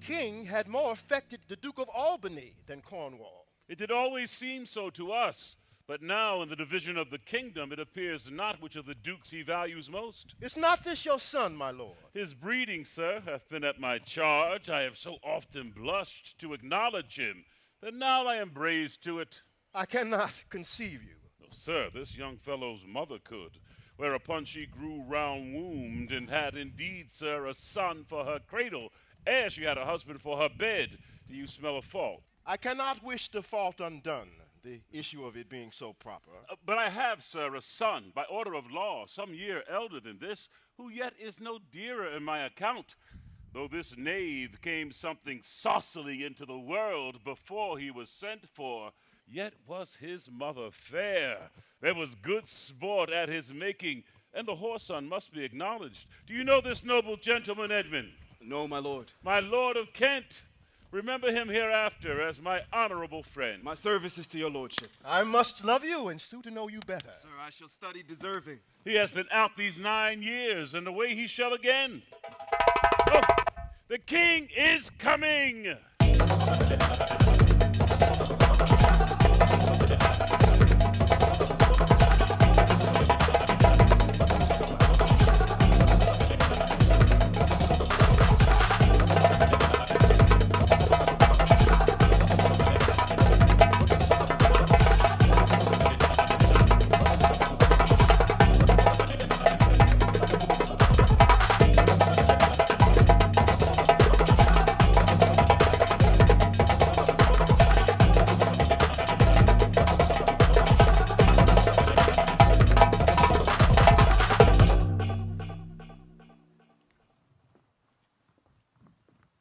king had more affected the Duke of Albany than Cornwall. It did always seem so to us, but now in the division of the kingdom it appears not which of the dukes he values most. Is not this your son, my lord? His breeding, sir, hath been at my charge. I have so often blushed to acknowledge him, that now I am braced to it. I cannot conceive you. Oh, sir, this young fellow's mother could, whereupon she grew round-wombed, and had indeed, sir, a son for her cradle, ere she had a husband for her bed. Do you smell a fault? I cannot wish the fault undone, the issue of it being so proper. But I have, sir, a son, by order of law, some year elder than this, who yet is no dearer in my account. Though this knave came something saucily into the world before he was sent for, yet was his mother fair. There was good sport at his making, and the whoreson must be acknowledged. Do you know this noble gentleman, Edmund? No, my lord. My lord of Kent. Remember him hereafter as my honorable friend. My service is to your lordship. I must love you and sue to know you better. Sir, I shall study deserving. He has been out these 9 years, and away he shall again. Oh, the king is coming!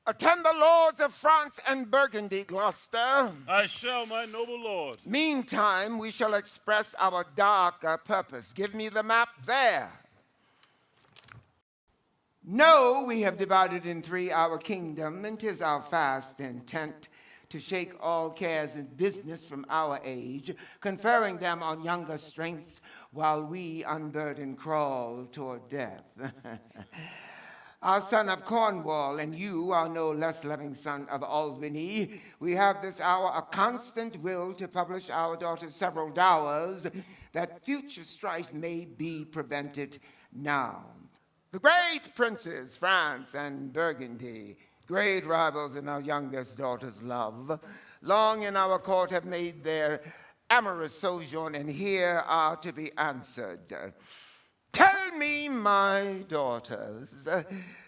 Attend the lords of France and Burgundy, Gloucester. I shall, my noble lord. Meantime, we shall express our darker purpose. Give me the map there. Know we have divided in three our kingdom, and 'tis our fast intent to shake all cares and business from our age, conferring them on younger strengths, while we unburdened crawl toward death. Our son of Cornwall, and you, our no less loving son of Albany, we have this hour a constant will to publish our daughter's several dowers, that future strife may be prevented now. The great princes, France and Burgundy, great rivals in our youngest daughter's love, long in our court have made their amorous sojourn, and here are to be answered. Tell me, my daughters,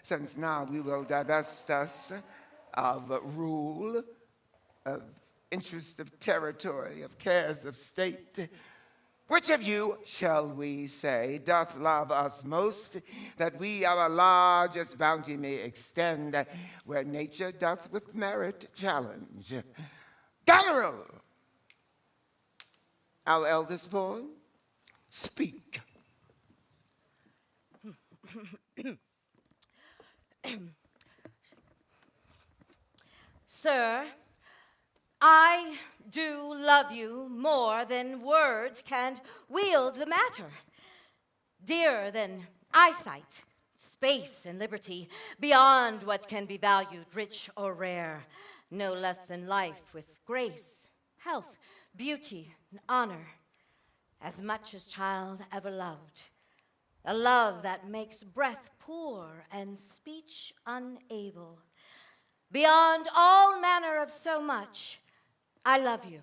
since now we will divest us of rule, of interest of territory, of cares of state, which of you, shall we say, doth love us most, that we our largest bounty may extend, where nature doth with merit challenge? Goneril, our eldest born, speak. Sir, I do love you more than words can wield the matter. Dearer than eyesight, space, and liberty, beyond what can be valued, rich or rare, no less than life with grace, health, beauty, and honor, as much as child ever loved. A love that makes breath poor and speech unable. Beyond all manner of so much, I love you.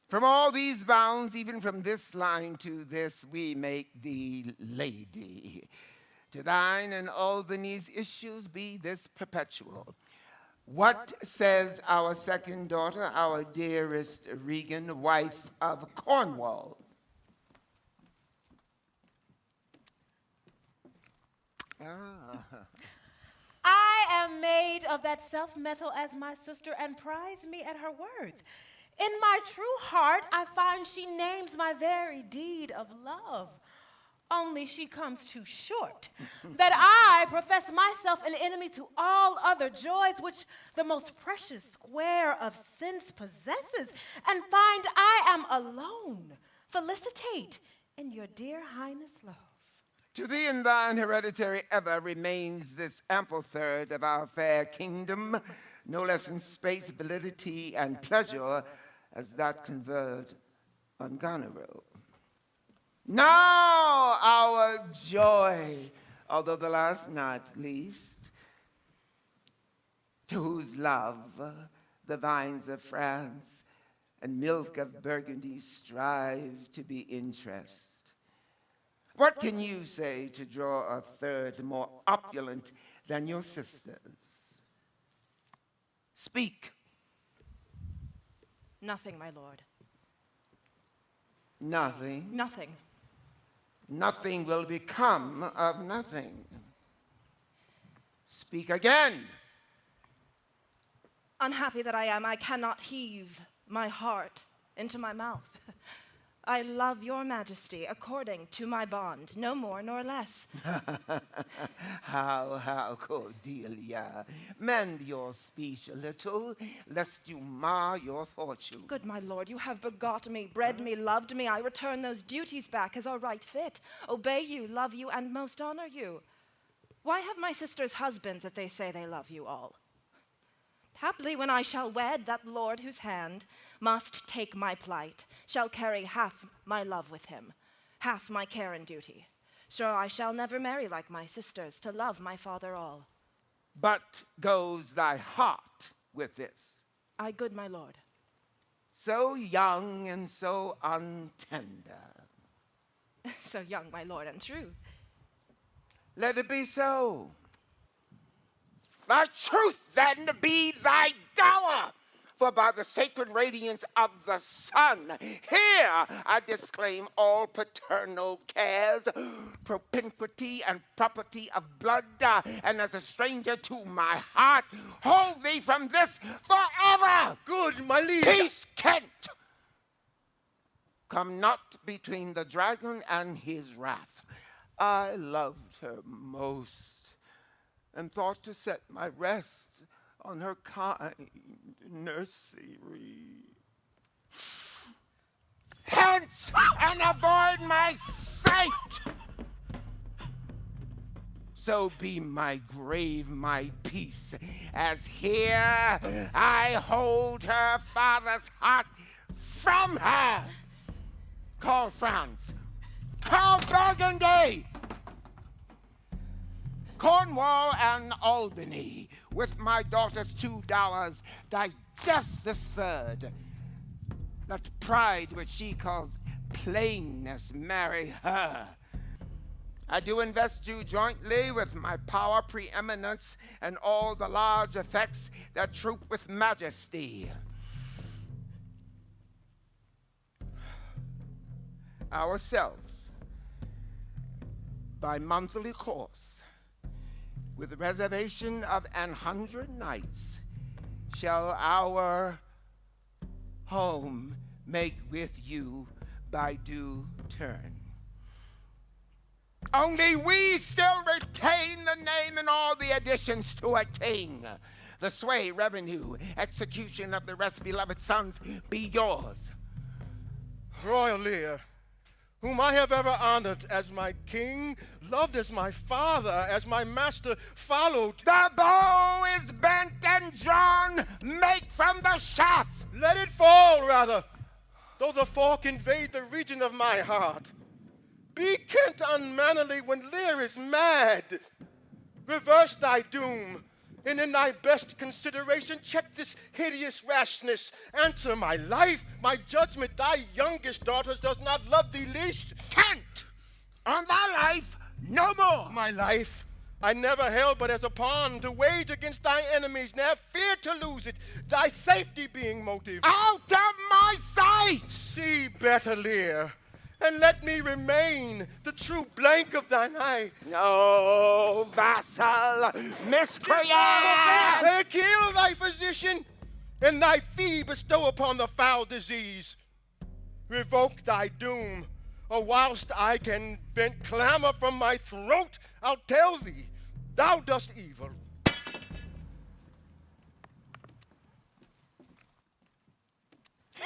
From all these bounds, even from this line to this, we make thee lady. To thine and Albany's issues be this perpetual. What says our second daughter, our dearest Regan, wife of Cornwall? I am made of that self-metal as my sister, and prize me at her worth. In my true heart, I find she names my very deed of love. Only she comes too short, that I profess myself an enemy to all other joys which the most precious square of sense possesses, and find I am alone, felicitate in your dear highness love. To thee and thine hereditary ever remains this ample third of our fair kingdom, no less in space, validity, and pleasure as that conferred on Goneril. Now our joy, although the last not least, to whose love the vines of France and milk of Burgundy strive to be interest. What can you say to draw a third more opulent than your sisters? Speak. Nothing, my lord. Nothing. Nothing. Nothing will become of nothing. Speak again. Unhappy that I am, I cannot heave my heart into my mouth. I love your majesty according to my bond, no more nor less. How, Cordelia. Mend your speech a little, lest you mar your fortune. Good my lord, you have begot me, bred me, loved me. I return those duties back as are right fit. Obey you, love you, and most honor you. Why have my sisters husbands if they say they love you all? Haply when I shall wed, that lord whose hand must take my plight, shall carry half my love with him, half my care and duty. Sure I shall never marry like my sisters, to love my father all. But goes thy heart with this? Aye, good my lord. So young and so untender. So young, my lord, and true. Let it be so. Thy truth then be thy dower, for by the sacred radiance of the sun, here I disclaim all paternal cares, propinquity and property of blood, and as a stranger to my heart, hold thee from this forever. Good, my liege. Peace, Kent. Come not between the dragon and his wrath. I loved her most, and thought to set my rest on her kind nursery. Hence, and avoid my sight! So be my grave my peace, as here I hold her father's heart from her. Call France, call Burgundy, Cornwall and Albany, with my daughter's 2 dowers, digest this third. Let pride, which she calls plainness, marry her. I do invest you jointly with my power, preeminence, and all the large effects that troop with majesty. Ourself, by monthly course, with reservation of 100 nights, shall our home make with you by due turn. Only we still retain the name and all the additions to a king. The sway, revenue, execution of the rest, beloved sons, be yours. Royal Lear, whom I have ever honored as my king, loved as my father, as my master, followed. The bow is bent and drawn, make from the shaft. Let it fall, rather, though the fork invade the region of my heart. Be Kent unmannerly when Lear is mad. Reverse thy doom, and in thy best consideration check this hideous rashness. Answer my life, my judgment. Thy youngest daughter does not love thee least. Kent, on thy life, no more. My life I never held but as a pawn to wage against thy enemies, ne'er fear to lose it, thy safety being motive. Out of my sight! See better, Lear, and let me remain the true blank of thine eye. No, vassal, miscreant! Kill thy physician, and thy fee bestow upon the foul disease. Revoke thy doom, or whilst I can vent clamor from my throat, I'll tell thee, thou dost evil.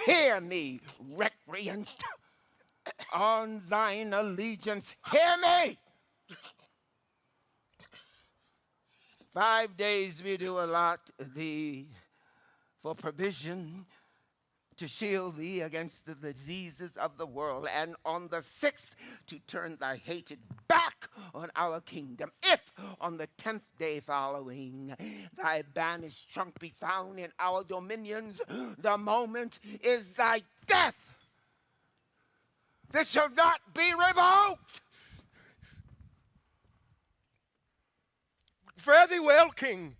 Hear me, recreant. On thine allegiance, hear me! 5 days we do allot thee for provision to shield thee against the diseases of the world, and on the 6th to turn thy hatred back on our kingdom. If on the 10th day following thy banished trunk be found in our dominions, the moment is thy death. This shall not be revoked. Fare thee well, king.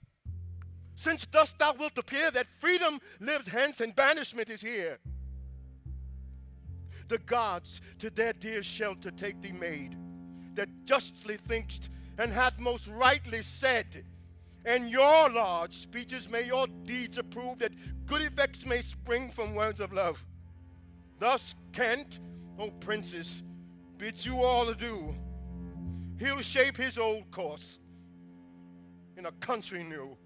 Since thus thou wilt appear that freedom lives hence and banishment is here. The gods to their dear shelter take thee maid, that justly thinkst and hath most rightly said. And your large speeches may your deeds approve, that good effects may spring from words of love. Thus Kent, O princes, bids you all adieu. He'll shape his old course in a country new.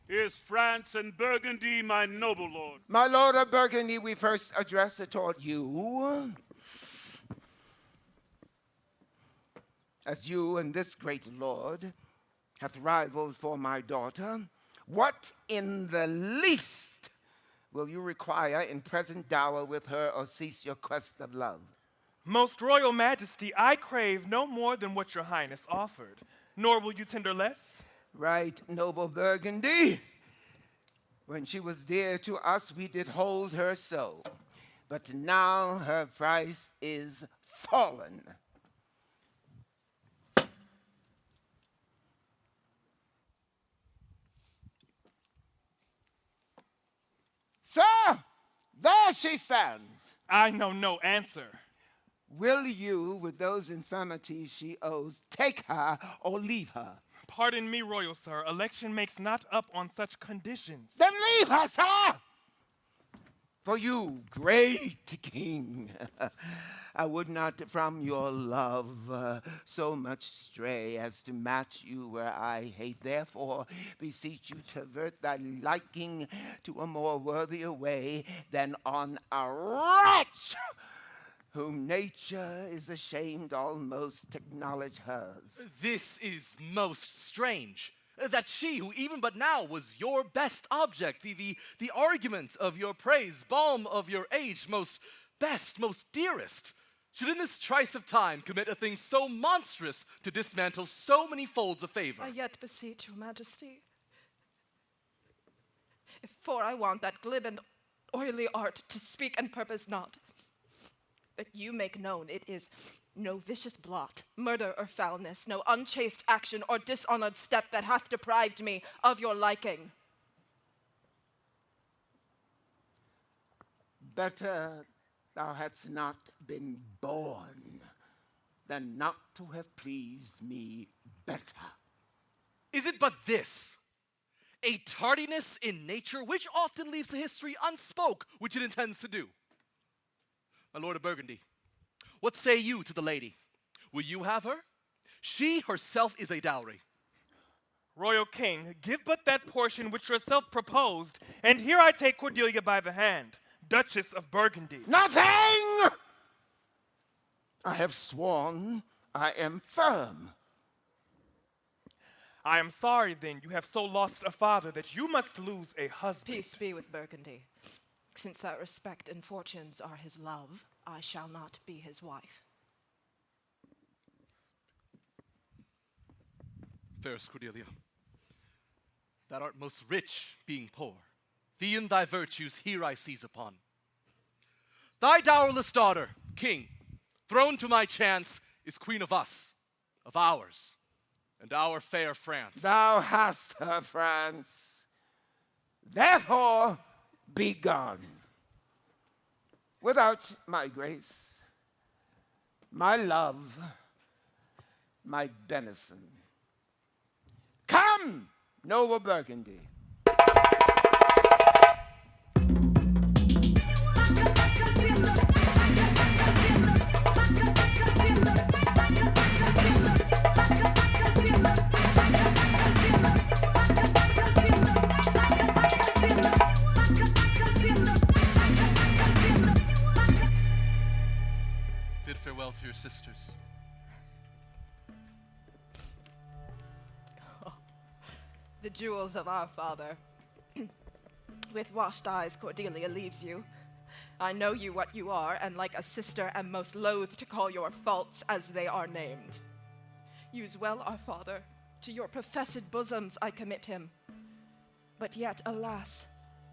Here's France and Burgundy, my noble lord. My lord of Burgundy, we first address it toward you. As you and this great lord hath rivaled for my daughter, what in the least will you require in present dower with her, or cease your quest of love? Most royal majesty, I crave no more than what your highness offered, nor will you tender less. Right, noble Burgundy. When she was dear to us, we did hold her so. But now her price is fallen. Sir, there she stands. I know no answer. Will you, with those infirmities she owes, take her or leave her? Pardon me, royal sir, election makes not up on such conditions. Then leave her, sir! For you, great king, I would not from your love so much stray as to match you where I hate. Therefore, beseech you to avert thy liking to a more worthier way than on a wretch whom nature is ashamed almost to acknowledge hers. This is most strange, that she who even but now was your best object, the argument of your praise, balm of your age, most best, most dearest, should in this trice of time commit a thing so monstrous to dismantle so many folds of favor. I yet beseech your majesty, for I want that glib and oily art to speak and purpose not, that you make known it is no vicious blot, murder or foulness, no unchaste action or dishonored step that hath deprived me of your liking. Better thou hadst not been born than not to have pleased me better. Is it but this? A tardiness in nature which often leaves the history unspoke which it intends to do. My lord of Burgundy, what say you to the lady? Will you have her? She herself is a dowry. Royal king, give but that portion which yourself proposed, and here I take Cordelia by the hand, Duchess of Burgundy. Nothing! I have sworn I am firm. I am sorry then you have so lost a father that you must lose a husband. Peace be with Burgundy. Since that respect and fortunes are his love, I shall not be his wife. Fairest Cordelia, thou art most rich, being poor. Thee and thy virtues here I seize upon. Thy dowerless daughter, king, thrown to my chance, is queen of us, of ours, and our fair France. Thou hast her, France. Therefore, be gone. Without my grace, my love, my benison. Come, noble Burgundy. farewell to your sisters. The jewels of our father. With washed eyes, Cordelia leaves you. I know you what you are, and like a sister am most loath to call your faults as they are named. Use well our father, to your professed bosoms I commit him. But yet, alas,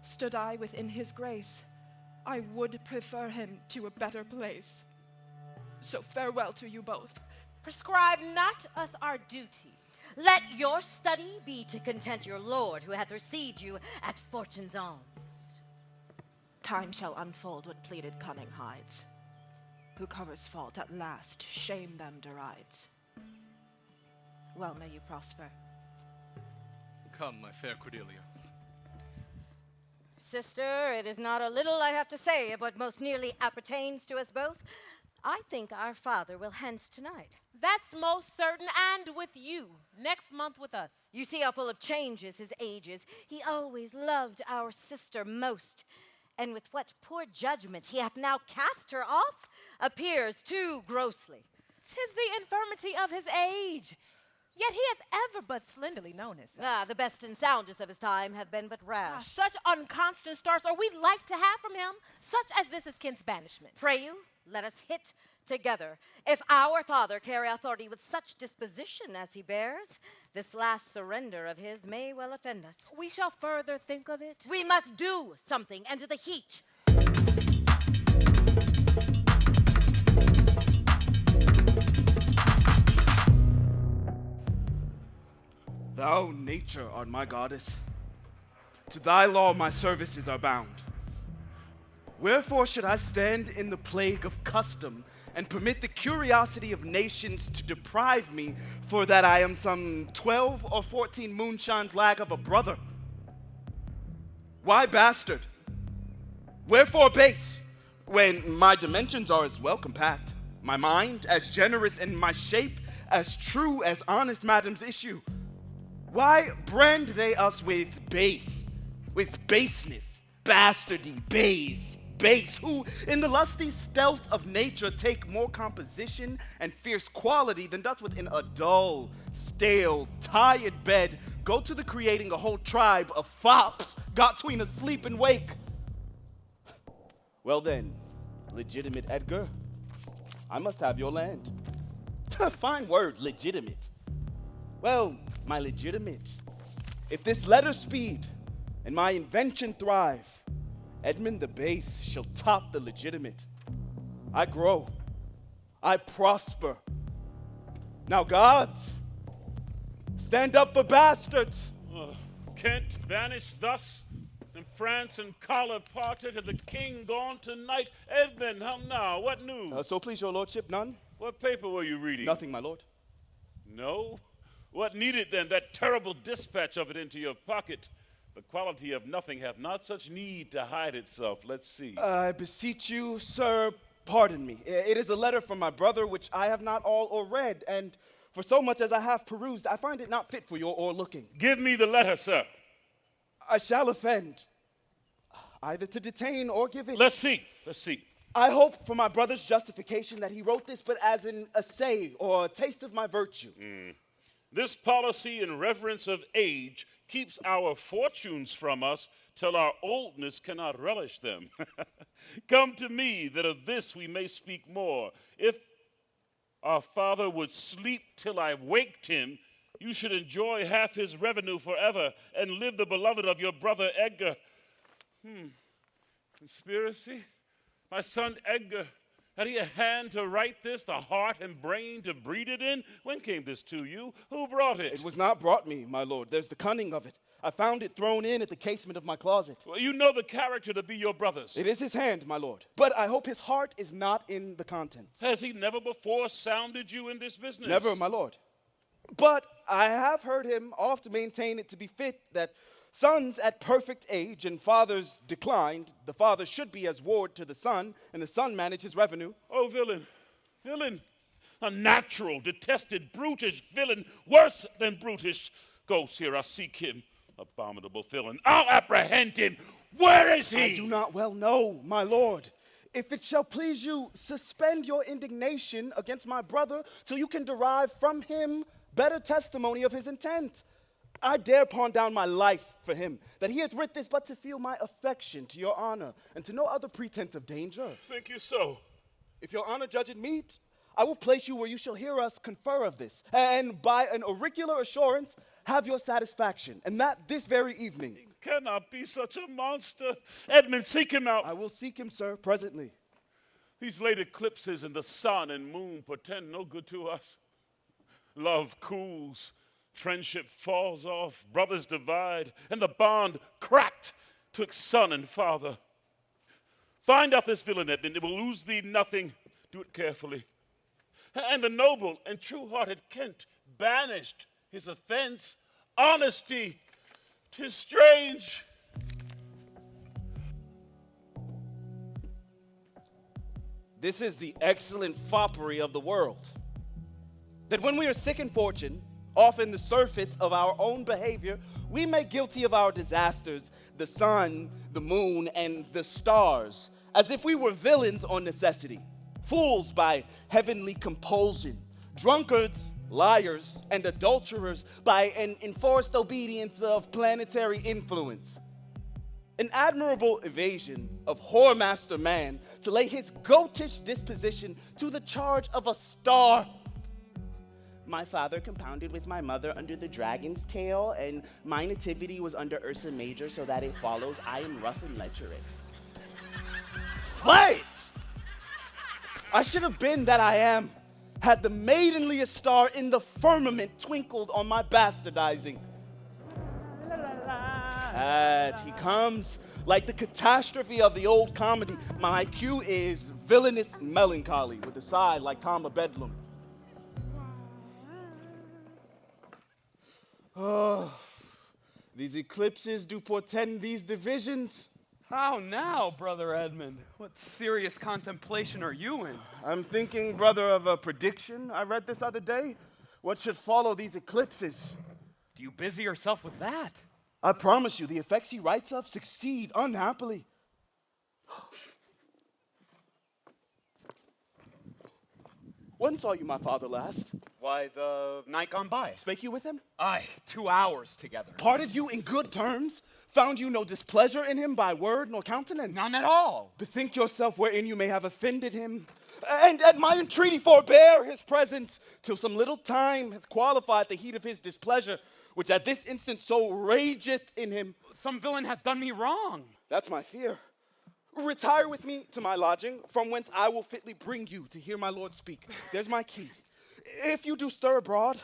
stood I within his grace, I would prefer him to a better place. So farewell to you both. Prescribe not us our duty. Let your study be to content your lord who hath received you at fortune's alms. Time shall unfold what pleaded cunning hides. Who covers fault at last, shame them derides. Well may you prosper. Come, my fair Cordelia. Sister, it is not a little I have to say of what most nearly appertains to us both. I think our father will hence tonight. That's most certain, and with you. Next month with us. You see how full of changes his age is. He always loved our sister most, and with what poor judgment he hath now cast her off, appears too grossly. 'Tis the infirmity of his age. Yet he hath ever but slenderly known himself. The best and soundest of his time have been but rash. Such unconstant starts are we like to have from him, such as this is Kent's banishment. Pray you, let us hit together. If our father carry authority with such disposition as he bears, this last surrender of his may well offend us. We shall further think of it. We must do something, and to the heat. Thou, nature, art my goddess. To thy law my services are bound. Wherefore should I stand in the plague of custom and permit the curiosity of nations to deprive me, for that I am some 12 or 14 moonshines lag of a brother? Why bastard? Wherefore base, when my dimensions are as well compact, my mind as generous, and my shape as true as honest madam's issue? Why brand they us with base, with baseness, bastardy, base, who in the lusty stealth of nature take more composition and fierce quality than doth within a dull, stale, tired bed go to the creating a whole tribe of fops got tween asleep and wake? Well then, legitimate Edgar, I must have your land. Fine word, legitimate. Well, my legitimate, if this letter speed and my invention thrive, Edmund the base shall top the legitimate. I grow, I prosper. Now gods, stand up for bastards. Kent banished thus, and France and collar parted, and the king gone tonight. Edmund, how now? What news? So please your lordship, none? What paper were you reading? Nothing, my lord. No? What needed then that terrible dispatch of it into your pocket? The quality of nothing hath not such need to hide itself. Let's see. I beseech you, sir, pardon me. It is a letter from my brother, which I have not all or read, and for so much as I have perused, I find it not fit for your o'erlooking. Give me the letter, sir. I shall offend, either to detain or give it. Let's see. I hope for my brother's justification that he wrote this but as an essay or a taste of my virtue. This policy in reverence of age keeps our fortunes from us till our oldness cannot relish them. Come to me, that of this we may speak more. If our father would sleep till I waked him, you should enjoy half his revenue forever and live the beloved of your brother Edgar. Conspiracy? My son Edgar, had he a hand to write this, the heart and brain to breed it in? When came this to you? Who brought it? It was not brought me, my lord. There's the cunning of it. I found it thrown in at the casement of my closet. Well, you know the character to be your brother's. It is his hand, my lord. But I hope his heart is not in the contents. Has he never before sounded you in this business? Never, my lord. But I have heard him oft maintain it to be fit that sons at perfect age and fathers declined, the father should be as ward to the son, and the son manage his revenue. Oh, villain, a natural, detested, brutish villain, worse than brutish. Ghost here, I seek him. Abominable villain, I'll apprehend him. Where is he? I do not well know, my lord. If it shall please you, suspend your indignation against my brother till you can derive from him better testimony of his intent. I dare pawn down my life for him, that he hath writ this but to feel my affection to your honor, and to no other pretense of danger. Think you so? If your honor judge it meet, I will place you where you shall hear us confer of this, and by an auricular assurance have your satisfaction, and that this very evening. He cannot be such a monster. Edmund, seek him out. I will seek him, sir, presently. These late eclipses in the sun and moon portend no good to us. Love cools, friendship falls off, brothers divide, and the bond cracked twixt son and father. Find out this villain, Edmund, it will lose thee nothing. Do it carefully. And the noble and true-hearted Kent banished his offense. Honesty, 'tis strange. This is the excellent foppery of the world. That when we are sick in fortune, often the surfeits of our own behavior, we make guilty of our disasters the sun, the moon, and the stars, as if we were villains on necessity, fools by heavenly compulsion, drunkards, liars, and adulterers by an enforced obedience of planetary influence. An admirable evasion of whoremaster man to lay his goatish disposition to the charge of a star. My father compounded with my mother under the dragon's tail, and my nativity was under Ursa Major, so that it follows I am rough and lecherous. Fight! I should have been that I am, had the maidenliest star in the firmament twinkled on my bastardizing. He comes like the catastrophe of the old comedy. My cue is villainous melancholy with a sigh like Tom of Bedlam. Oh, these eclipses do portend these divisions. How now, Brother Edmund? What serious contemplation are you in? I'm thinking, brother, of a prediction I read this other day. What should follow these eclipses? Do you busy yourself with that? I promise you, the effects he writes of succeed unhappily. When saw you my father last? Why, the night gone by. Spake you with him? Aye, 2 hours together. Parted you in good terms? Found you no displeasure in him by word nor countenance? None at all. Bethink yourself wherein you may have offended him, and at my entreaty forbear his presence, till some little time hath qualified the heat of his displeasure, which at this instant so rageth in him. Some villain hath done me wrong. That's my fear. Retire with me to my lodging, from whence I will fitly bring you to hear my lord speak. There's my key. If you do stir abroad,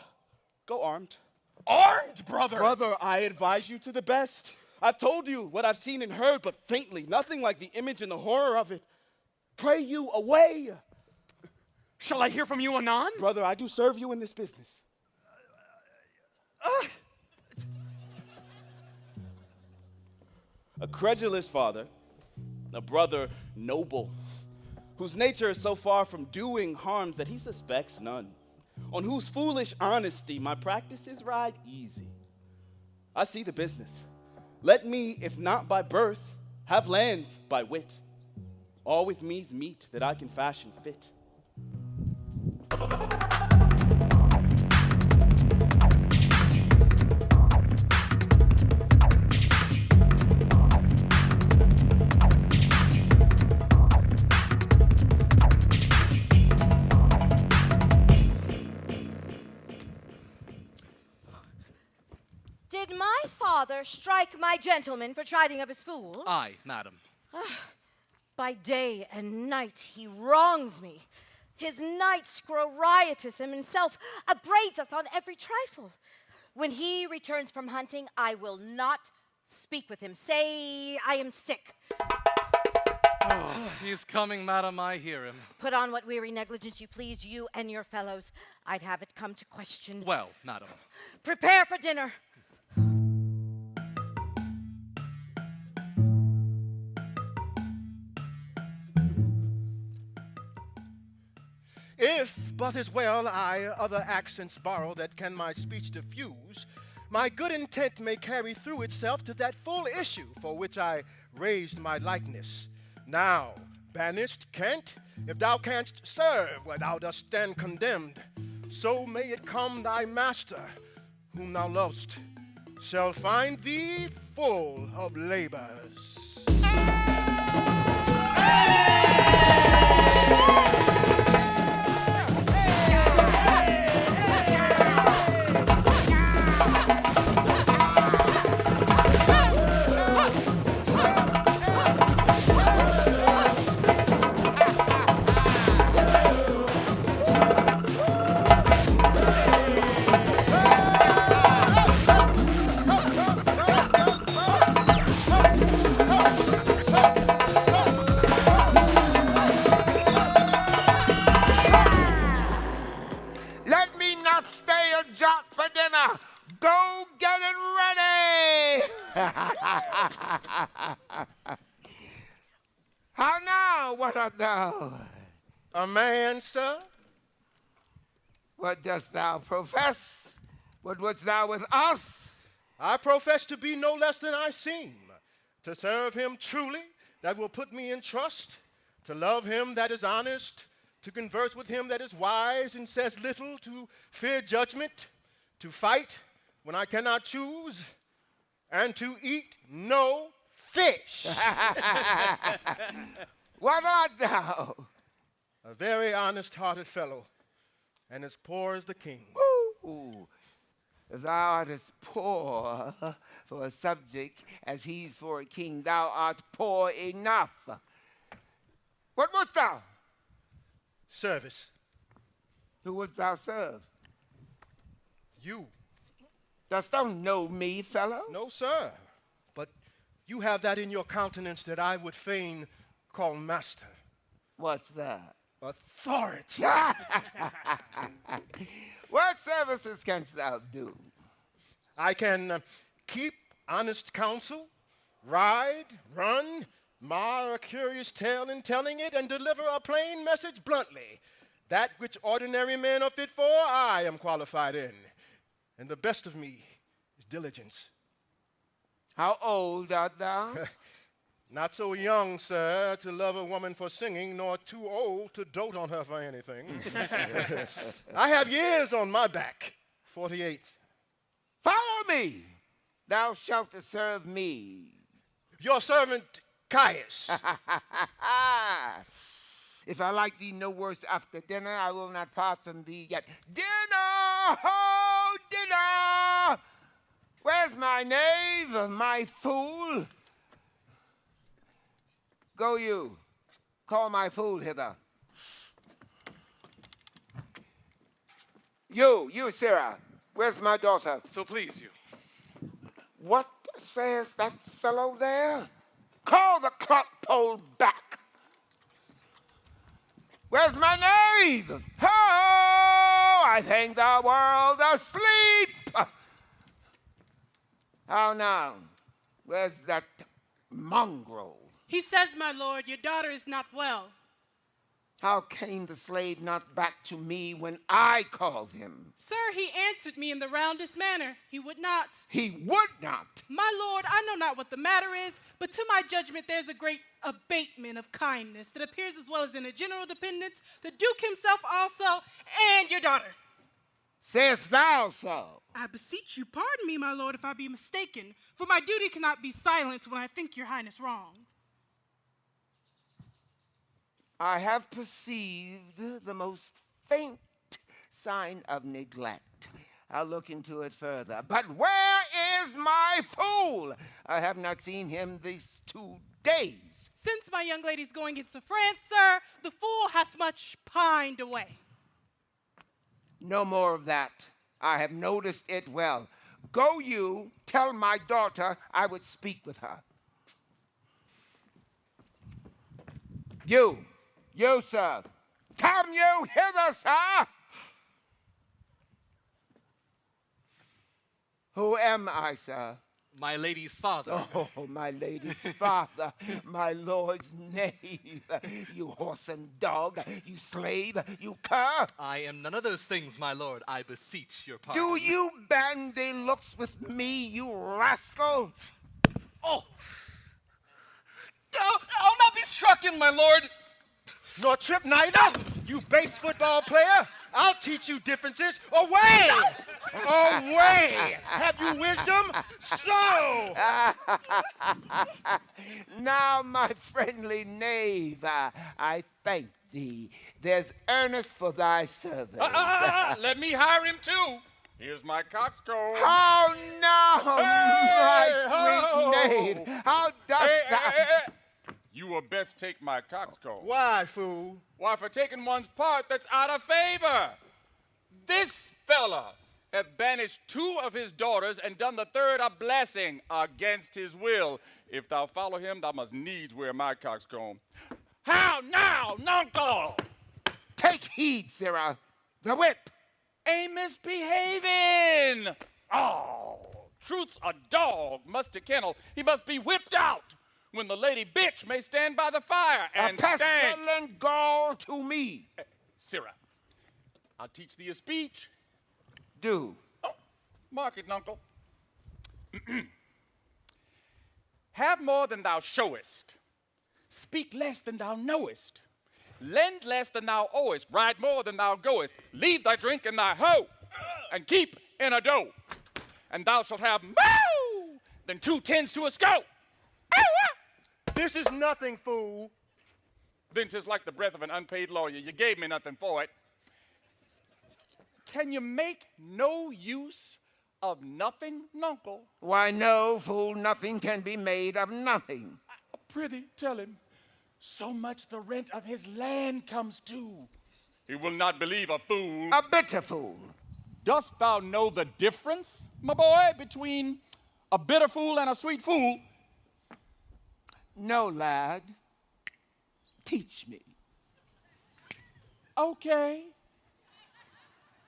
go armed. Armed, brother! Brother, I advise you to the best. I've told you what I've seen and heard, but faintly, nothing like the image and the horror of it. Pray you, away! Shall I hear from you anon? Brother, I do serve you in this business. A credulous father, a brother noble, whose nature is so far from doing harms that he suspects none, on whose foolish honesty my practices ride easy. I see the business. Let me, if not by birth, have lands by wit. All with me's meet that I can fashion fit. Did my father strike my gentleman for chiding of his fool? Aye, madam. By day and night he wrongs me. His nights grow riotous, and himself upbraids us on every trifle. When he returns from hunting, I will not speak with him. Say I am sick. He's coming, madam, I hear him. Put on what weary negligence you please, you and your fellows. I'd have it come to question. Well, madam. Prepare for dinner. If but as well I other accents borrow that can my speech diffuse, my good intent may carry through itself to that full issue for which I raised my likeness. Now, banished, Kent, if thou canst serve where thou dost stand condemned, so may it come thy master, whom thou lovest, shall find thee full of labors. Let me not stay a jot for dinner. Go get it ready. How now, what art thou? A man, sir? What dost thou profess? What wouldst thou with us? I profess to be no less than I seem, to serve him truly that will put me in trust, to love him that is honest, to converse with him that is wise and says little, to fear judgment, to fight when I cannot choose, and to eat no fish. What art thou? A very honest-hearted fellow, and as poor as the king. Ooh, thou art as poor for a subject as he's for a king. Thou art poor enough. What wouldst thou? Service. Who wouldst thou serve? You. Dost thou know me, fellow? No, sir. But you have that in your countenance that I would fain call master. What's that? Authority. What services canst thou do? I can keep honest counsel, ride, run, mar a curious tale in telling it, and deliver a plain message bluntly. That which ordinary men are fit for, I am qualified in. And the best of me is diligence. How old art thou? Not so young, sir, to love a woman for singing, nor too old to dote on her for anything. I have years on my back, 48. Follow me. Thou shalt serve me. Your servant, Caius. If I like thee no worse after dinner, I will not part from thee yet. Dinner! Oh, dinner! Where's my knave, my fool? Go you, call my fool hither. You, Sarah, where's my daughter? So please you. What says that fellow there? Call the clock pole back. Where's my knave? Oh, I think the world asleep. How now? Where's that mongrel? He says, my lord, your daughter is not well. How came the slave not back to me when I called him? Sir, he answered me in the roundest manner. He would not. He would not. My lord, I know not what the matter is, but to my judgment there's a great abatement of kindness. It appears as well as in a general dependence, the Duke himself also, and your daughter. Sayest thou so? I beseech you, pardon me, my lord, if I be mistaken, for my duty cannot be silenced when I think your highness wrong. I have perceived the most faint sign of neglect. I'll look into it further. But where is my fool? I have not seen him these 2 days. Since my young lady's going into France, sir, the fool hath much pined away. No more of that. I have noticed it well. Go you, tell my daughter I would speak with her. You, sir. Come you hither, sir. Who am I, sir? My lady's father. Oh, my lady's father, my lord's knave. You horse and dog, you slave, you cur. I am none of those things, my lord. I beseech your pardon. Do you bandy looks with me, you rascal? Oh! I'll not be struck in, my lord. nor trip neither, you base football player. I'll teach you differences. Away! Away! Have you wisdom? So! Now, my friendly knave, I thank thee. There's earnest for thy service. Let me hire him too. Here's my coxcomb. How now, Hey, my ho! sweet knave? How dost thou? You will best take my coxcomb. Why, fool? Why, for taking one's part that's out of favor. This fella hath banished 2 of his daughters and done the third a blessing against his will. If thou follow him, thou must needs wear my coxcomb. How now, nuncle? Take heed, sirrah. The whip. Ain't misbehaving. Oh, truth's a dog must to kennel. He must be whipped out. When the lady bitch may stand by the fire and A stank. pestilent gall to me. Sirrah, I'll teach thee a speech. Do. Oh, mark it, nuncle. Have more than thou showest. Speak less than thou knowest. Lend less than thou owest. Ride more than thou goest. Leave thy drink in thy hoe. And keep in a dough. And thou shalt have moo than 2 tens to a scout. This is nothing, fool. Then 'tis like the breath of an unpaid lawyer. You gave me nothing for it. Can you make no use of nothing, nuncle? Why, no, fool, nothing can be made of nothing. Prithee, tell him. So much the rent of his land comes to. He will not believe a fool. A bitter fool. Dost thou know the difference, my boy, between a bitter fool and a sweet fool? No, lad. Teach me. Okay.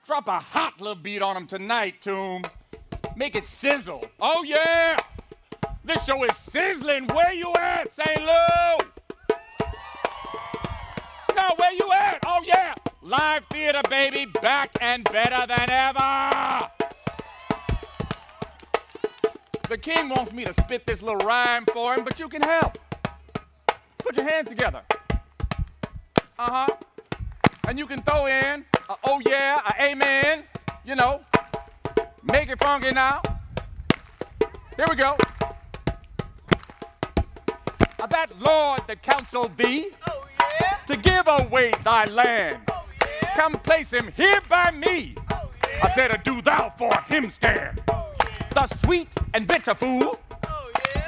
Drop a hot little beat on him tonight, Tomb. Make it sizzle. Oh, yeah. This show is sizzling. Where you at, St. Lou? No, where you at? Oh, yeah. Live theater, baby. Back and better than ever. The king wants me to spit this little rhyme for him, but you can help. Put your hands together. Uh-huh. And you can throw in a oh yeah, a amen, you know. Make it funky now. Here we go. That Lord that counseled thee to give away thy land. Come place him here by me. I said, do thou for him stand. The sweet and bitter fool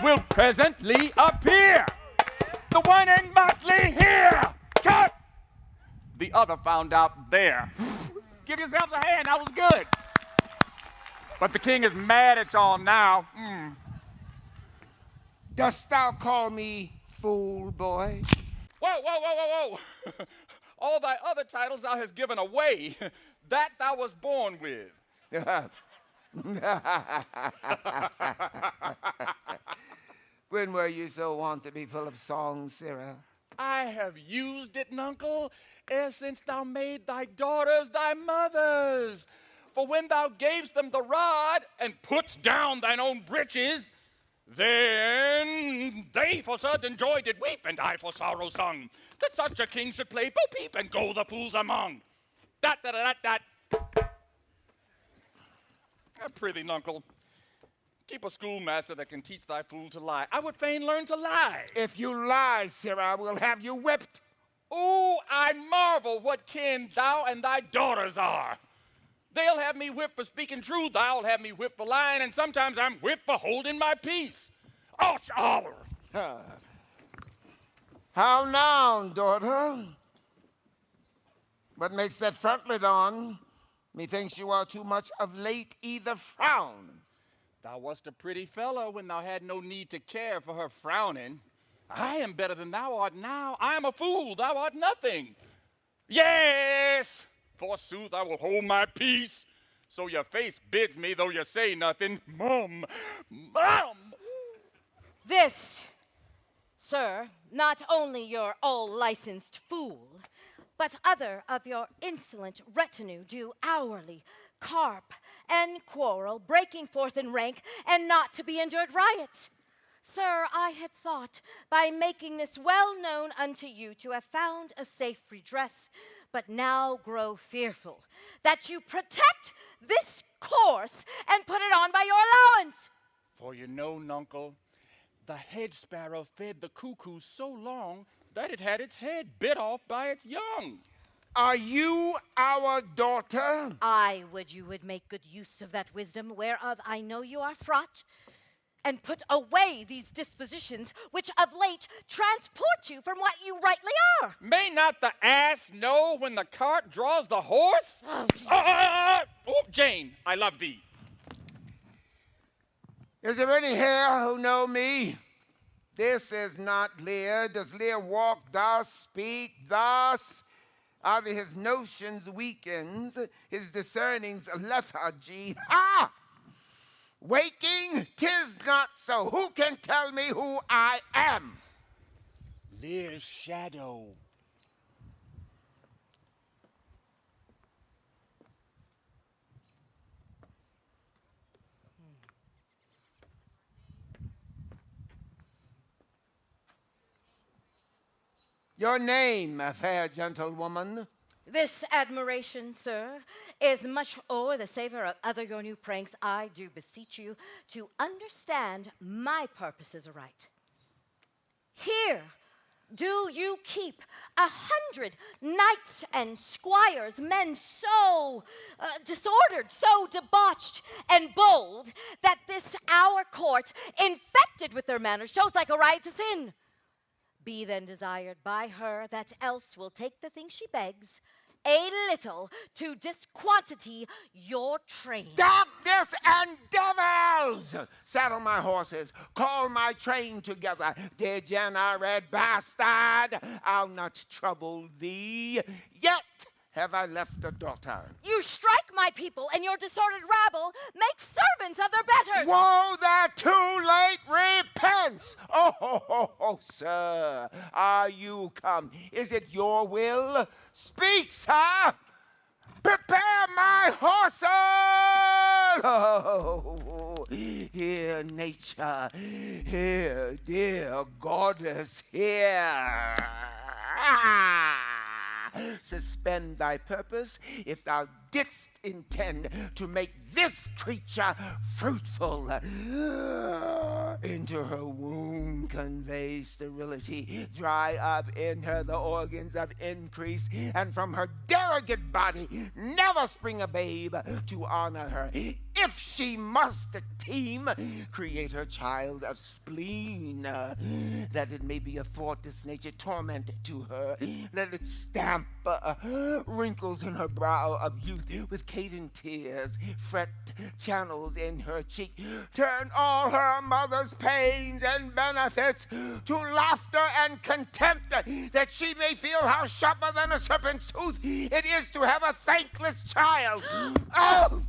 will presently appear. The one in motley here. Cut! The other found out there. Give yourselves a hand, that was good. But the king is mad at y'all now. Dost thou call me fool, boy? Whoa, whoa, whoa, whoa, whoa. All thy other titles thou hast given away. That thou was born with. When were you so wont to be full of songs, Sirrah? I have used it, nuncle, ere since thou made thy daughters thy mothers. For when thou gavest them the rod and putst down thine own breeches, then they for certain joy did weep, and I for sorrow sung, that such a king should play bo-peep and go the fools among. Dat, dat, dat, dat. I prithee, nuncle, keep a schoolmaster that can teach thy fool to lie. I would fain learn to lie. If you lie, Sirrah, we'll have you whipped. Oh, I marvel what kin thou and thy daughters are. They'll have me whipped for speaking true, thou'll have me whipped for lying, and sometimes I'm whipped for holding my peace. Oh, How now, daughter? What makes that frontlet on? Methinks you are too much of late either frown. Thou wast a pretty fellow when thou had no need to care for her frowning. I am better than thou art now. I am a fool, thou art nothing. Yes, forsooth, I will hold my peace. So your face bids me, though you say nothing. Mum. This, sir, not only your all-licensed fool, but other of your insolent retinue do hourly carp and quarrel, breaking forth in rank and not to be endured riots. Sir, I had thought, by making this well known unto you, to have found a safe redress, but now grow fearful that you protect this course and put it on by your allowance. For you know, nuncle, the hedge sparrow fed the cuckoo so long that it had its head bit off by its young. Are you our daughter? I would you would make good use of that wisdom whereof I know you are fraught, and put away these dispositions which of late transport you from what you rightly are. May not the ass know when the cart draws the horse? Oh, Jane, I love thee. Is there any here who know me? This is not Lear. Does Lear walk thus, speak thus? Either his notions weakens, his discernings lethargy. Ha! Waking, 'tis not so. Who can tell me who I am? Lear's shadow. Your name, fair gentlewoman? This admiration, sir, is much o'er the savor of other your new pranks. I do beseech you to understand my purposes aright. Here do you keep 100 knights and squires, men so disordered, so debauched and bold, that this our court, infected with their manners, shows like a riotous inn. Be then desired by her that else will take the thing she begs, a little to disquantity your train. Darkness and devils! Saddle my horses, call my train together, degenerate bastard! I'll not trouble thee, yet have I left a daughter. You strike my people, and your disordered rabble make servants of their betters. Woe that too late repents! Oh, sir, are you come? Is it your will? Speak, sir! Prepare my horses! Oh, here, nature, here, dear goddess, here. Suspend thy purpose if thou didst intend to make this creature fruitful. Into her womb convey sterility, dry up in her the organs of increase, and from her derogate body never spring a babe to honor her. If she must teem, create her child of spleen, that it may be a thought disnature torment to her. Let it stamp wrinkles in her brow of youth with cadent tears, fret channels in her cheek, turn all her mother's pains and benefits to laughter and contempt, that she may feel how sharper than a serpent's tooth it is to have a thankless child. Oh!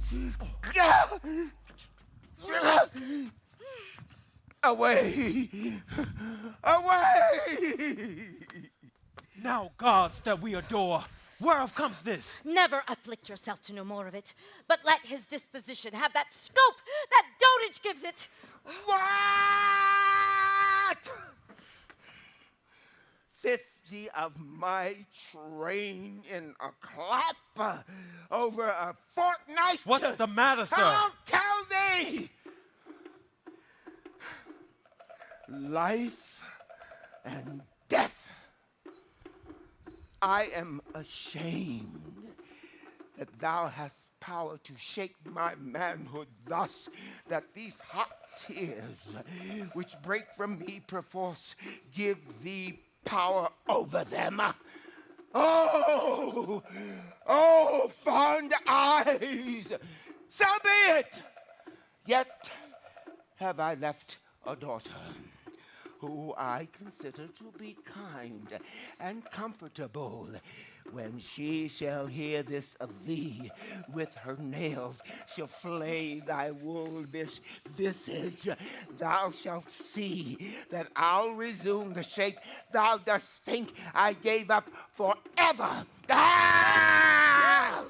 Away! Away! Now, gods that we adore, whereof comes this? Never afflict yourself to know more of it, but let his disposition have that scope that dotage gives it. What? 50 of my train in a clap over a fortnight? What's the matter, sir? I'll tell thee! Life and death. I am ashamed that thou hast power to shake my manhood thus, that these hot tears which break from me perforce give thee power over them. Oh, fond eyes, so be it. Yet have I left a daughter who I consider to be kind and comfortable. When she shall hear this of thee, with her nails she'll flay thy wolvish visage. Thou shalt see that I'll resume the shape thou dost think I gave up forever. Ah!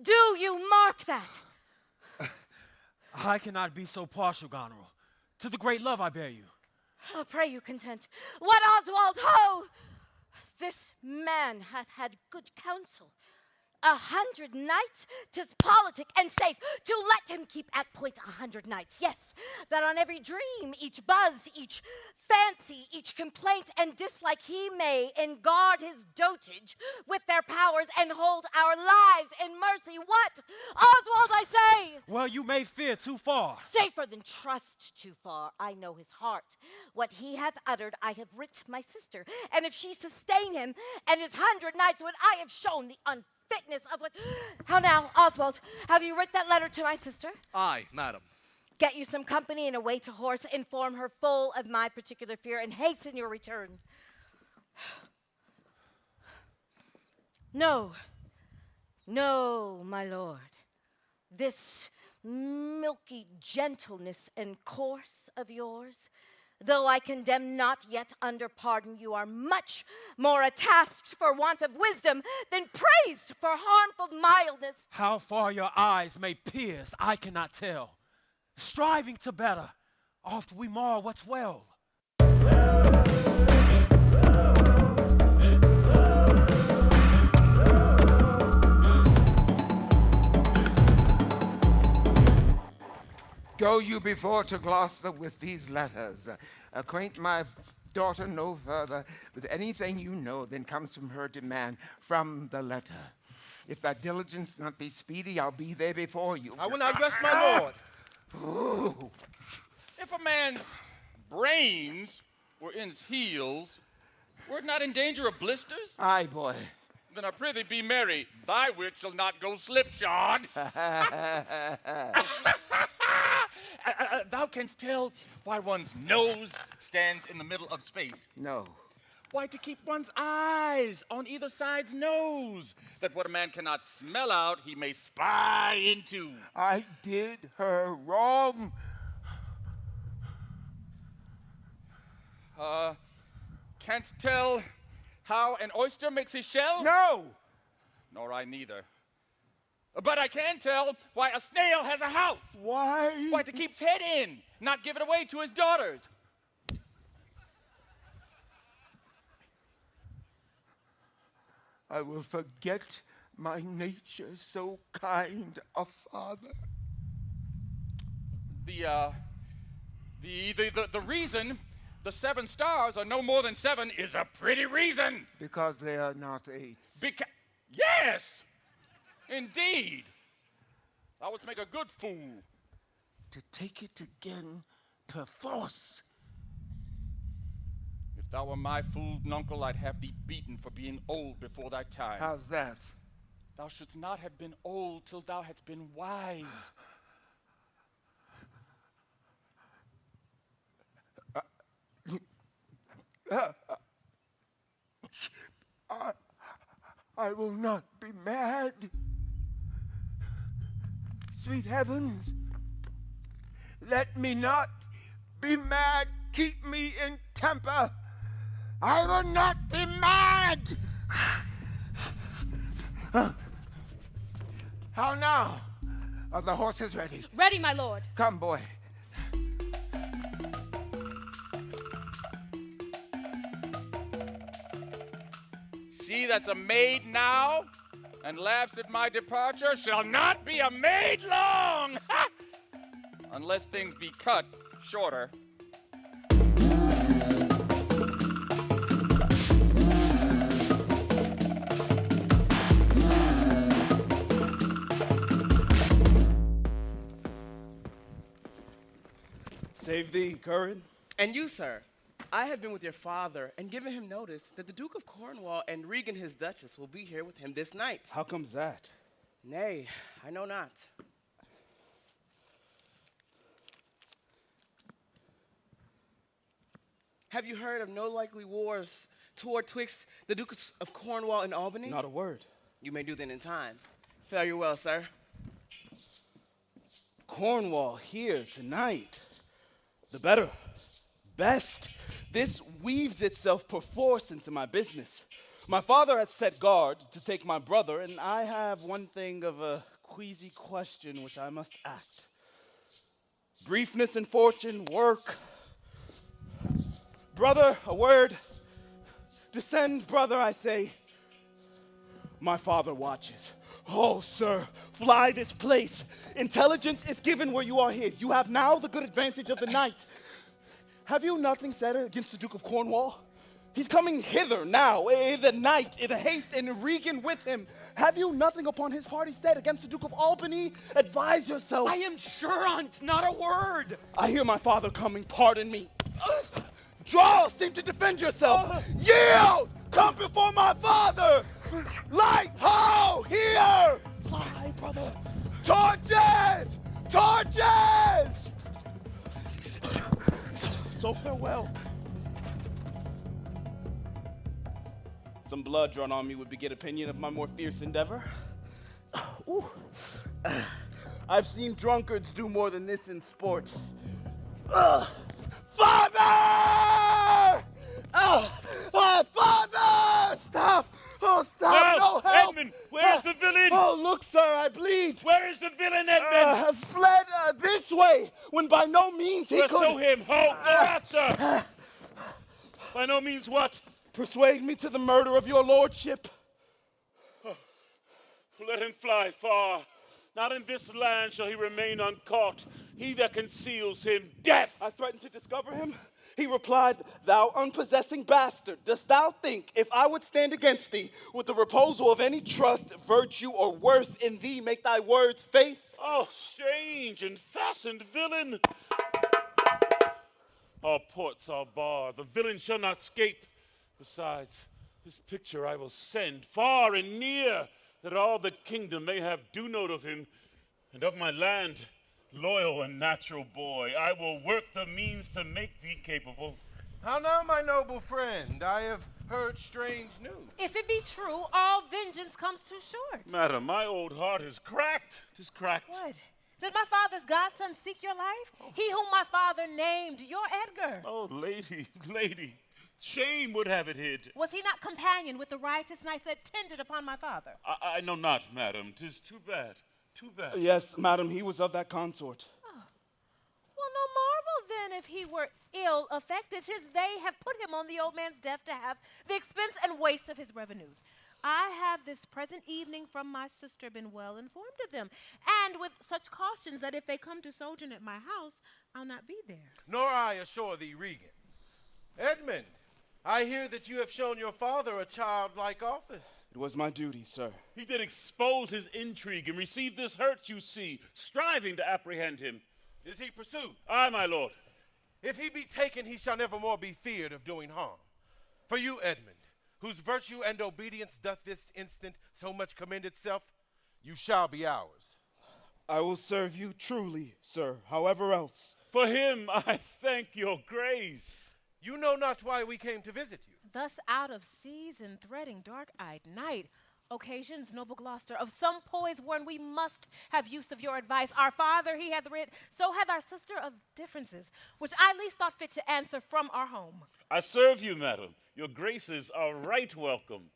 Do you mark that? I cannot be so partial, Goneril, to the great love I bear you. Oh, pray you content. What, Oswald, ho! This man hath had good counsel. 100 knights, 'tis politic and safe to let him keep at point 100 knights. Yes, that on every dream, each buzz, each fancy, each complaint and dislike he may enguard his dotage with their powers and hold our lives in mercy. What, Oswald, I say? Well, you may fear too far. Safer than trust too far. I know his heart. What he hath uttered, I have writ my sister. And if she sustain him and his 100 knights, would I have shown the unfitness of what... How now, Oswald, have you writ that letter to my sister? Aye, madam. Get you some company and away to horse. Inform her full of my particular fear and hasten your return. No, no, my lord. This milky gentleness and course of yours, though I condemn not, yet under pardon you are much more attasked for want of wisdom than praised for harmful mildness. How far your eyes may pierce, I cannot tell. Striving to better, oft we mar what's well. Go you before to Gloucester with these letters. Acquaint my daughter no further with anything you know than comes from her demand from the letter. If that diligence not be speedy, I'll be there before you. I will not rest, my lord. Ooh. If a man's brains were in his heels, were it not in danger of blisters? Aye, boy. Then I prithee be merry, thy wit shall not go slipshod. Thou canst tell why one's nose stands in the middle of space. No. Why, to keep one's eyes on either side's nose, that what a man cannot smell out, he may spy into. I did her wrong. Canst tell how an oyster makes his shell? No. Nor I neither. But I can tell why a snail has a house. Why? Why, to keep his head in, not give it away to his daughters. I will forget my nature so kind a father. The reason the 7 stars are no more than 7 is a pretty reason. Because they are not 8. Yes! Indeed! Thou wouldst make a good fool. To take it again perforce. If thou were my fooled nuncle, I'd have thee beaten for being old before thy time. How's that? Thou shouldst not have been old till thou hadst been wise. I will not be mad. Sweet heavens, let me not be mad. Keep me in temper. I will not be mad. How now? Are the horses ready? Ready, my lord. Come, boy. She that's a maid now and laughs at my departure shall not be a maid long, unless things be cut shorter. Save thee, Curran. And you, sir, I have been with your father and given him notice that the Duke of Cornwall and Regan his Duchess will be here with him this night. How comes that? Nay, I know not. Have you heard of no likely wars toward twixt the Dukes of Cornwall and Albany? Not a word. You may do then in time. Fare you well, sir. Cornwall here tonight. The better, best. This weaves itself perforce into my business. My father hath set guard to take my brother, and I have one thing of a queasy question which I must act. Briefness and fortune, work. Brother, a word. Descend, brother, I say. My father watches. Oh, sir, fly this place. Intelligence is given where you are hid. You have now the good advantage of the night. Have you nothing said against the Duke of Cornwall? He's coming hither now, in the night, in the haste, and Regan with him. Have you nothing upon his party said against the Duke of Albany? Advise yourself. I am sure on't, not a word. I hear my father coming, pardon me. Draw, seem to defend yourself. Yield, come before my father. Light, ho, here. Fly, brother. Torches, torches. So farewell. Some blood drawn on me would beget opinion of my more fierce endeavor. Ooh. I've seen drunkards do more than this in sport. Father! Father! Stop! Oh, stop! Help! No help! Edmund, where's the villain? Oh, look, sir, I bleed. Where is the villain, Edmund? Fled this way, when by no means he Pursue could... him, ho! Go after! By no means what? Persuade me to the murder of your lordship. Let him fly far. Not in this land shall he remain uncaught. He that conceals him, death. I threatened to discover him. He replied, thou unpossessing bastard, dost thou think if I would stand against thee with the reposal of any trust, virtue, or worth in thee, make thy words faith? Oh, strange and fastened villain. All ports are barred. The villain shall not escape. Besides, this picture I will send far and near, that all the kingdom may have due note of him and of my land. Loyal and natural boy, I will work the means to make thee capable. How now, my noble friend? I have heard strange news. If it be true, all vengeance comes too short. Madam, my old heart is cracked. 'Tis cracked. What? Did my father's godson seek your life? He whom my father named your Edgar. Oh, lady, lady, shame would have it hid. Was he not companion with the riotous knights that tended upon my father? I know not, madam. 'Tis too bad. Too bad. Yes, madam, he was of that consort. Well, no marvel then if he were ill affected, 'tis they have put him on the old man's death to have the expense and waste of his revenues. I have this present evening from my sister been well informed of them, and with such cautions that if they come to sojourn at my house, I'll not be there. Nor I assure thee, Regan. Edmund, I hear that you have shown your father a childlike office. It was my duty, sir. He did expose his intrigue and receive this hurt you see, striving to apprehend him. Is he pursued? Aye, my lord. If he be taken, he shall never more be feared of doing harm. For you, Edmund, whose virtue and obedience doth this instant so much commend itself, you shall be ours. I will serve you truly, sir, however else. For him I thank your grace. You know not why we came to visit you. Thus out of seas and threading dark-eyed night, occasions, noble Gloucester, of some poise wherein we must have use of your advice. Our father, he hath writ, so hath our sister of differences, which I least thought fit to answer from our home. I serve you, madam. Your graces are right welcome.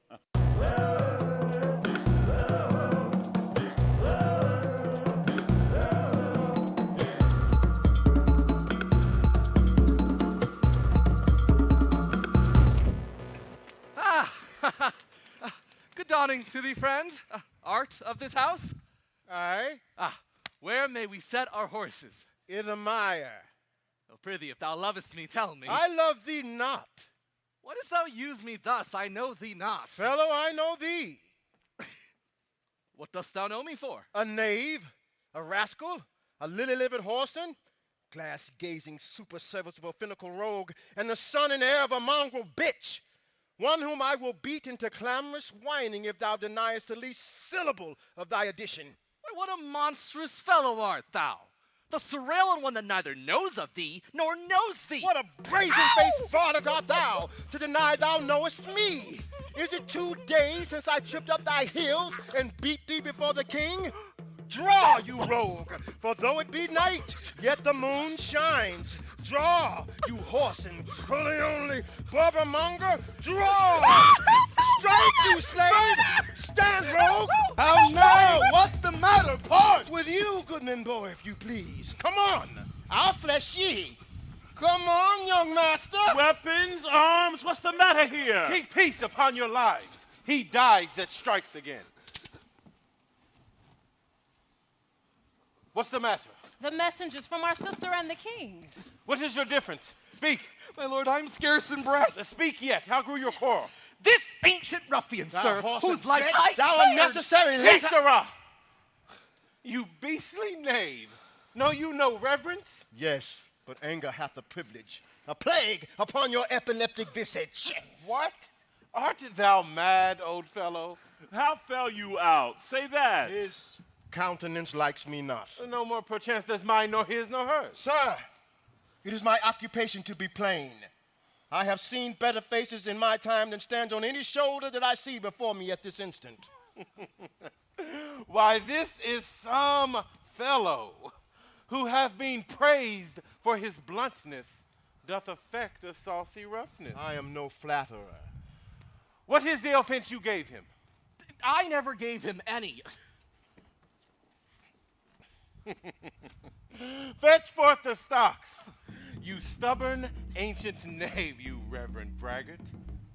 Good dawning to thee, friend. Art of this house? Aye. Where may we set our horses? In the mire. Oh, prithee, if thou lovest me, tell me. I love thee not. Why dost thou use me thus? I know thee not. Fellow, I know thee. What dost thou know me for? A knave, a rascal, a lily-livered whoreson, glass-gazing, super-serviceable finical rogue, and the son and heir of a mongrel bitch. One whom I will beat into clamorous whining if thou deniest the least syllable of thy addition. Why, what a monstrous fellow art thou! The surreal one that neither knows of thee, nor knows thee! What a brazen-faced varlet art thou, to deny thou knowest me! Is it 2 days since I tripped up thy heels and beat thee before the king? Draw, you rogue, for though it be night, yet the moon shines. Draw, you horse and Corleone barbermonger, draw! strike, you slave! Stand, rogue! How now? What's the matter, Parch? With you, Goodman boy, if you please. Come on, I'll flesh ye. Come on, young master. Weapons, arms, what's the matter here? Keep peace upon your lives. He dies that strikes again. What's the matter? The messengers from our sister and the king. What is your difference? Speak. My lord, I'm scarce in breath. Speak yet. How grew your quarrel? This ancient ruffian, sir, whose life jet, I thou spared. unnecessary Tessera! You beastly knave. Know you no reverence? Yes, but anger hath a privilege, a plague upon your epileptic visage. What? Art thou mad, old fellow? How fell you out? Say that. His countenance likes me not. No more perchance does mine nor his nor hers. Sir, it is my occupation to be plain. I have seen better faces in my time than stands on any shoulder that I see before me at this instant. Why, this is some fellow who hath been praised for his bluntness, doth affect a saucy roughness. I am no flatterer. What is the offense you gave him? I never gave him any. Fetch forth the stocks. You stubborn ancient knave, you reverend braggart.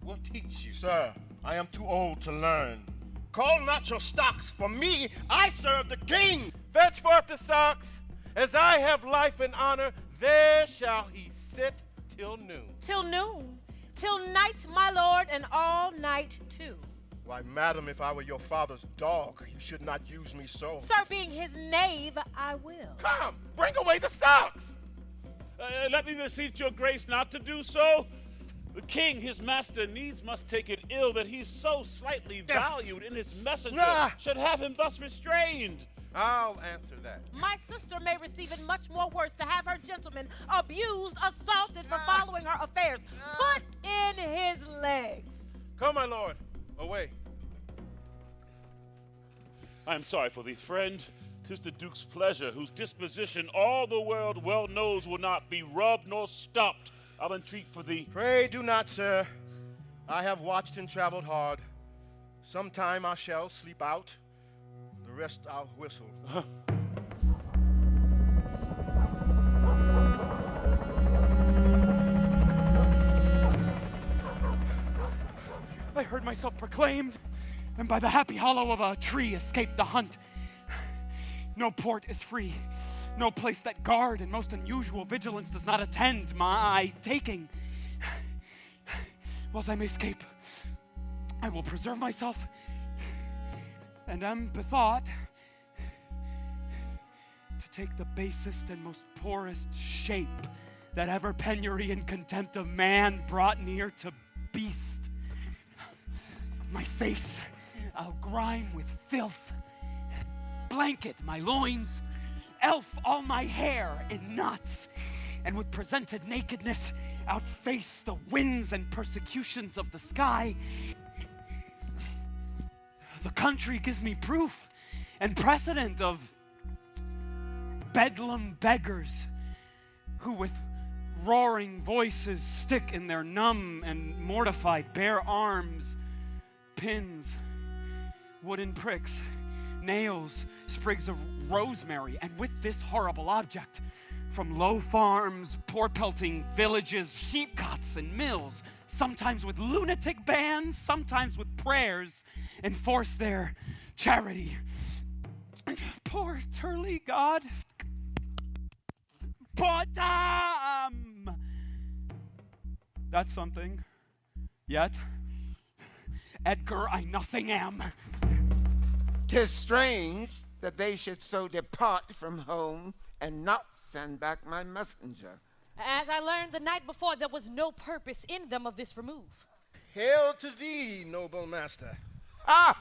We'll teach you. Sir, I am too old to learn. Call not your stocks. For me, I serve the king. Fetch forth the stocks. As I have life and honor, there shall he sit till noon. Till noon. Till night, my lord, and all night too. Why, madam, if I were your father's dog, you should not use me so. Sir, being his knave, I will. Come, bring away the stocks. Let me beseech your grace not to do so. The king, his master, needs must take it ill that he's so slightly valued in his messenger should have him thus restrained. I'll answer that. My sister may receive it much more worse to have her gentleman abused, assaulted for following her affairs. Put in his legs. Come, my lord, away. I am sorry for thee, friend. 'Tis the Duke's pleasure, whose disposition all the world well knows will not be rubbed nor stopped. I'll entreat for thee. Pray do not, sir. I have watched and traveled hard. Sometime I shall sleep out. The rest I'll whistle. I heard myself proclaimed, and by the happy hollow of a tree escaped the hunt. No port is free, no place that guard and most unusual vigilance does not attend my taking. Whilst I may escape, I will preserve myself, and am bethought to take the basest and most poorest shape that ever penury and contempt of man brought near to beast. My face I'll grime with filth, blanket my loins, elf all my hair in knots, and with presented nakedness outface the winds and persecutions of the sky. The country gives me proof and precedent of bedlam beggars who with roaring voices stick in their numb and mortified bare arms pins, wooden pricks, nails, sprigs of rosemary, and with this horrible object, from low farms, poor pelting villages, sheep cots and mills, sometimes with lunatic bands, sometimes with prayers, enforce their charity. Poor Turley God. Bottom! That's something. Yet, Edgar, I nothing am. 'Tis strange that they should so depart from home and not send back my messenger. As I learned the night before, there was no purpose in them of this remove. Hail to thee, noble master. Ah!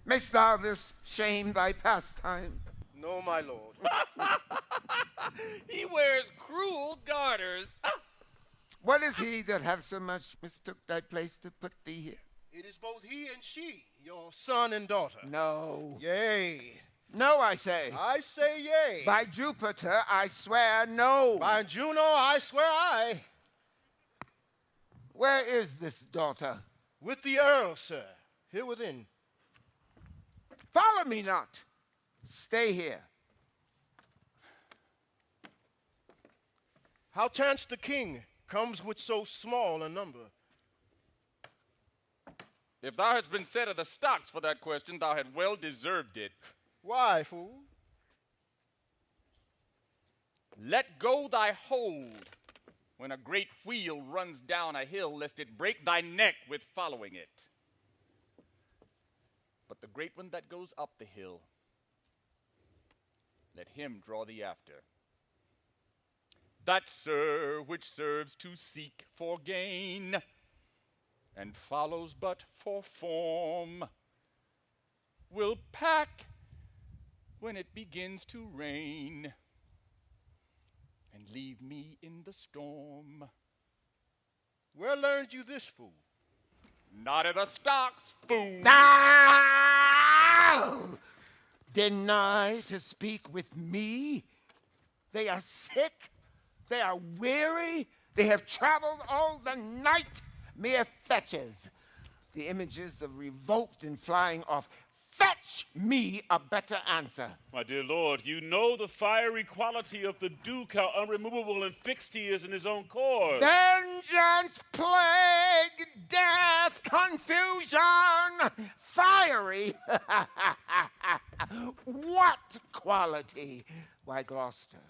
Makest thou this shame thy pastime? No, my lord. He wears cruel garters. What is he that hath so much mistook thy place to put thee here? It is both he and she, your son and daughter. No. Yea. No, I say. I say yea. By Jupiter, I swear no. By Juno, I swear aye. Where is this daughter? With the Earl, sir, here within. Follow me not. Stay here. How chance the king comes with so small a number? If thou hadst been set of the stocks for that question, thou had well deserved it. Why, fool? Let go thy hold when a great wheel runs down a hill, lest it break thy neck with following it. But the great one that goes up the hill, let him draw thee after. That, sir, which serves to seek for gain, and follows but for form, will pack when it begins to rain, and leave me in the storm. Where learned you this, fool? Not at the stocks, fool. Thou deny to speak with me? They are sick. They are weary. They have traveled all the night. Mere fetches. The images of revolt and flying off. Fetch me a better answer. My dear lord, you know the fiery quality of the Duke, how unremovable and fixed he is in his own cause. Vengeance, plague, death, confusion, fiery. What quality? Why, Gloucester.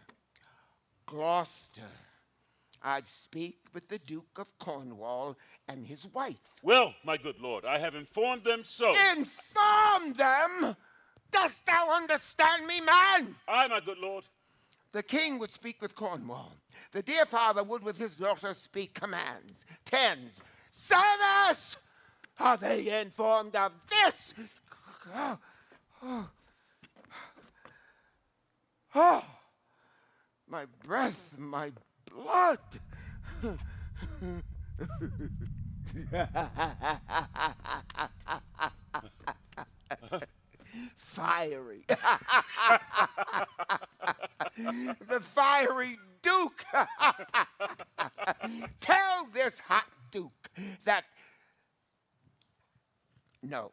Gloucester. I'd speak with the Duke of Cornwall and his wife. Well, my good lord, I have informed them so. Inform them? Dost thou understand me, man? Aye, my good lord. The king would speak with Cornwall. The dear father would with his daughter speak commands. Tens. Service! Are they informed of this? Oh, my breath, my blood. Fiery. The fiery Duke. Tell this hot Duke that. No.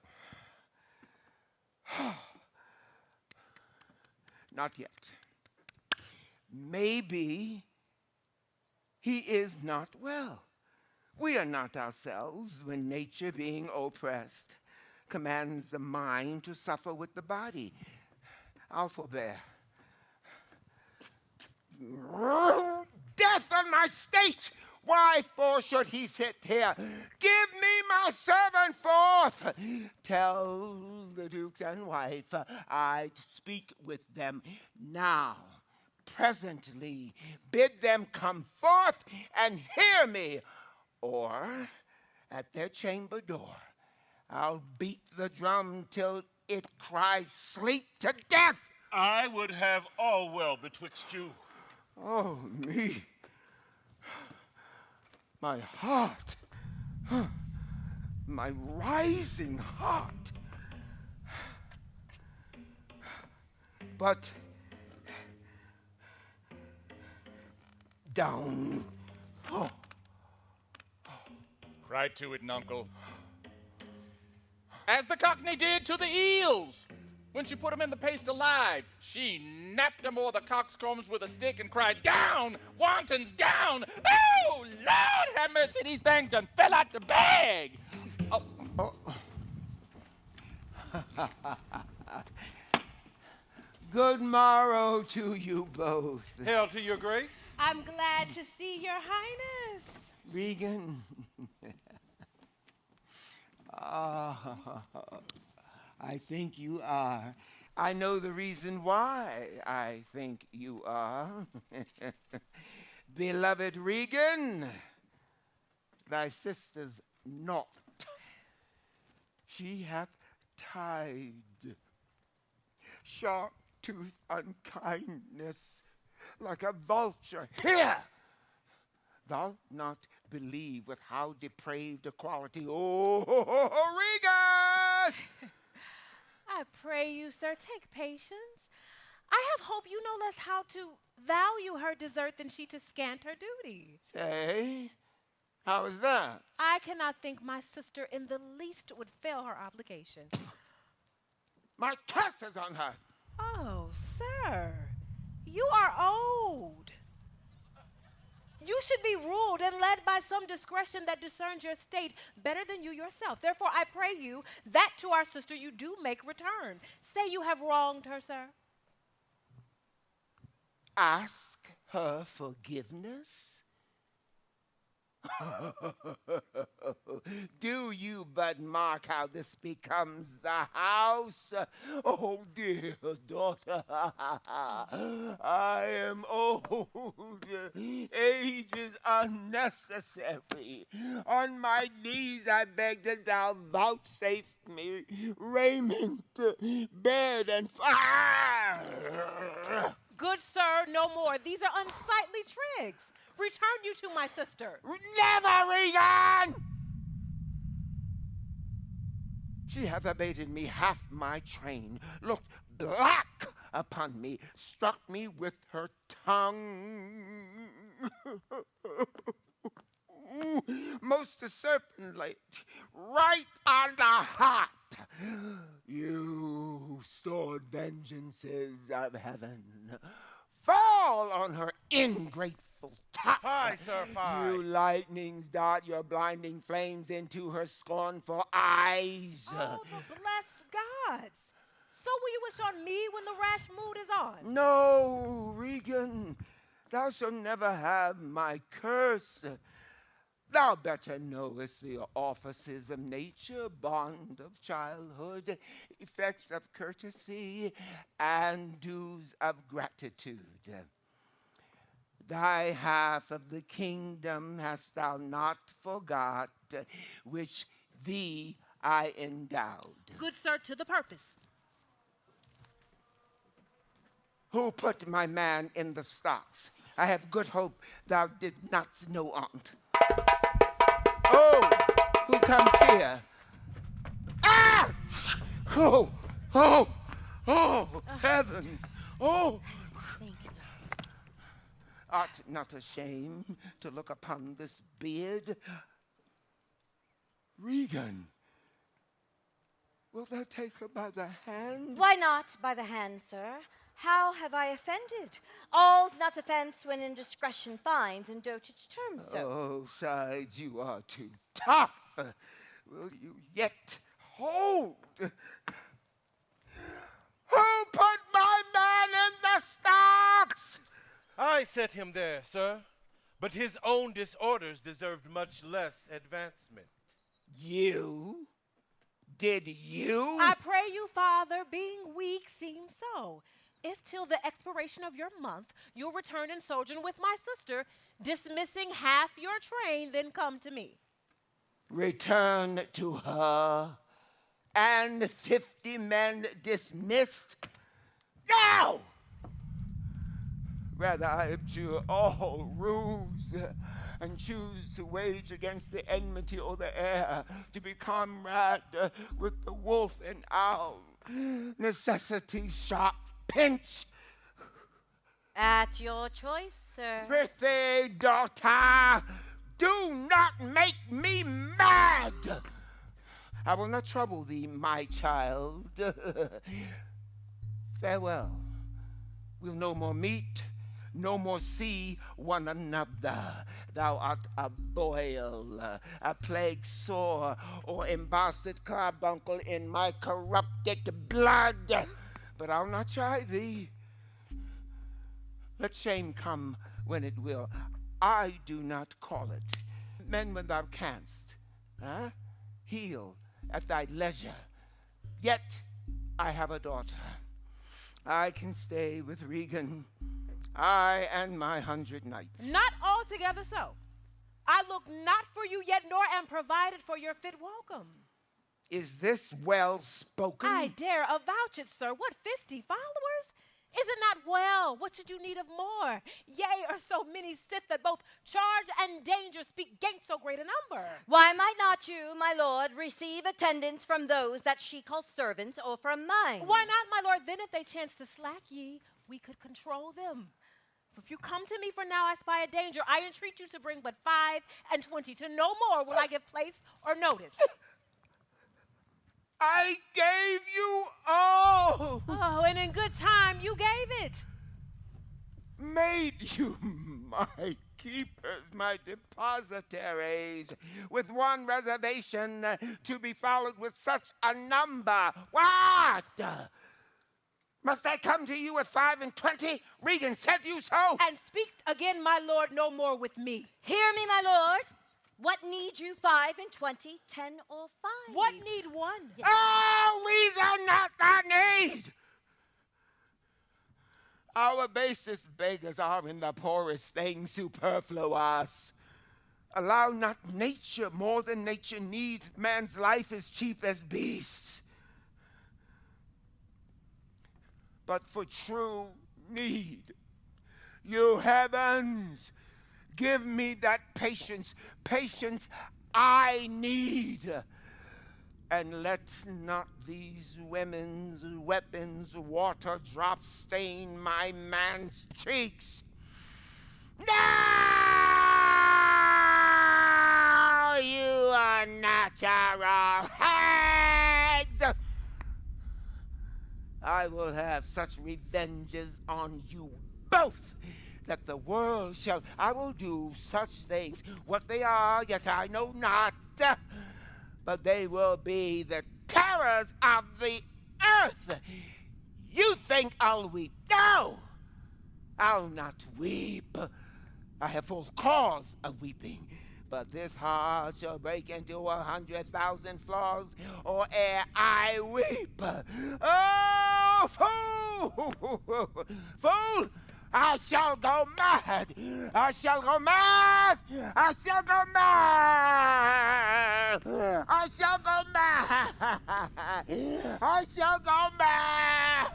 Not yet. Maybe he is not well. We are not ourselves when nature, being oppressed, commands the mind to suffer with the body. I'll forbear. Death on my state! Why for should he sit here? Give me my servant forth! Tell the dukes and wife I'd speak with them now. Presently, bid them come forth and hear me, or at their chamber door, I'll beat the drum till it cries sleep to death. I would have all well betwixt you. Oh, me. My heart. My rising heart. But down. Oh. Cry to it, nuncle. As the cockney did to the eels. When she put 'em in the paste alive, she napped 'em o'er the coxcombs with a stick and cried, "Down, wantons, down! Oh, Lord have mercy, these things done fell out the bag!" Oh. Good morrow to you both. Hail to your grace. I'm glad to see your highness. Regan. I think you are. I know the reason why I think you are. Beloved Regan, thy sister's not. She hath tied sharp-toothed unkindness like a vulture. Here! Thou not believe with how depraved a quality. Oh, Regan! I pray you, sir, take patience. I have hope you no less how to value her desert than she to scant her duty. Say, How is that? I cannot think my sister in the least would fail her obligation. My curse is on her. Oh, sir, you are old. You should be ruled and led by some discretion that discerns your state better than you yourself. Therefore, I pray you that to our sister you do make return. Say you have wronged her, sir. Ask her forgiveness? Do you but mark how this becomes the house? Oh, dear daughter, I am old. Age is unnecessary. On my knees I beg that thou vouchsafe me raiment, bed, and fire. Good sir, no more. These are unsightly tricks. Return you to my sister. Never, Regan! She hath abated me half my train, looked black upon me, struck me with her tongue. Most serpently, right on the heart. You stored vengeances of heaven, fall on her ingrateful top. Fie, sir, fie. You lightnings dart your blinding flames into her scornful eyes. Oh, the blessed gods. So will you wish on me when the rash mood is on? No, Regan, thou shalt never have my curse. Thou better knowest the offices of nature, bond of childhood, effects of courtesy, and dues of gratitude. Thy half of the kingdom hast thou not forgot, which thee I endowed. Good sir, to the purpose. Who put my man in the stocks? I have good hope thou did not know on't. Oh, who comes here? Ah! Oh, oh, oh, heaven. Oh. Thank you. Art not ashamed to look upon this beard? Regan, wilt thou take her by the hand? Why not by the hand, sir? How have I offended? All's not offense when indiscretion finds in dotage terms so. Oh, sides, you are too tough. Will you yet hold? Who put my man in the stocks? I set him there, sir, but his own disorders deserved much less advancement. You? Did you? I pray you, Father, being weak seems so. If till the expiration of your month you'll return and sojourn with my sister, dismissing half your train, then come to me. Return to her, and 50 men dismissed? No! Rather, I abjure all rules and choose to wage against the enmity of the air, to be comrade with the wolf and owl. Necessity's sharp pinch. At your choice, sir. Prithee, daughter, do not make me mad. I will not trouble thee, my child. Farewell. We'll no more meet, no more see one another. Thou art a boil, a plague sore, or embossed carbuncle in my corrupted blood. But I'll not try thee. Let shame come when it will. I do not call it. Men when thou canst, heal at thy leisure. Yet I have a daughter. I can stay with Regan, I and my 100 knights. Not altogether so. I look not for you yet, nor am provided for your fit welcome. Is this well spoken? I dare avouch it, sir. What, 50 followers? Is it not well? What should you need of more? Yea, or so many sit that both charge and danger speak 'gainst so great a number. Why might not you, my lord, receive attendance from those that she calls servants, or from mine? Why not, my lord? Then if they chance to slack ye, we could control them. If you come to me for now, I spy a danger. I entreat you to bring but 5 and 20. To no more will I give place or notice. I gave you all. Oh, and in good time you gave it. Made you my keepers, my depositaries, with one reservation to be followed with such a number. What? Must I come to you with 5 and 20? Regan said you so. And speak again, my lord, no more with me. Hear me, my lord. What need you 5 and 20, 10 or 5? What need 1? Yes. Oh, reason not the need. Our basest beggars are in the poorest things superfluous. Allow not nature more than nature needs. Man's life is cheap as beasts. But for true need, you heavens, give me that patience I need. And let not these women's weapons water drops stain my man's cheeks. No, you unnatural hags! I will have such revenges on you both that the world shall. I will do such things. What they are, yet I know not. But they will be the terrors of the earth. You think I'll weep? No! I'll not weep. I have full cause of weeping. But this heart shall break into 100,000 flaws, or ere I weep. Oh, fool! Fool! I shall go mad! I shall go mad! I shall go mad! I shall go mad! I shall go mad!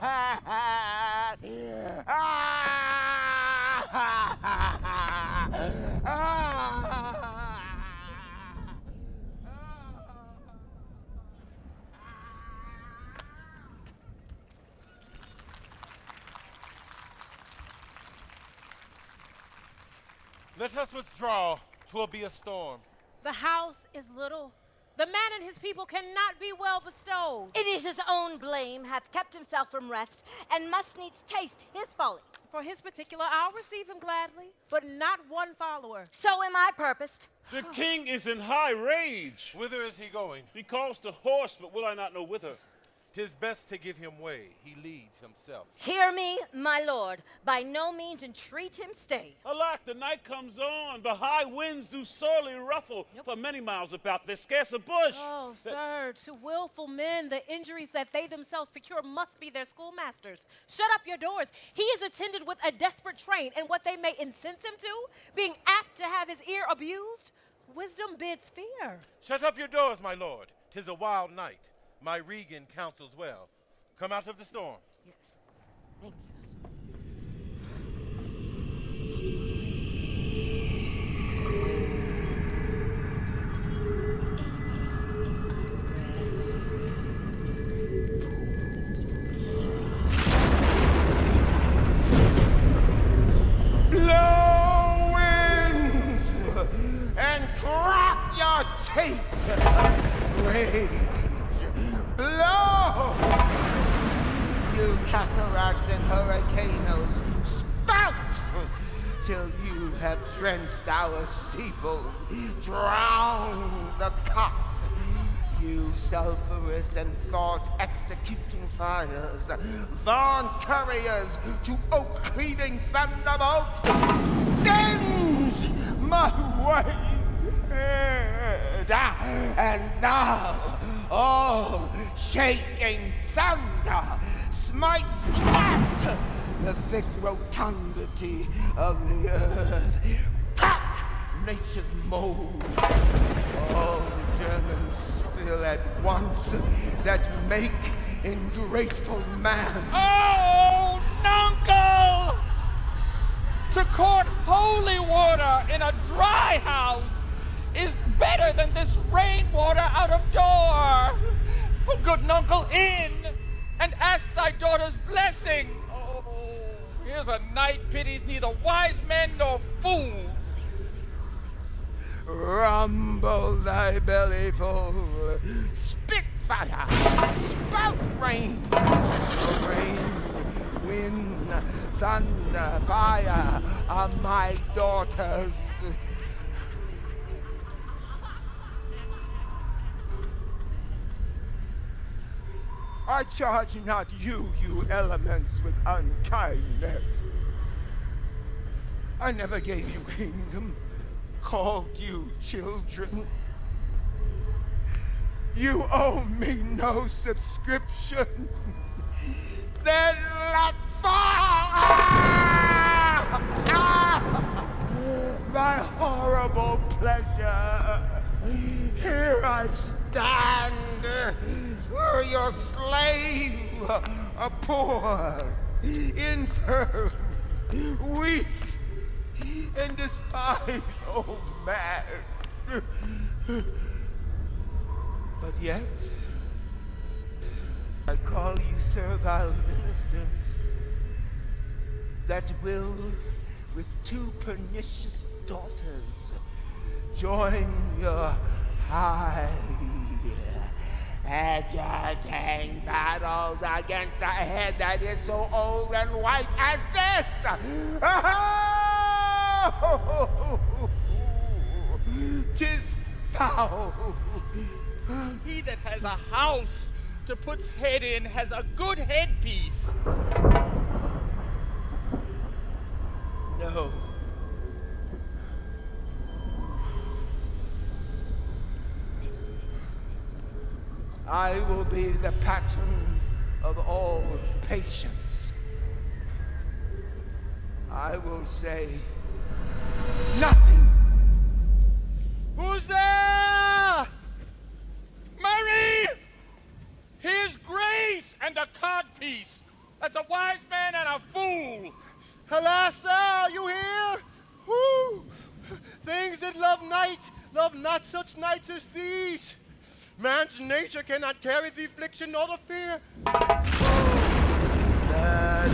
Let us withdraw. 'Twill be a storm. The house is little. The man and his people cannot be well bestowed. It is his own blame, hath kept himself from rest, and must needs taste his folly. For his particular, I'll receive him gladly, but not 1 follower. So am I purposed. The king is in high rage. Whither is he going? He calls to horse, but will I not know whither? 'Tis best to give him way. He leads himself. Hear me, my lord. By no means entreat him stay. Alack, the night comes on. The high winds do sorely ruffle. For many miles about there's scarce a bush. Oh, sir, to willful men, the injuries that they themselves procure must be their schoolmasters. Shut up your doors. He is attended with a desperate train, and what they may incense him to, being apt to have his ear abused, wisdom bids fear. Shut up your doors, my lord. 'Tis a wild night. My Regan counsels well. Come out of the storm. Yes. Thank you. Blow winds and crack your teeth. Rage. Blow! You cataracts and hurricanes, spout till you have drenched our steeples, drowned the cocks. You sulphurous and thought-executing fires, Vaughn couriers to oak-cleaving thunderbolt, singe my way. And thou, oh, shaking thunder, smite flat the thick rotundity of the earth. Crack nature's mold. All Germans spill at once that make ingrateful man. Oh, nuncle! To court holy water in a dry house is better than this rainwater out of door. Oh, good nuncle, in and ask thy daughter's blessing. Oh. Here's a knight pities neither wise men nor fools. Rumble thy belly full, spit fire, spout rain, wind, thunder, fire are my daughters. I charge not you, you elements, with unkindness. I never gave you kingdom, called you children. You owe me no subscription. Then let fall my horrible pleasure. Here I stand, your slave, a poor, infirm, weak, and despised old man. But yet, I call you servile ministers that will, with two pernicious daughters, join your high agitating battles against a head that is so old and white as this. Oh, 'tis foul. He that has a house to put's head in has a good headpiece. No. I will be the pattern of all patience. I will say nothing. Who's there? Mary! Here's Grace and a codpiece. That's a wise man and a fool. Alas, sir, are you here? Whoo! Things that love night, love not such nights as these. Man's nature cannot carry the affliction nor the fear.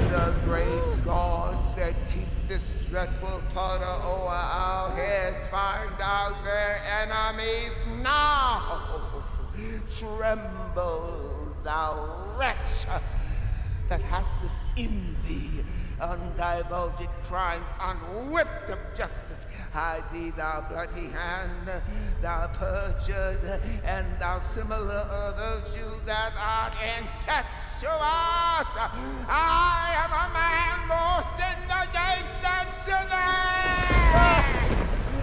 The great gods that keep this dreadful putter over our heads find out their enemies now. Tremble, thou wretch, that hast within thee undivulged crimes, unwhipped of justice. Hide thee, thou bloody hand, thou perjured, and thou similar virtue that art incestuous. I am a man more sinned against than sinners.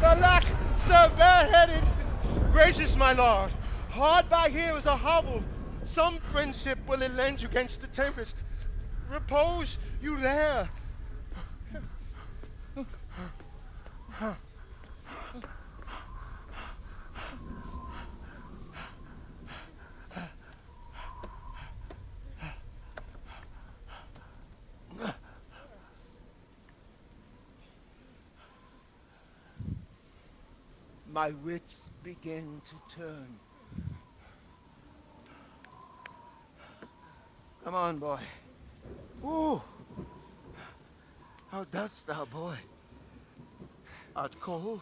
Alack, sir, bareheaded. Gracious, my lord, hard by here is a hovel. Some friendship will it lend you against the tempest. Repose you there. My wits begin to turn. Come on, boy. Ooh. How dost thou, boy? Art cold?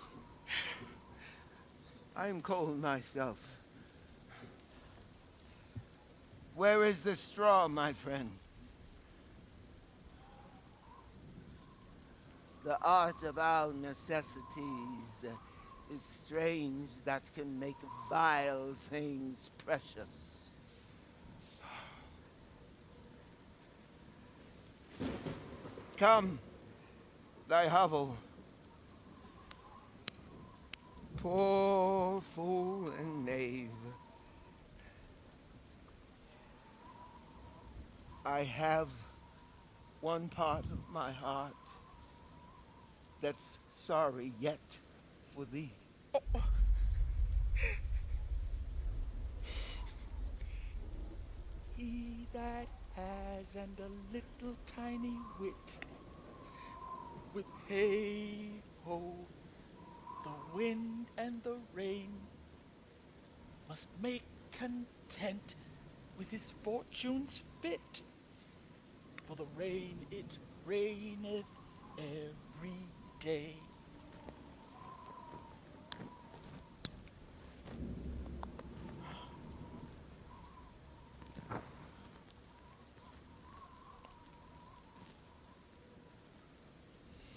I am cold myself. Where is the straw, my friend? The art of our necessities is strange that can make vile things precious. Come, thy hovel. Poor fool and knave. I have one part of my heart that's sorry yet for thee. He that has and a little tiny wit, with hey ho, the wind and the rain, must make content with his fortune's fit. For the rain it reigneth every day.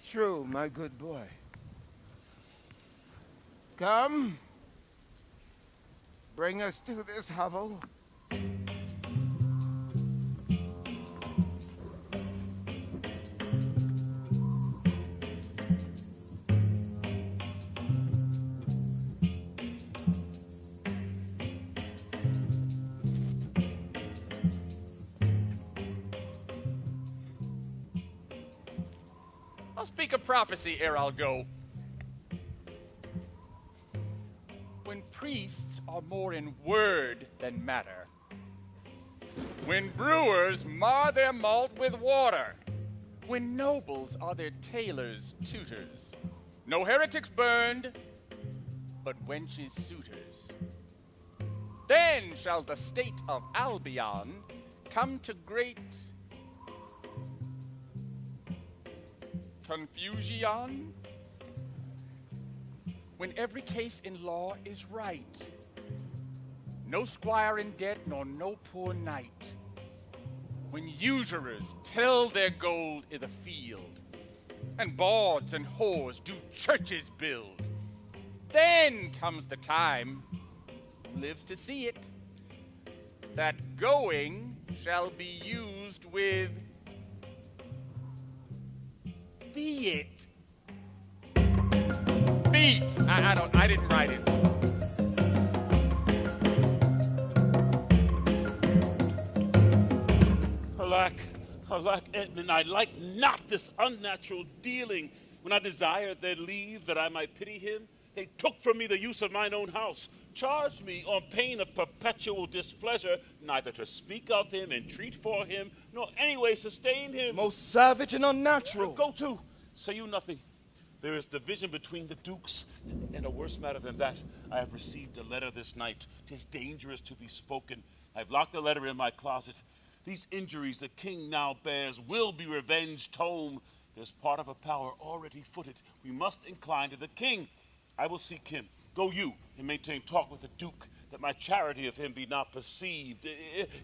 True, my good boy. Come, bring us to this hovel. I'll speak a prophecy ere I'll go. When priests are more in word than matter, when brewers mar their malt with water, when nobles are their tailors' tutors, no heretics burned, but wenches' suitors, then shall the state of Albion come to great confusion, when every case in law is right, no squire in debt nor no poor knight, when usurers tell their gold i' the field, and bawds and whores do churches build, then comes the time, who lives to see it, that going shall be used with feet. Feet. I didn't write it. Alack, Edmund, I like not this unnatural dealing. When I desired their leave that I might pity him, they took from me the use of mine own house, charged me on pain of perpetual displeasure, neither to speak of him, entreat for him, nor any way sustain him. Most savage and unnatural. Go to, say you nothing. There is division between the dukes, and a worse matter than that. I have received a letter this night. 'Tis dangerous to be spoken. I've locked the letter in my closet. These injuries the king now bears will be revenged home. There's part of a power already footed. We must incline to the king. I will seek him. Go you, and maintain talk with the duke, that my charity of him be not perceived.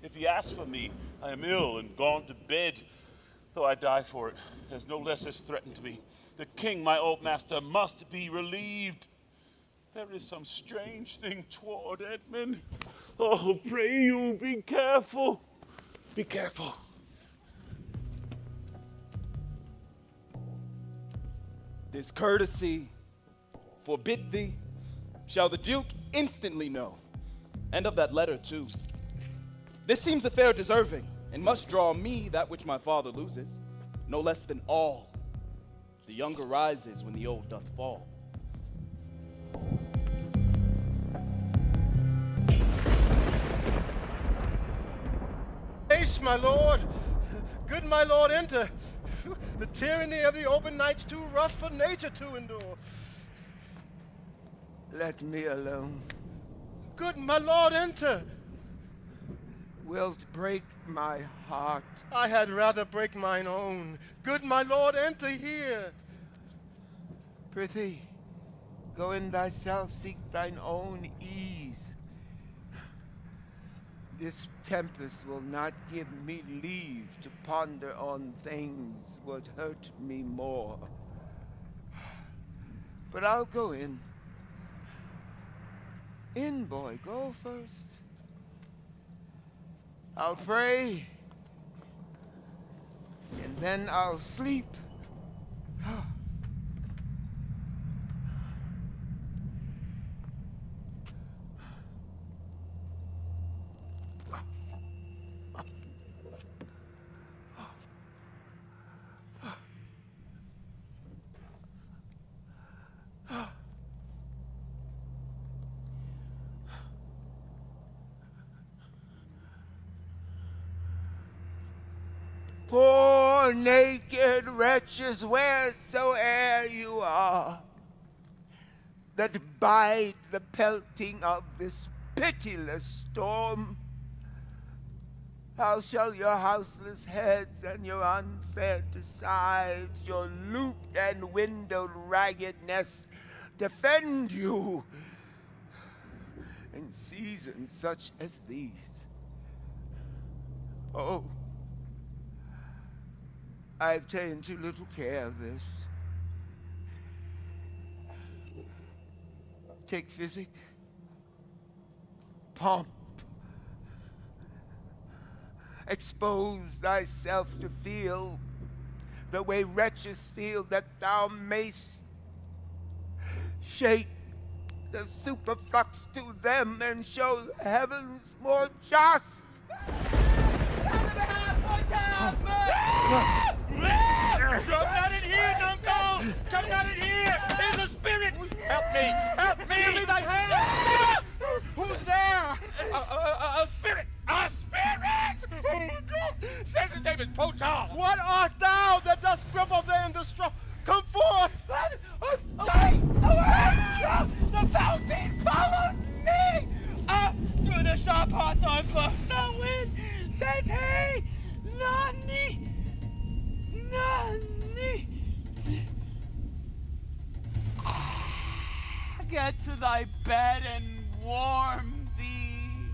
If he asks for me, I am ill and gone to bed. Though I die for it, as no less is threatened to me. The king, my old master, must be relieved. There is some strange thing toward Edmund. Oh, pray you, be careful. Be careful. This courtesy forbid thee, shall the duke instantly know, and of that letter too. This seems a fair deserving, and must draw me that which my father loses, no less than all. The younger rises when the old doth fall. Haste, my lord. Good my lord, enter. The tyranny of the open night's too rough for nature to endure. Let me alone. Good my lord, enter. Wilt break my heart. I had rather break mine own. Good my lord, enter here. Prithee, go in thyself, seek thine own ease. This tempest will not give me leave to ponder on things would hurt me more. But I'll go in. In, boy, go first. I'll pray, and then I'll sleep. Poor naked wretches, wheresoe'er you are, that bide the pelting of this pitiless storm, How shall your houseless heads and your unfed sides, your looped and windowed raggedness defend you in seasons such as these? Oh, I've taken too little care of this. Take physic, pomp, expose thyself to feel the way wretches feel, that thou mayst shake the superflux to them and show the heavens more just. Come down in here, Nuncle! Come down in here! There's a spirit! Help me! Help me! Give me thy hand! Who's there? A spirit! A spirit! Oh, God! Says his name is Potar! What art thou that dost grumble there in the straw? Come forth! Away! Away! The fountain follows me! Through the sharp hawthorn blows the wind, says hey, Nani! Nani! Get to thy bed and warm thee.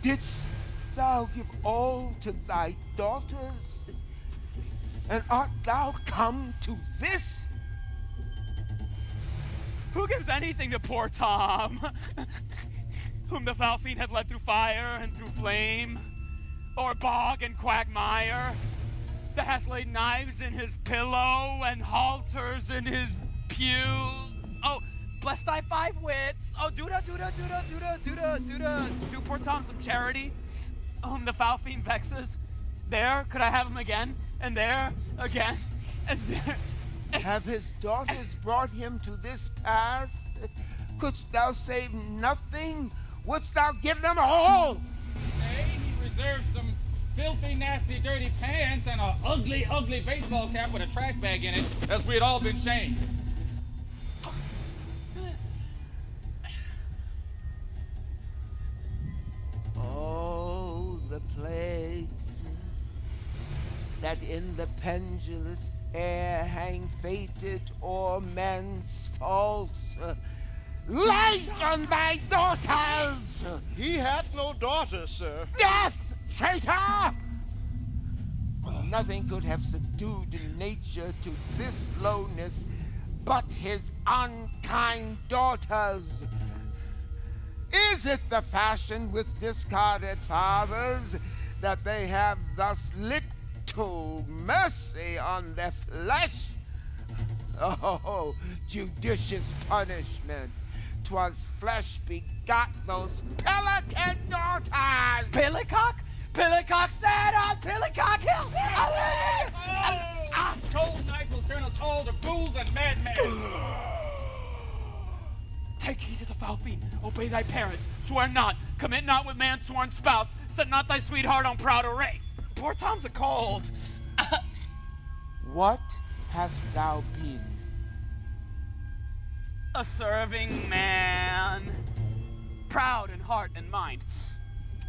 Didst thou give all to thy daughters? And art thou come to this? Who gives anything to poor Tom, whom the foul fiend had led through fire and through flame, or bog and quagmire, that hath laid knives in his pillow and halters in his pew? Oh, bless thy 5 wits. Oh, do poor Tom some charity, whom the foul fiend vexes. There, could I have him again? And there, again, and there. Have his daughters brought him to this pass? Couldst thou save nothing? Wouldst thou give them all? Hey, he reserved some filthy, nasty, dirty pants and a ugly, ugly baseball cap with a trash bag in it, as we had all been shamed. Oh, the plagues that in the pendulous air hang fated o'er men's faults. Light on thy daughters! He hath no daughter, sir. Death, traitor! Nothing could have subdued nature to this lowness but his unkind daughters. Is it the fashion with discarded fathers that they have thus little mercy on their flesh? Oh, judicious punishment! 'Twas flesh begot those pelican daughters! Pillicock? Pillicock said on Pillicock Hill! Cold night will turn us all to fools and madmen. Take heed to the foul fiend, obey thy parents, swear not, commit not with man's sworn spouse, set not thy sweetheart on proud array. Poor Tom's a cold. What hast thou been? A serving man, proud in heart and mind,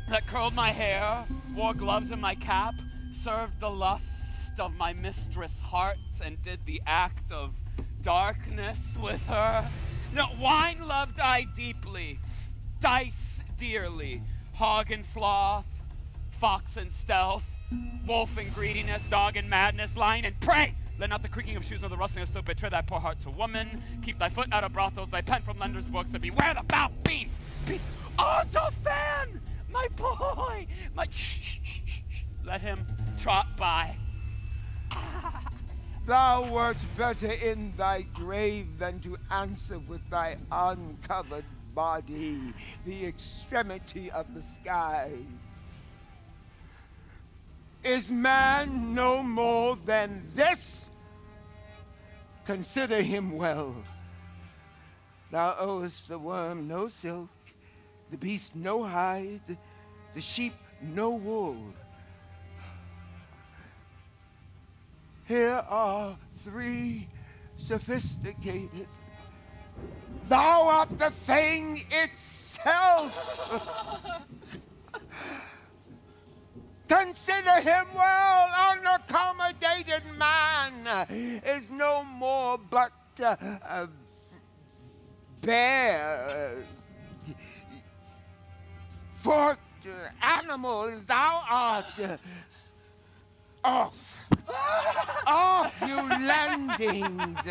that curled my hair, wore gloves in my cap, served the lust of my mistress' heart, and did the act of darkness with her. No, wine loved I deeply, dice dearly, hog and sloth, fox and stealth, wolf and greediness, dog and madness, lion and prey. Let not the creaking of shoes nor the rustling of soap betray thy poor heart to woman. Keep thy foot out of brothels, thy pen from lenders' books, and beware the foul fiend. Peace. Oh, Dauphin, my boy, my shh. Let him trot by. Thou wert better in thy grave than to answer with thy uncovered body the extremity of the skies. Is man no more than this? Consider him well. Thou owest the worm no silk, the beast no hide, the sheep no wool. Here are 3 sophisticated, Thou art the thing itself. Consider him well, unaccommodated man is no more but a bare, forked animal as thou art. Off, you landings.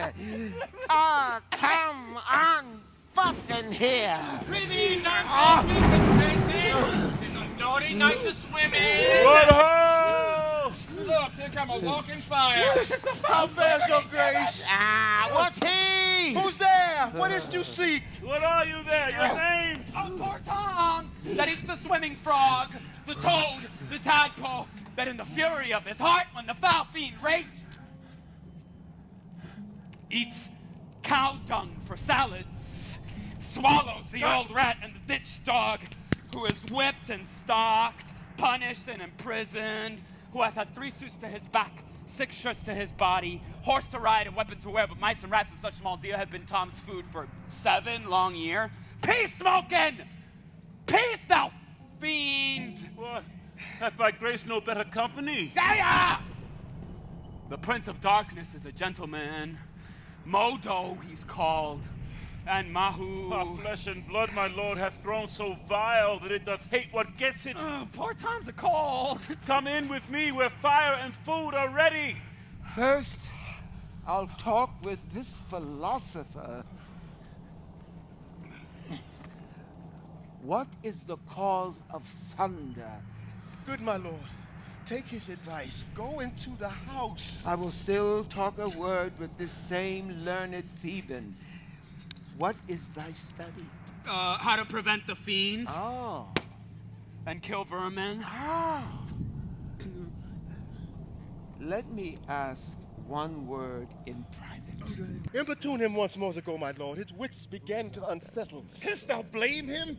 Come on, button here. Prithee, not be contented. 'Tis a naughty night to swim in. What ho! Look, here come a walking fire. How fares your grace? What's he? Who's there? What is you seek? What are you there? Your name? Oh, poor Tom, that eats the swimming frog, the toad, the tadpole, that in the fury of his heart, when the foul fiend raged, eats cow dung for salads, swallows the old rat and the ditch dog, who is whipped and stalked, punished and imprisoned, who hath had 3 suits to his back, 6 shirts to his body, horse to ride and weapon to wear, but mice and rats and such small deer have been Tom's food for 7 long year. Peace, smoking! Peace, thou fiend! What? Hath thy grace no better company? Zaya! The Prince of Darkness is a gentleman. Modo he's called. And Mahu. Our flesh and blood, my lord, hath grown so vile that it doth hate what gets it. Poor Tom's a cold. Come in with me where fire and food are ready. First, I'll talk with this philosopher. What is the cause of thunder? Good, my lord. Take his advice. Go into the house. I will still talk a word with this same learned Theban. What is thy study? How to prevent the fiend. Oh. And kill vermin. Ah. Let me ask one word in private. Importune him once more to go, my lord. His wits began to unsettle. Canst thou blame him?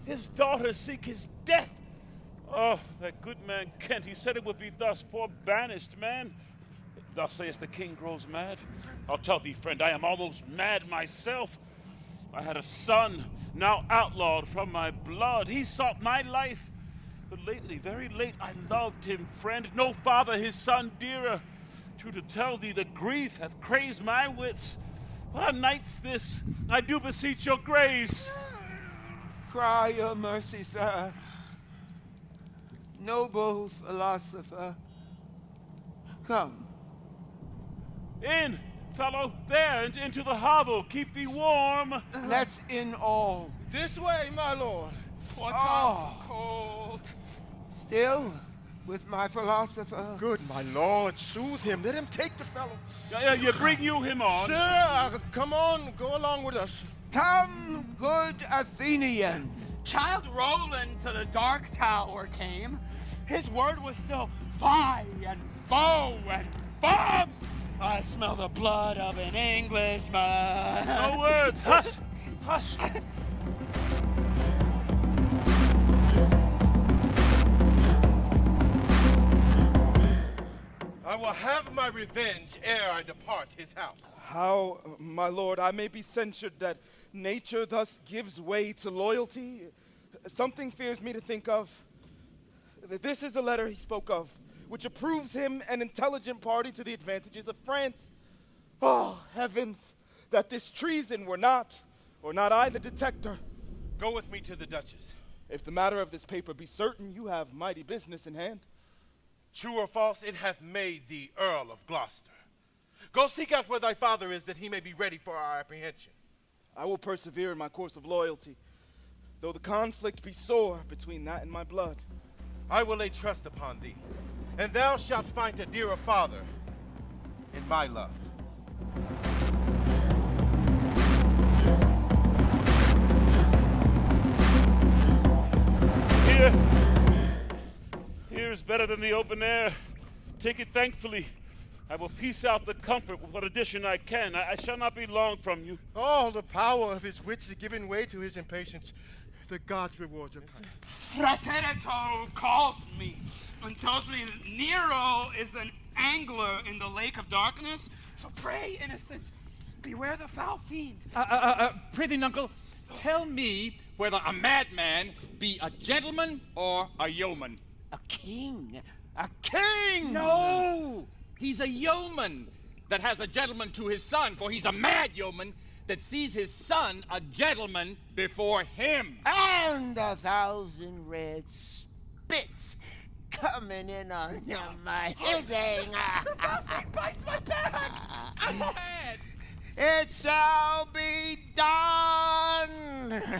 His daughters seek his death. Oh, that good man Kent, he said it would be thus, poor banished man. Thou sayest the king grows mad? I'll tell thee, friend, I am almost mad myself. I had a son, now outlawed from my blood. He sought my life. But lately, very late, I loved him, friend. No father his son dearer. True to tell thee, the grief hath crazed my wits. What a night's this? I do beseech your grace. Cry your mercy, sir. Noble philosopher. Come. In, fellow, there, and into the hovel. Keep thee warm. Let's in all. This way, my lord. Poor Tom's so cold. Still with my philosopher. Good, my lord. Soothe him. Let him take the fellow. You bring him on. Sir, come on. Go along with us. Come, good Athenian. Child Roland to the Dark Tower came. His word was still fie and foe and foam. I smell the blood of an Englishman. No words. Hush. Hush. I will have my revenge ere I depart his house. How, my lord, I may be censured that nature thus gives way to loyalty? Something fears me to think of. This is a letter he spoke of, which approves him an intelligent party to the advantages of France. Oh, heavens, that this treason were not, or not I the detector. Go with me to the Duchess. If the matter of this paper be certain, you have mighty business in hand. True or false, it hath made thee Earl of Gloucester. Go seek out where thy father is, that he may be ready for our apprehension. I will persevere in my course of loyalty, though the conflict be sore between that and my blood. I will lay trust upon thee, and thou shalt find a dearer father in my love. Here is better than the open air. Take it thankfully. I will piece out the comfort with what addition I can. I shall not be long from you. All the power of his wits is giving way to his impatience. The gods reward your kindness. Fraterito calls me and tells me that Nero is an angler in the lake of darkness. So pray, innocent, Beware the foul fiend. Prithee, uncle, tell me whether a madman be a gentleman or a yeoman. A king. A king! No! He's a yeoman that has a gentleman to his son, for he's a mad yeoman that sees his son a gentleman before him. And 1,000 red spits coming in on my hitting. The foul fiend bites my back. I'm mad. It shall be done.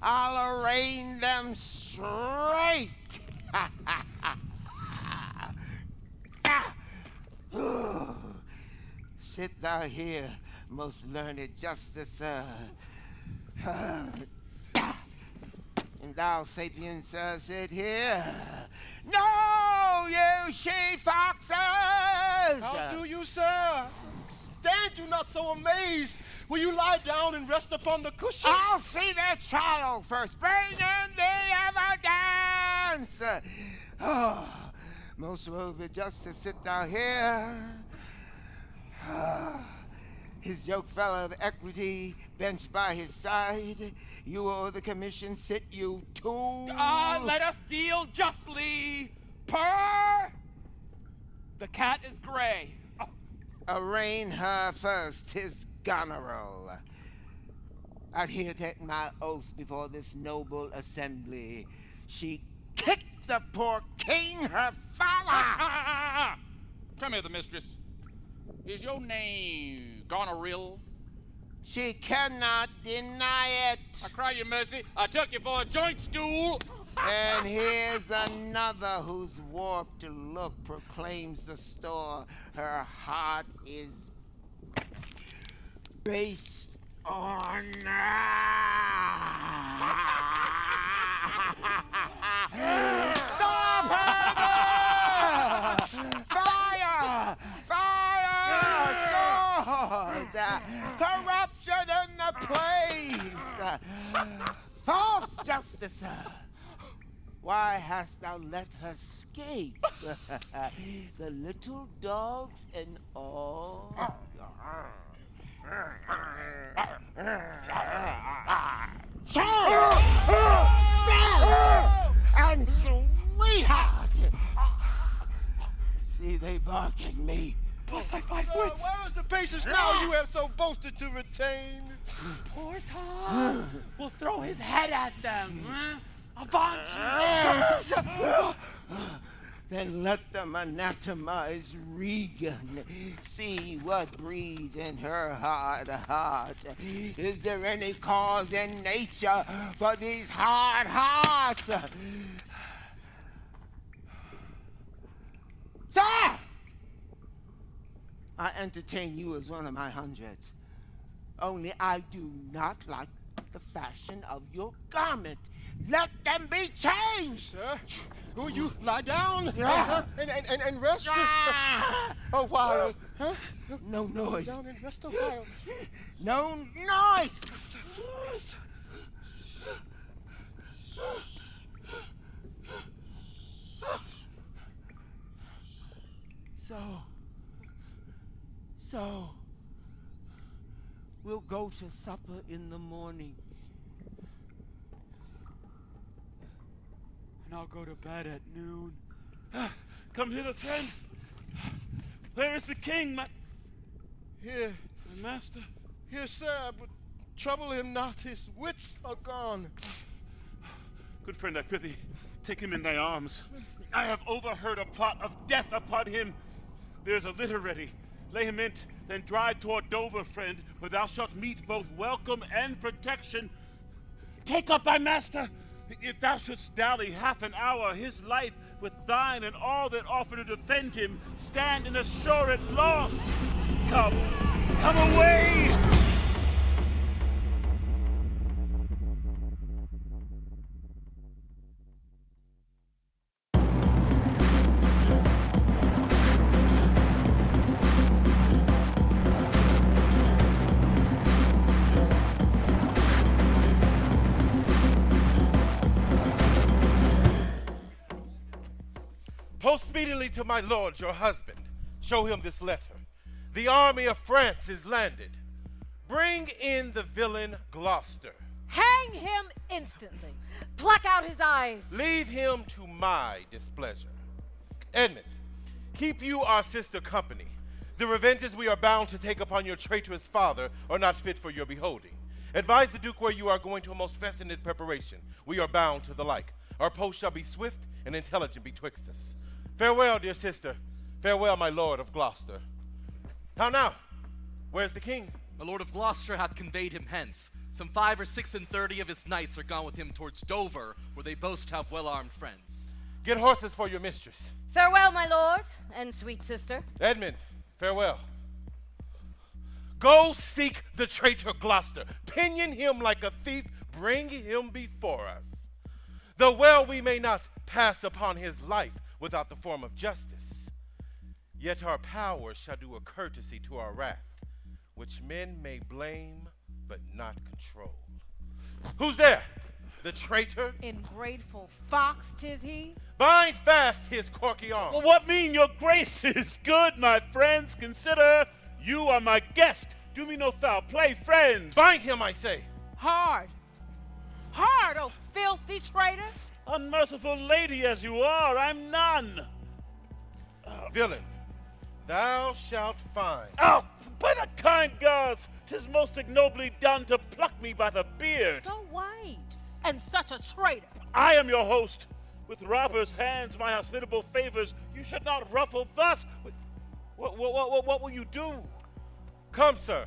I'll arraign them straight. Sit thou here, most learned justice, and thou, sapiens, sit here. No, you she-foxes! How do you, sir? Stand you not so amazed. Will you lie down and rest upon the cushions? I'll see the child first. Bring in the evidence. Oh, most worthy justice, sit thou here. His yoke fellow of equity benched by his side. You owe the commission, sit you too. Let us deal justly. Purr! The cat is gray. Arraign her first, 'tis Goneril. I'd here take my oath before this noble assembly. She kicked the poor king, her father. Come here, the mistress. Is your name Goneril? She cannot deny it. I cry you mercy. I took you for a joint stool. And here's another whose warped look proclaims the store her heart is based on. Stop her! Fire! Fire! Swords! Corruption in the place! False justice! Why hast thou let her escape? The little dogs and all. And sweetheart! See, they bark at me. Plus thy 5 wits. Where is the patience now you have so boasted to retain? Poor Tom will throw his head at them. Avaunt! Then let them anatomize Regan. See what breathes in her hard heart. Is there any cause in nature for these hard hearts? Sir! I entertain you as one of my hundreds. Only I do not like the fashion of your garment. Let them be changed! Sir, will you lie down and rest? A while. Huh? No noise. Lie down and rest a while. No noise! So, we'll go to supper in the morning. And I'll go to bed at noon. Come hither, friend. Where is the king, Here, my master? here, sir, but trouble him not. His wits are gone. Good friend, I prithee, take him in thy arms. I have overheard a plot of death upon him. There's a litter ready. Lay him in't, then drive toward Dover, friend, where thou shalt meet both welcome and protection. Take up thy master. If thou shouldst dally half an hour, his life with thine and all that offer to defend him stand in assured loss. Come away! Post speedily to my lord, your husband. Show him this letter. The army of France is landed. Bring in the villain Gloucester. Hang him instantly. Pluck out his eyes. Leave him to my displeasure. Edmund, keep you our sister company. The revenges we are bound to take upon your traitorous father are not fit for your beholding. Advise the Duke where you are going to a most festinate preparation. We are bound to the like. Our post shall be swift and intelligent betwixt us. Farewell, dear sister. Farewell, my lord of Gloucester. How now? Where's the king? My lord of Gloucester hath conveyed him hence. Some 5 or 36 of his knights are gone with him towards Dover, where they boast to have well-armed friends. Get horses for your mistress. Farewell, my lord and sweet sister. Edmund, farewell. Go seek the traitor Gloucester. Pinion him like a thief. Bring him before us. Though well we may not pass upon his life without the form of justice, yet our power shall do a courtesy to our wrath, which men may blame but not control. Who's there? The traitor? Ingrateful fox, 'tis he. Bind fast his corky arm. Well, what mean your graces? Good, my friends, consider you are my guest. Do me no foul play, friends. Bind him, I say. Hard. Hard, oh filthy traitor. Unmerciful lady as you are, I'm none. Villain, thou shalt find. Oh, by the kind gods, 'tis most ignobly done to pluck me by the beard. So white, and such a traitor. I am your host. With robbers' hands, my hospitable favors, you should not ruffle thus. What will you do? Come, sir.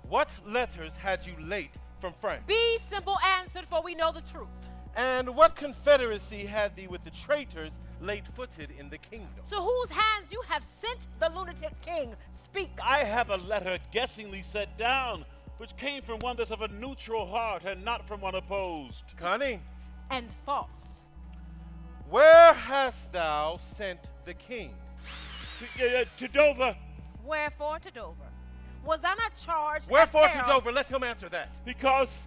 What letters had you late from France? Be simple answered, for we know the truth. And what confederacy had thee with the traitors late-footed in the kingdom? To whose hands you have sent the lunatic king? Speak. I have a letter guessingly set down, which came from one that's of a neutral heart and not from one opposed. Cunning. And false. Where hast thou sent the king? To Dover. Wherefore to Dover? Was I not charged? Wherefore at to peril? Dover? Let him answer that. Because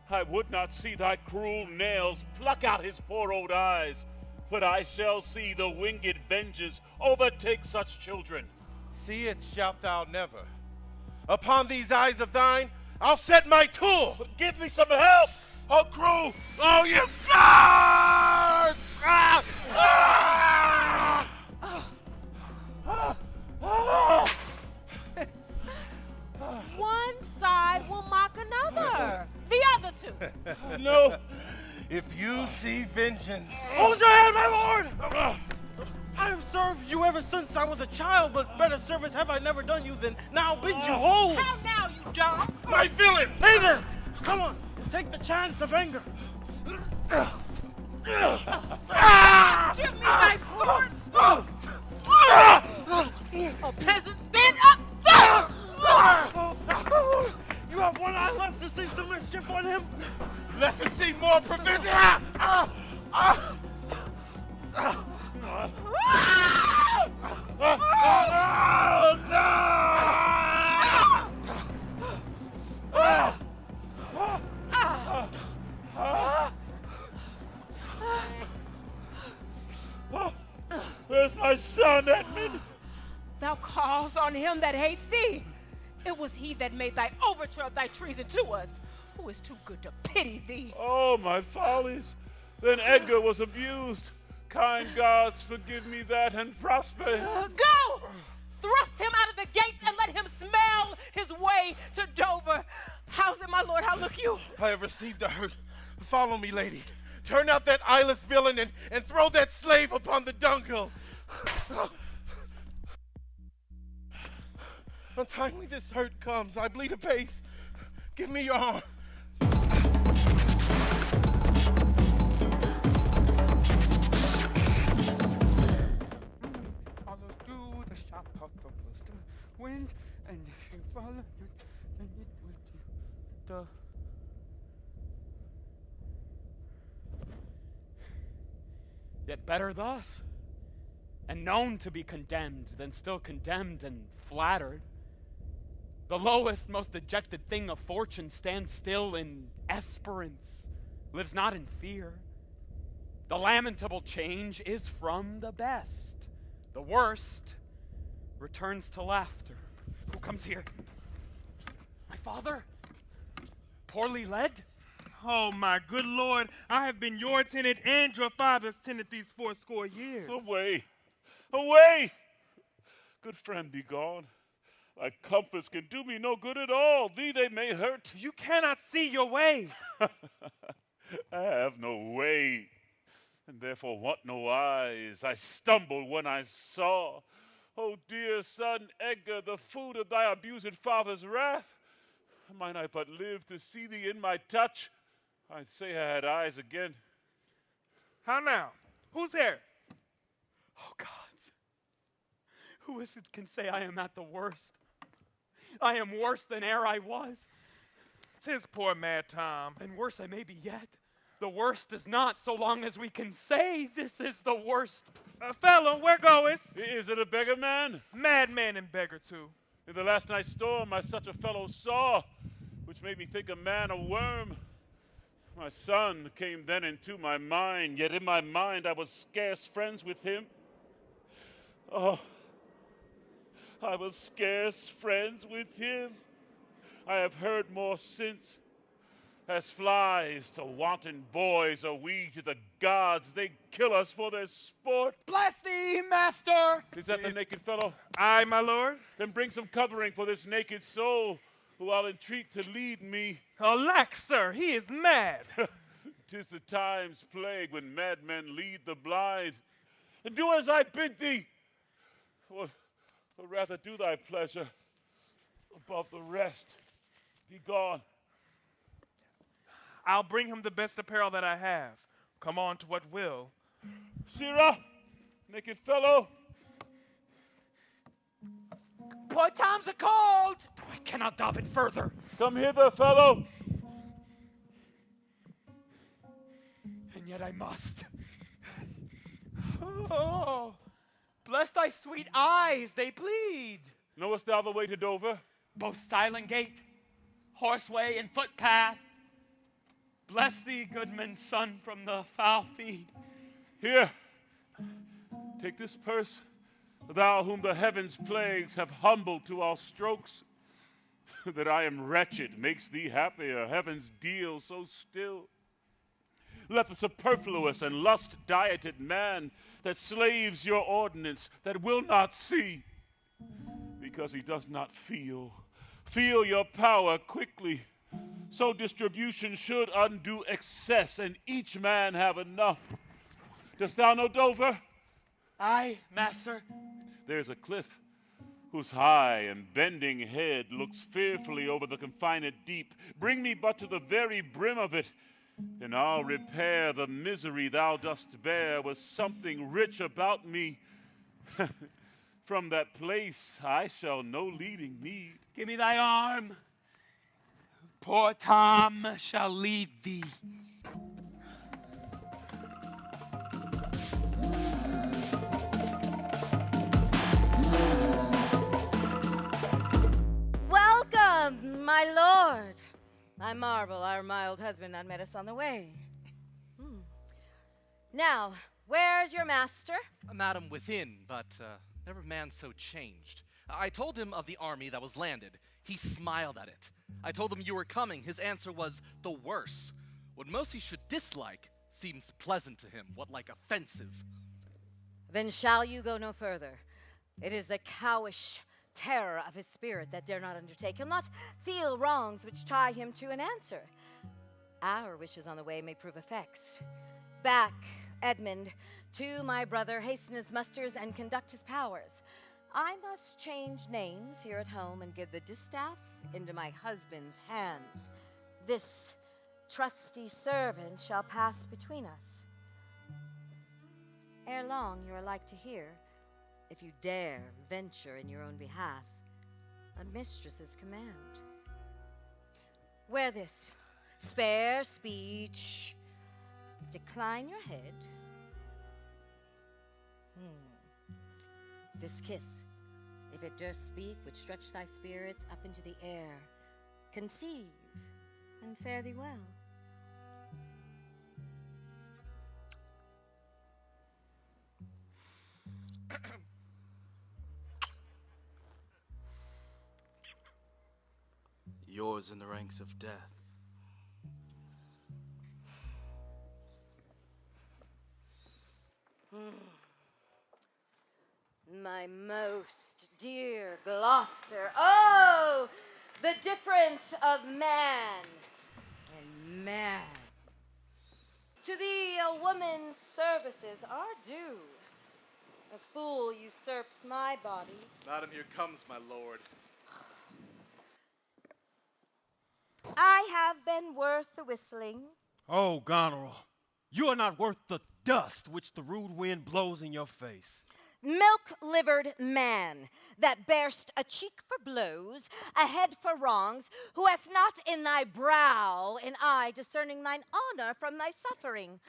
I would not see thy cruel nails pluck out his poor old eyes, but I shall see the winged vengeance overtake such children. See it shalt thou never. Upon these eyes of thine, I'll set my tool. Give me some help. Oh, crew. Oh, you guards! Ah! Ah! One side will mock another. The other two. No. If you see vengeance. Hold your hand, my lord! I have served you ever since I was a child, but better service have I never done you than now bid you hold. How now, you dog? My villain! Hey there! Come on, take the chance of anger. Give me my sword! Oh, peasant, stand up! You have one eye left to see some mischief on him. Let's see more prevention. Where's my son, Edmund? Thou calls on him that hates thee. It was he that made thy overture of thy treason to us, who is too good to pity thee. Oh, my follies. Then Edgar was abused. Kind gods, forgive me that and prosper. Go! Thrust him out of the gates and let him smell his way to Dover. How's it, my lord? How look you? I have received a hurt. Follow me, lady. Turn out that eyeless villain and throw that slave upon the dunghill. Untimely this hurt comes. I bleed apace. Give me your arm. Follow through the shop of the wisdom wind, and if you follow it, then it will do the. Yet better thus, and known to be condemned, than still condemned and flattered. The lowest, most dejected thing of fortune stands still in esperance, lives not in fear. The lamentable change is from the best. The worst returns to laughter. comes here? My father? Poorly led? Oh, my good Lord, I have been your tenant and your father's tenant these 80 years. Away! Away! Good friend, be gone. Thy comforts can do me no good at all. Thee they may hurt. You cannot see your way. I have no way, and therefore want no eyes. I stumbled when I saw. Oh, dear son Edgar, the food of thy abused father's wrath. Might I but live to see thee in my touch, I'd say I had eyes again. How now? Who's there? Oh, gods. Who is it can say I am at the worst? I am worse than e'er I was. 'Tis poor Mad Tom. And worse I may be yet. The worst is not, so long as we can say this is the worst. Fellow, where goest? Is it a beggar man? Madman and beggar too. In the last night's storm I such a fellow saw, which made me think a man a worm. My son came then into my mind, yet in my mind I was scarce friends with him. Oh, I was scarce friends with him. I have heard more since. As flies to wanton boys are we to the gods. They kill us for their sport. Bless thee, master! Is that the naked fellow? Aye, my lord. Then bring some covering for this naked soul, who I'll entreat to lead me. Alack, sir, he is mad. 'Tis the time's plague when madmen lead the blind. And do as I bid thee, or rather do thy pleasure above the rest. Be gone. I'll bring him the best apparel that I have. Come on to what will. Sirrah, naked fellow. Poor Tom's a cold! I cannot daub it further. Come hither, fellow. And yet I must. Oh, bless thy sweet eyes, they plead. Knowest thou the way to Dover? Both stile and gate, horseway and footpath. Bless thee, goodman's son, from the foul feet. Here, take this purse, thou whom the heavens' plagues have humbled to our strokes. That I am wretched makes thee happier, heaven's deal so still. Let the superfluous and lust-dieted man that slaves your ordinance, that will not see, because he does not feel your power quickly. So distribution should undo excess, and each man have enough. Dost thou know Dover? Aye, master. There's a cliff whose high and bending head looks fearfully over the confined deep. Bring me but to the very brim of it, and I'll repair the misery thou dost bear with something rich about me. From that place I shall no leading need. Give me thy arm. Poor Tom shall lead thee. Welcome, my lord. I marvel our mild husband not met us on the way. Now, where's your master? Madam, within, but never man so changed. I told him of the army that was landed. He smiled at it. I told him you were coming. His answer was the worse. What most he should dislike seems pleasant to him, what like offensive. Then shall you go no further. It is the cowish terror of his spirit that dare not undertake. He'll not feel wrongs which tie him to an answer. Our wishes on the way may prove effects. Back, Edmund, to my brother, hasten his musters and conduct his powers. I must change names here at home and give the distaff into my husband's hands. This trusty servant shall pass between us. Ere long you are like to hear, if you dare venture in your own behalf, a mistress's command. Wear this. Spare speech. Decline your head. This kiss, if it durst speak, would stretch thy spirits up into the air. Conceive, and fare thee well. yours in the ranks of death. My most dear Gloucester. Oh, the difference of man and man. To thee a woman's services are due. A fool usurps my body. Madam, here comes my lord. I have been worth the whistling. Oh, Goneril, you are not worth the dust which the rude wind blows in your face. Milk-livered man, that bear'st a cheek for blows, a head for wrongs, who hast not in thy brow an eye discerning thine honor from thy suffering.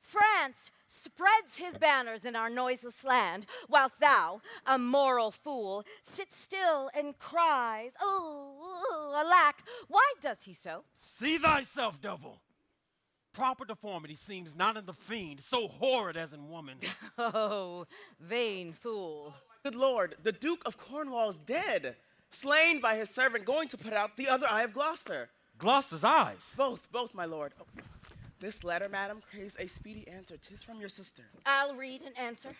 France spreads his banners in our noiseless land, whilst thou, a moral fool, sits still and cries, oh, alack, why does he so? See thyself, devil. Proper deformity seems not in the fiend, so horrid as in woman. Oh, vain fool. Good lord, the Duke of Cornwall is dead, slain by his servant going to put out the other eye of Gloucester. Gloucester's eyes? Both, my lord. Oh. This letter, madam, craves a speedy answer. 'Tis from your sister. I'll read and answer.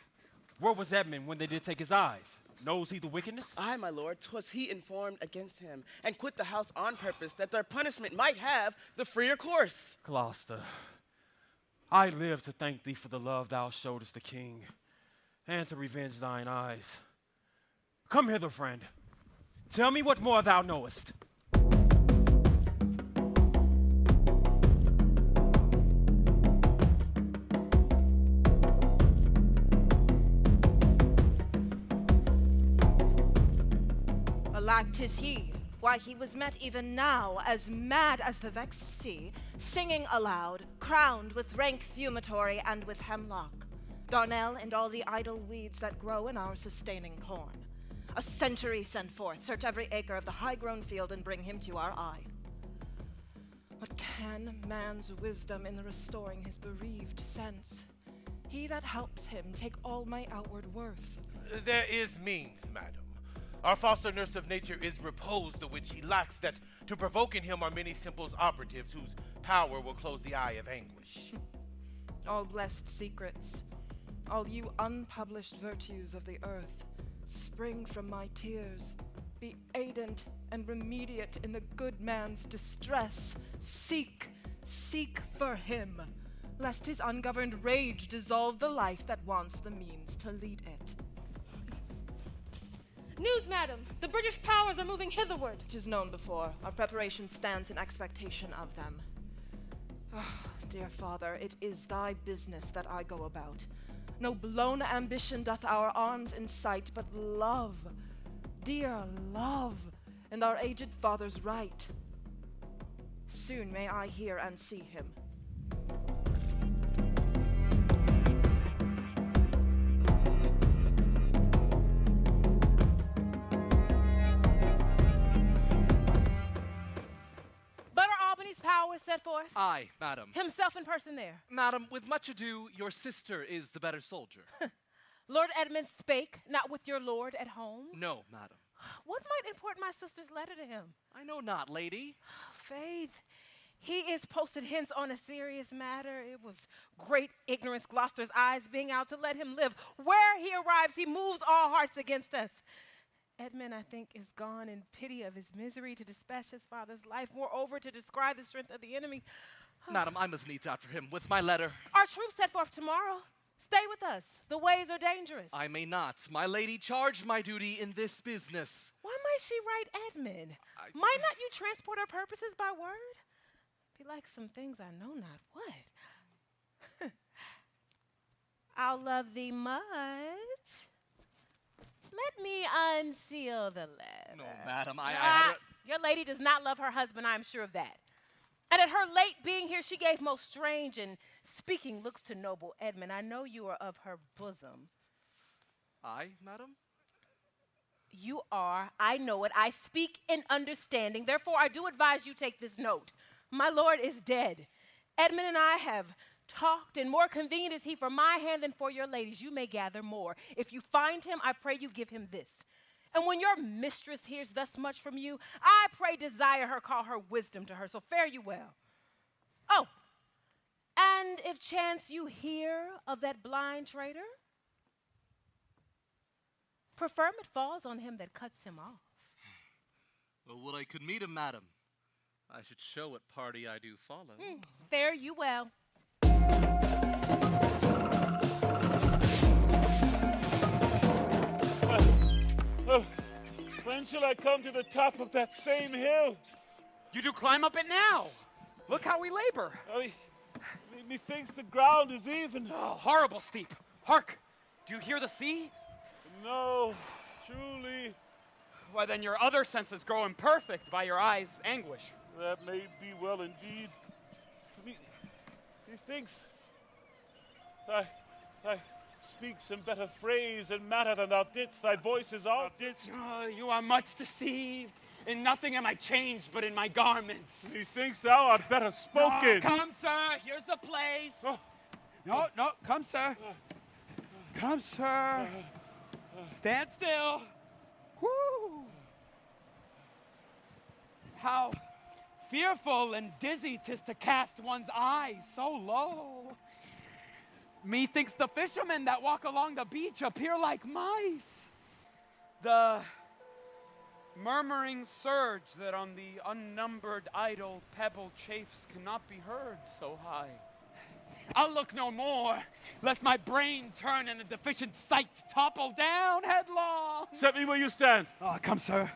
Where was Edmund when they did take his eyes? Knows he the wickedness? Aye, my lord, 'twas he informed against him, and quit the house on purpose, that their punishment might have the freer course. Gloucester, I live to thank thee for the love thou showedest the king, and to revenge thine eyes. Come hither, friend. Tell me what more thou knowest. Alack, 'tis he. Why, he was met even now, as mad as the vexed sea, singing aloud, crowned with rank fumitory and with hemlock, darnel and all the idle weeds that grow in our sustaining corn. A century send forth, search every acre of the high-grown field, and bring him to our eye. What can man's wisdom in the restoring his bereaved sense? He that helps him take all my outward worth. There is means, madam. Our foster nurse of nature is repose, the which he lacks, that to provoke in him are many simple operatives whose power will close the eye of anguish. All blessed secrets, all you unpublished virtues of the earth, spring from my tears. Be aidant and remediate in the good man's distress. Seek for him, lest his ungoverned rage dissolve the life that wants the means to lead it. News, madam! The British powers are moving hitherward. 'Tis known before. Our preparation stands in expectation of them. Oh, dear father, it is thy business that I go about. No blown ambition doth our arms incite, but love, dear love, and our aged father's right. Soon may I hear and see him. Powers set forth? Aye, madam. Himself in person there? Madam, with much ado, your sister is the better soldier. Lord Edmund spake, not with your lord at home? No, madam. What might import my sister's letter to him? I know not, lady. Faith, he is posted hence on a serious matter. It was great ignorance, Gloucester's eyes being out to let him live. Where he arrives, he moves all hearts against us. Edmund, I think, is gone in pity of his misery to dispatch his father's life. Moreover, to descry the strength of the enemy. Madam, I must needs after him with my letter. Our troops set forth tomorrow. Stay with us. The ways are dangerous. I may not. My lady charged my duty in this business. Why might she write Edmund? Might not you transport her purposes by word? Be like some things I know not what. I'll love thee much. Let me unseal the letter. No, madam, I had Your lady does not love her husband, I am sure of that. And at her late being here, she gave most strange and speaking looks to noble Edmund. I know you are of her bosom. I, madam? You are. I know it. I speak in understanding. Therefore, I do advise you take this note. My lord is dead. Edmund and I have talked, and more convenient is he for my hand than for your lady's. You may gather more. If you find him, I pray you give him this. And when your mistress hears thus much from you, I pray desire her, call her wisdom to her. So fare you well. Oh, and if chance you hear of that blind traitor, preferment falls on him that cuts him off. Well, would I could meet him, madam. I should show what party I do follow. Fare you well. When shall I come to the top of that same hill? You do climb up it now. Look how we labor. Methinks the ground is even. Oh, horrible steep. Hark! Do you hear the sea? No, truly. Why, then your other senses grow imperfect by your eyes' anguish. That may be well indeed. Methinks I speak some better phrase and matter than thou didst. Thy voice is all didst. Oh, you are much deceived. In nothing am I changed but in my garments. Methinks thou art better spoken. No, come, sir. Here's the place. Oh. No, come, sir. Come, sir. Stand still. Whoo! How fearful and dizzy 'tis to cast one's eyes so low. Methinks the fishermen that walk along the beach appear like mice. The murmuring surge that on the unnumbered idle pebble chafes cannot be heard so high. I'll look no more, lest my brain turn and the deficient sight topple down headlong. Set me where you stand. Oh, come, sir.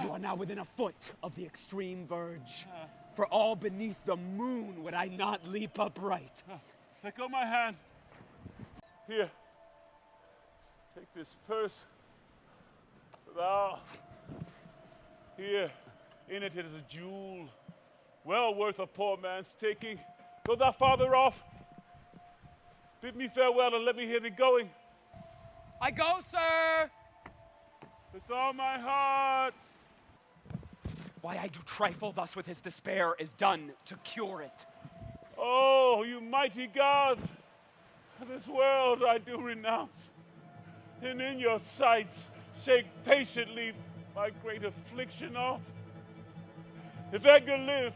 You are now within a foot of the extreme verge. For all beneath the moon would I not leap upright. Let go my hand. Here, take this purse. Thou, here, in it is a jewel, well worth a poor man's taking. Go thou farther off. Bid me farewell and let me hear thee going. I go, sir. With all my heart. Why I do trifle thus with his despair is done to cure it. Oh, you mighty gods, this world I do renounce, and in your sights shake patiently my great affliction off. If Edgar live,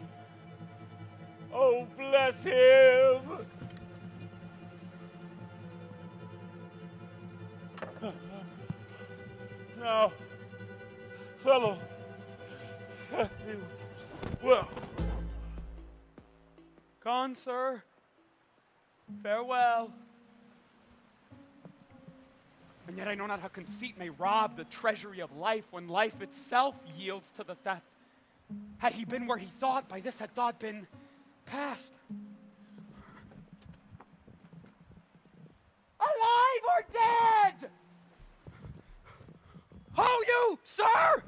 oh, bless him. Now, fellow, well. Gone, sir. Farewell. And yet I know not how conceit may rob the treasury of life when life itself yields to the theft. Had he been where he thought, by this had thought been past. Alive or dead? Oh, you, sir!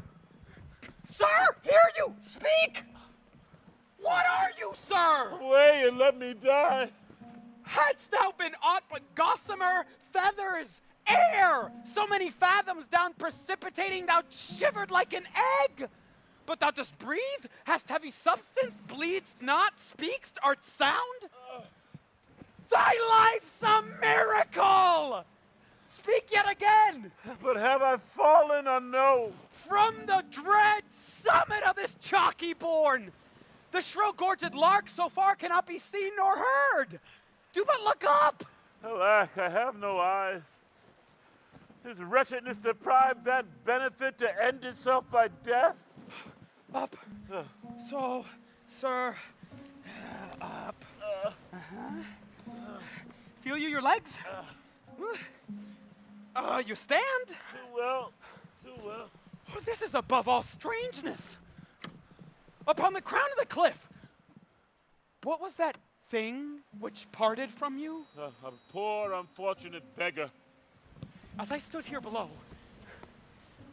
Sir, hear you! Speak! What are you, sir? Away and let me die. Hadst thou been aught but gossamer, feathers, air, so many fathoms down precipitating, thou shivered like an egg. But thou dost breathe, hast heavy substance, bleedst not, speakst, art sound. Thy life's a miracle! Speak yet again! But have I fallen or no? From the dread summit of this chalky bourne, the shrill-gorged lark so far cannot be seen nor heard. Do but look up! Alack, I have no eyes. Is wretchedness deprived that benefit to end itself by death? Up. So, sir, up. Feel you your legs? You stand? Too well, too well. Oh, this is above all strangeness. Upon the crown of the cliff, what was that thing which parted from you? A poor, unfortunate beggar. As I stood here below,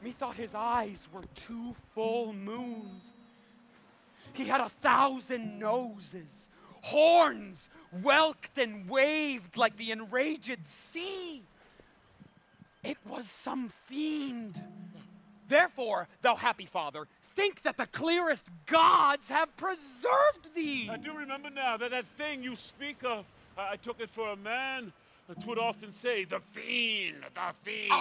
methought his eyes were 2 full moons. He had 1,000 noses, horns whelked and waved like the enraged sea. It was some fiend. Therefore, thou happy father, think that the clearest gods have preserved thee. I do remember now that thing you speak of. I took it for a man. 'Twould often say, the fiend, the fiend.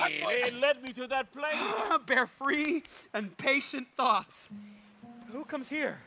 It led me to that place. Bear free and patient thoughts. Who comes here?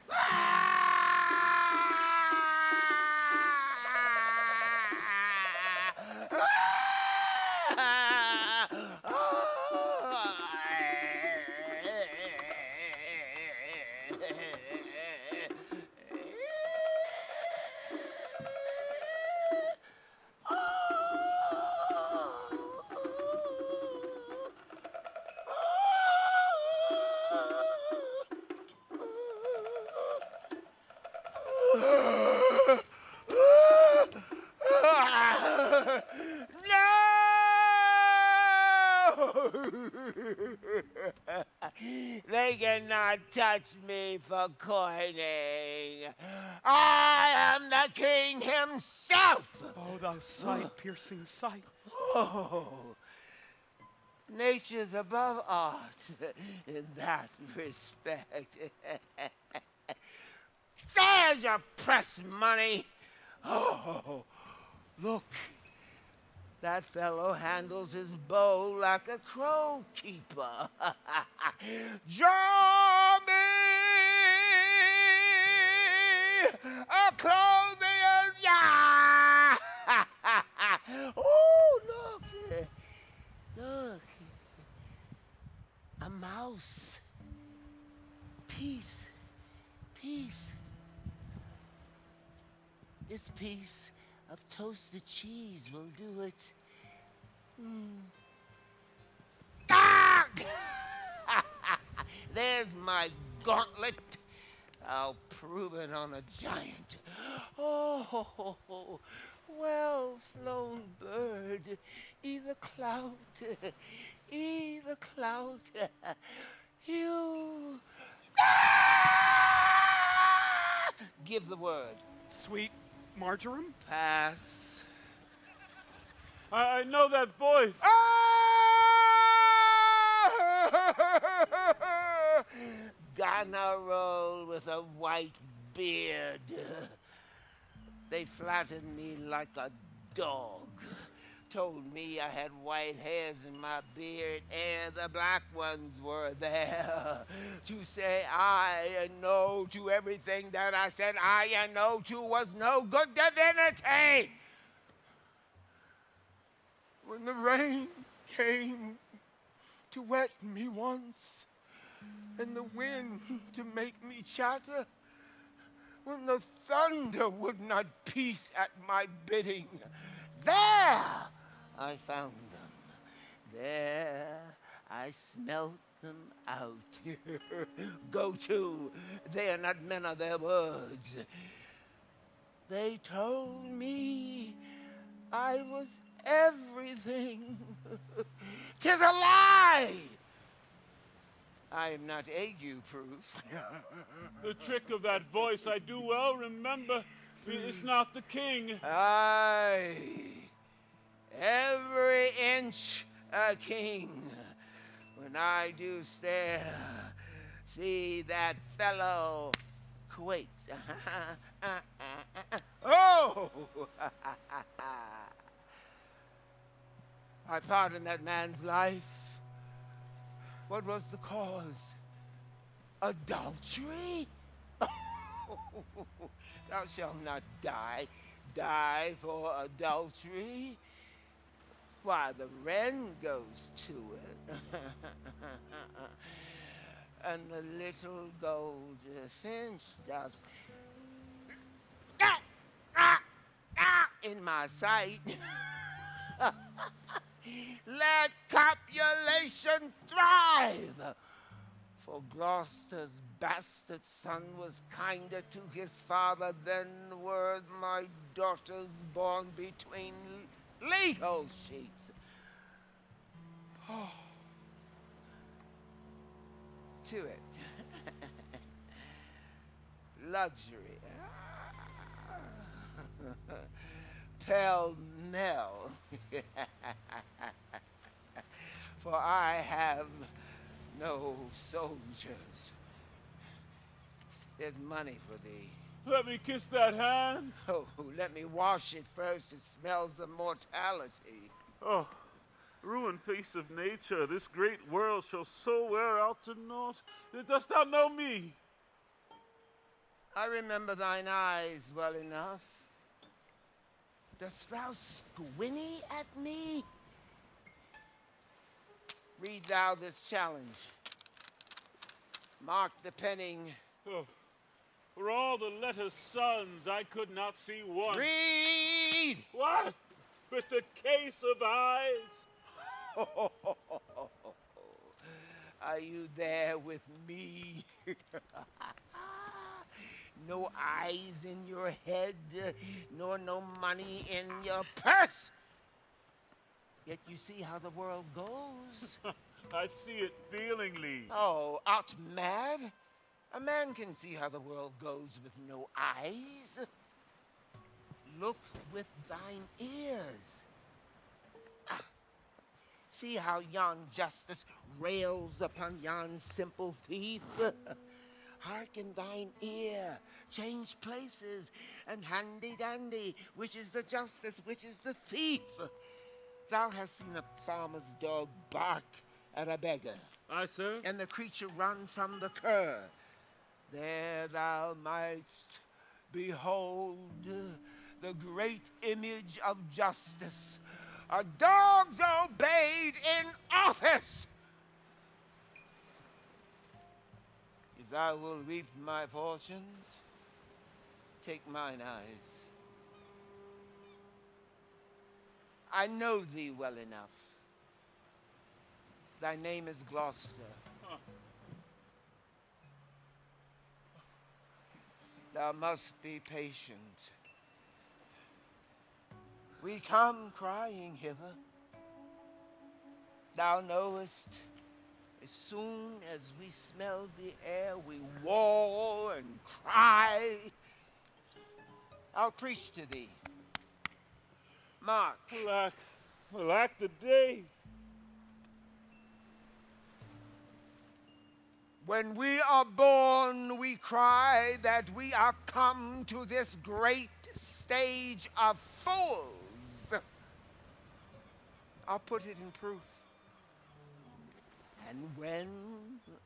They cannot touch me for coining. I am the king himself. Oh, thou sight-piercing sight. Oh, nature's above art in that respect. There's your press money. Oh, look. That fellow handles his bow like a crow keeper. Draw me a clothing, yeah. Oh, look, look, a mouse. Peace, peace. This piece of toasted cheese will do it. Ah! There's my gauntlet. I'll prove it on a giant. Oh, well-flown bird, either clout, you. Ah! Give the word. Sweet marjoram? Pass. I know that voice. Goneril with a white beard. They flattered me like a dog. Told me I had white hairs in my beard and the black ones were there to say I know to everything that I said I know to was no good divinity. When the rains came to wet me once, and the wind to make me chatter, when the thunder would not peace at my bidding, there I found them. There I smelt them out. Go to, they are not men of their words. They told me I was everything. 'Tis a lie. I am not ague-proof. The trick of that voice I do well remember. It's not the king. Aye. Every inch a king. When I do stare, see that fellow quakes. Oh! I pardon that man's life. What was the cause? Adultery? Thou shalt not die. Die for adultery? Why, the wren goes to it. And the little goldfinch does in my sight. Let copulation thrive. For Gloucester's bastard son was kinder to his father than were my daughters born between legal sheets. Oh. To it. Luxury. Pell-mell. For I have no soldiers, There's money for thee. Let me kiss that hand. Oh, let me wash it first. It smells of mortality. Oh, ruined piece of nature, this great world shall so wear out to naught. Dost thou know me? I remember thine eyes well enough. Dost thou squinny at me? Read thou this challenge. Mark the penning. Oh, for all the letters sons, I could not see one. Read! What? With the case of eyes? Are you there with me? No eyes in your head, nor no money in your purse. Yet you see how the world goes. I see it feelingly. Oh, art mad? A man can see how the world goes with no eyes. Look with thine ears. Ah, see how yon justice rails upon yon simple thief. Hearken thine ear, change places, and handy-dandy, which is the justice, which is the thief. Thou hast seen a farmer's dog bark at a beggar. Aye, sir. And the creature run from the cur. There thou mightst behold the great image of justice, a dog's obeyed in office. If thou wilt reap my fortunes, take mine eyes. I know thee well enough. Thy name is Gloucester. Thou must be patient. We come crying hither. Thou knowest, as soon as we smell the air, we war and cry. I'll preach to thee. Mark. Alack the day. When we are born, we cry that we are come to this great stage of fools. I'll put it in proof. And when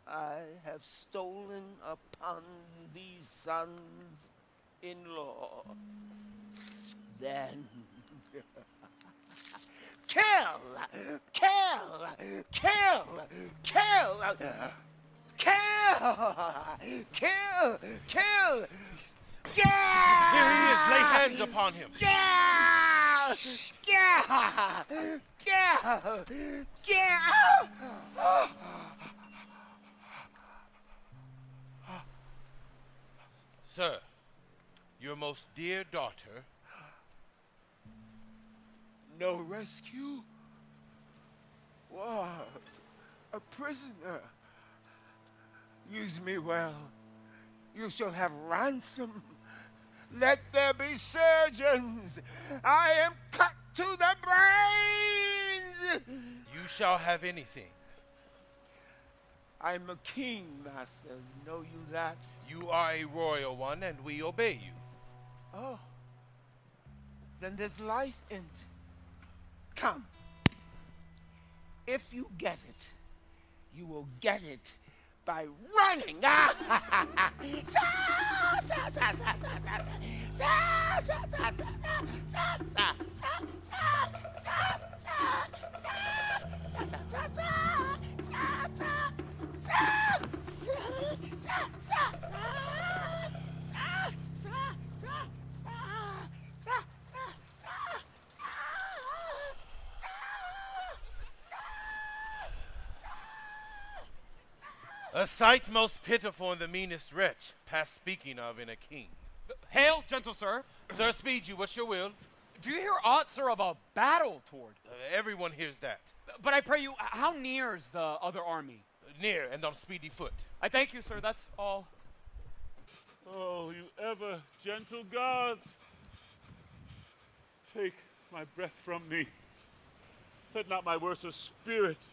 I have stolen upon these sons-in-law, then kill, kill, kill, kill, kill, kill, kill. Here he is. Lay hands upon him. Sir, your most dear daughter. No rescue? What? A prisoner? Use me well. You shall have ransom. Let there be surgeons. I am cut to the brains. You shall have anything. I'm a king, master. Know you that? You are a royal one, and we obey you. Oh. Then there's life in it. Come. If you get it, you will get it by running. A sight most pitiful in the meanest wretch, past speaking of in a king. Hail, gentle sir. Sir, speed you. What's your will? Do you hear aught, sir, of a battle toward? Everyone hears that. But I pray you, how near is the other army? Near and on speedy foot. I thank you, sir. That's all. Oh, you ever gentle gods, take my breath from me. Let not my worser spirit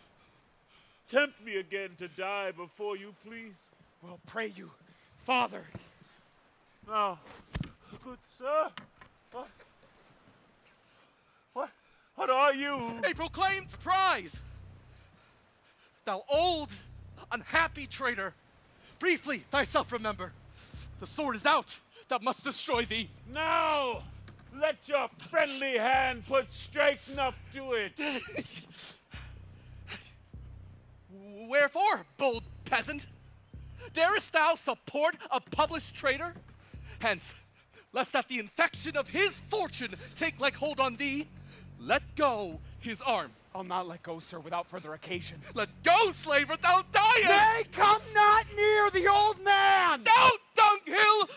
tempt me again to die before you, please. Well, pray you, Father, Now, good sir, what are you? A proclaimed prize! Thou old, unhappy traitor, briefly thyself remember. The sword is out, thou must destroy thee. Now, let your friendly hand put strength enough to it. Wherefore, bold peasant? Darest thou support a published traitor? Hence, lest that the infection of his fortune take like hold on thee, let go his arm. I'll not let go, sir, without further occasion. Let go, slave, or thou diest! Nay, come not near the old man! Thou dunghill!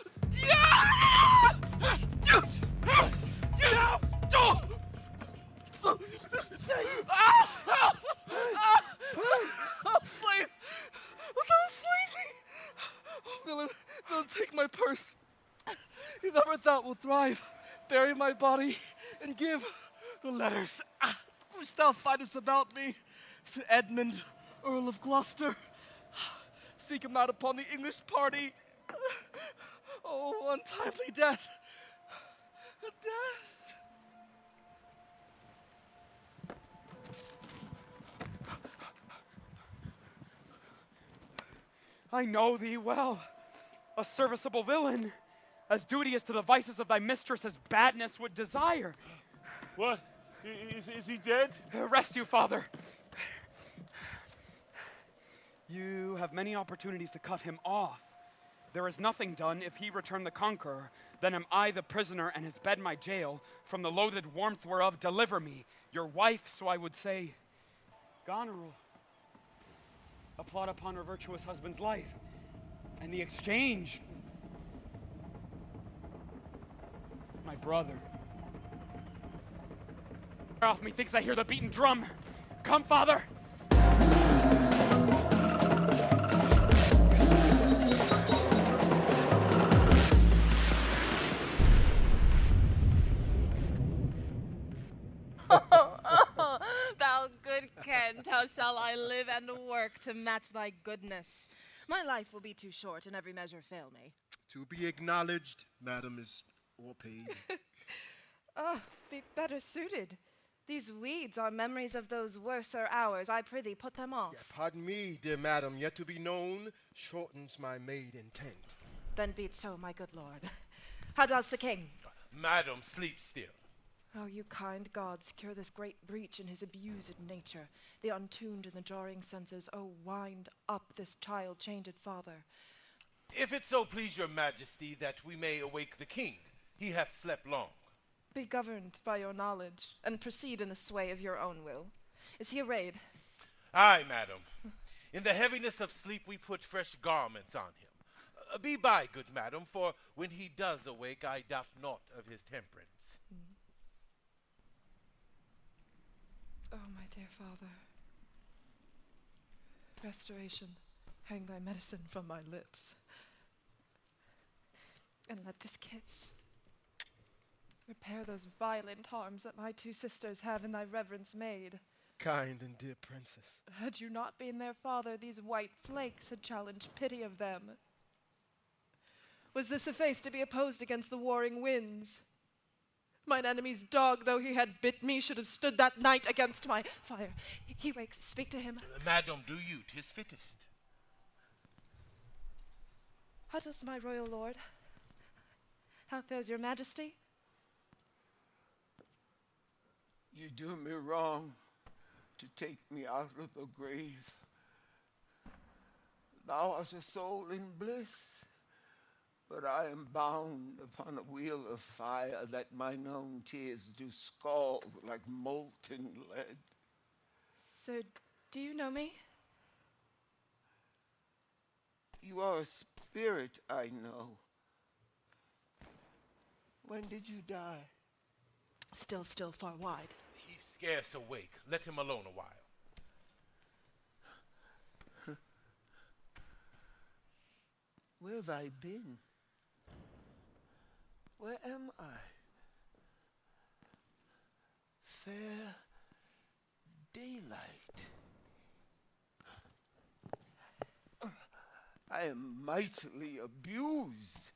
Oh, slave! Thou slay me! Villain, take my purse. If ever thou wilt thrive, bury my body and give the letters which thou findest about me to Edmund, Earl of Gloucester. Seek him out upon the English party. Oh, untimely death. Death. I know thee well, a serviceable villain, as duteous to the vices of thy mistress as badness would desire. What? Is he dead? Rest you, father. You have many opportunities to cut him off. There is nothing done. If he return the conqueror, then am I the prisoner, and his bed my jail. From the loathed warmth whereof deliver me, your wife, so I would say, Goneril. A plot upon her virtuous husband's life, and the exchange, my brother. Off me thinks I hear the beaten drum. Come, father. Thou good Kent, how shall I live and work to match thy goodness? My life will be too short, and every measure fail me. To be acknowledged, madam, is all paid. Be better suited. These weeds are memories of those worser hours. I prithee, put them off. Yeah, pardon me, dear madam, yet to be known shortens my made intent. Then be it so, my good lord. How does the king? Madam, sleep still. Oh, you kind gods, cure this great breach in his abused nature, the untuned and the jarring senses. Oh, wind up this child-chained father. If it so please your majesty that we may awake the king, he hath slept long. Be governed by your knowledge, and proceed in the sway of your own will. Is he arrayed? Aye, madam. In the heaviness of sleep we put fresh garments on him. Be by, good madam, for when he does awake, I doubt naught of his temperance. Oh, my dear father. Restoration, hang thy medicine from my lips. And let this kiss repair those violent harms that my two sisters have in thy reverence made. Kind and dear princess. Had you not been their father, these white flakes had challenged pity of them. Was this a face to be opposed against the warring winds? Mine enemy's dog, though he had bit me, should have stood that night against my fire. He wakes. Speak to him. Madam, do you, 'tis fittest. How does my royal lord? How fares your majesty? You do me wrong to take me out of the grave. Thou art a soul in bliss, but I am bound upon a wheel of fire that mine own tears do scald like molten lead. Sir, do you know me? You are a spirit, I know. When did you die? Still far wide. He's scarce awake. Let him alone a while. Where have I been? Where am I? Fair daylight. I am mightily abused.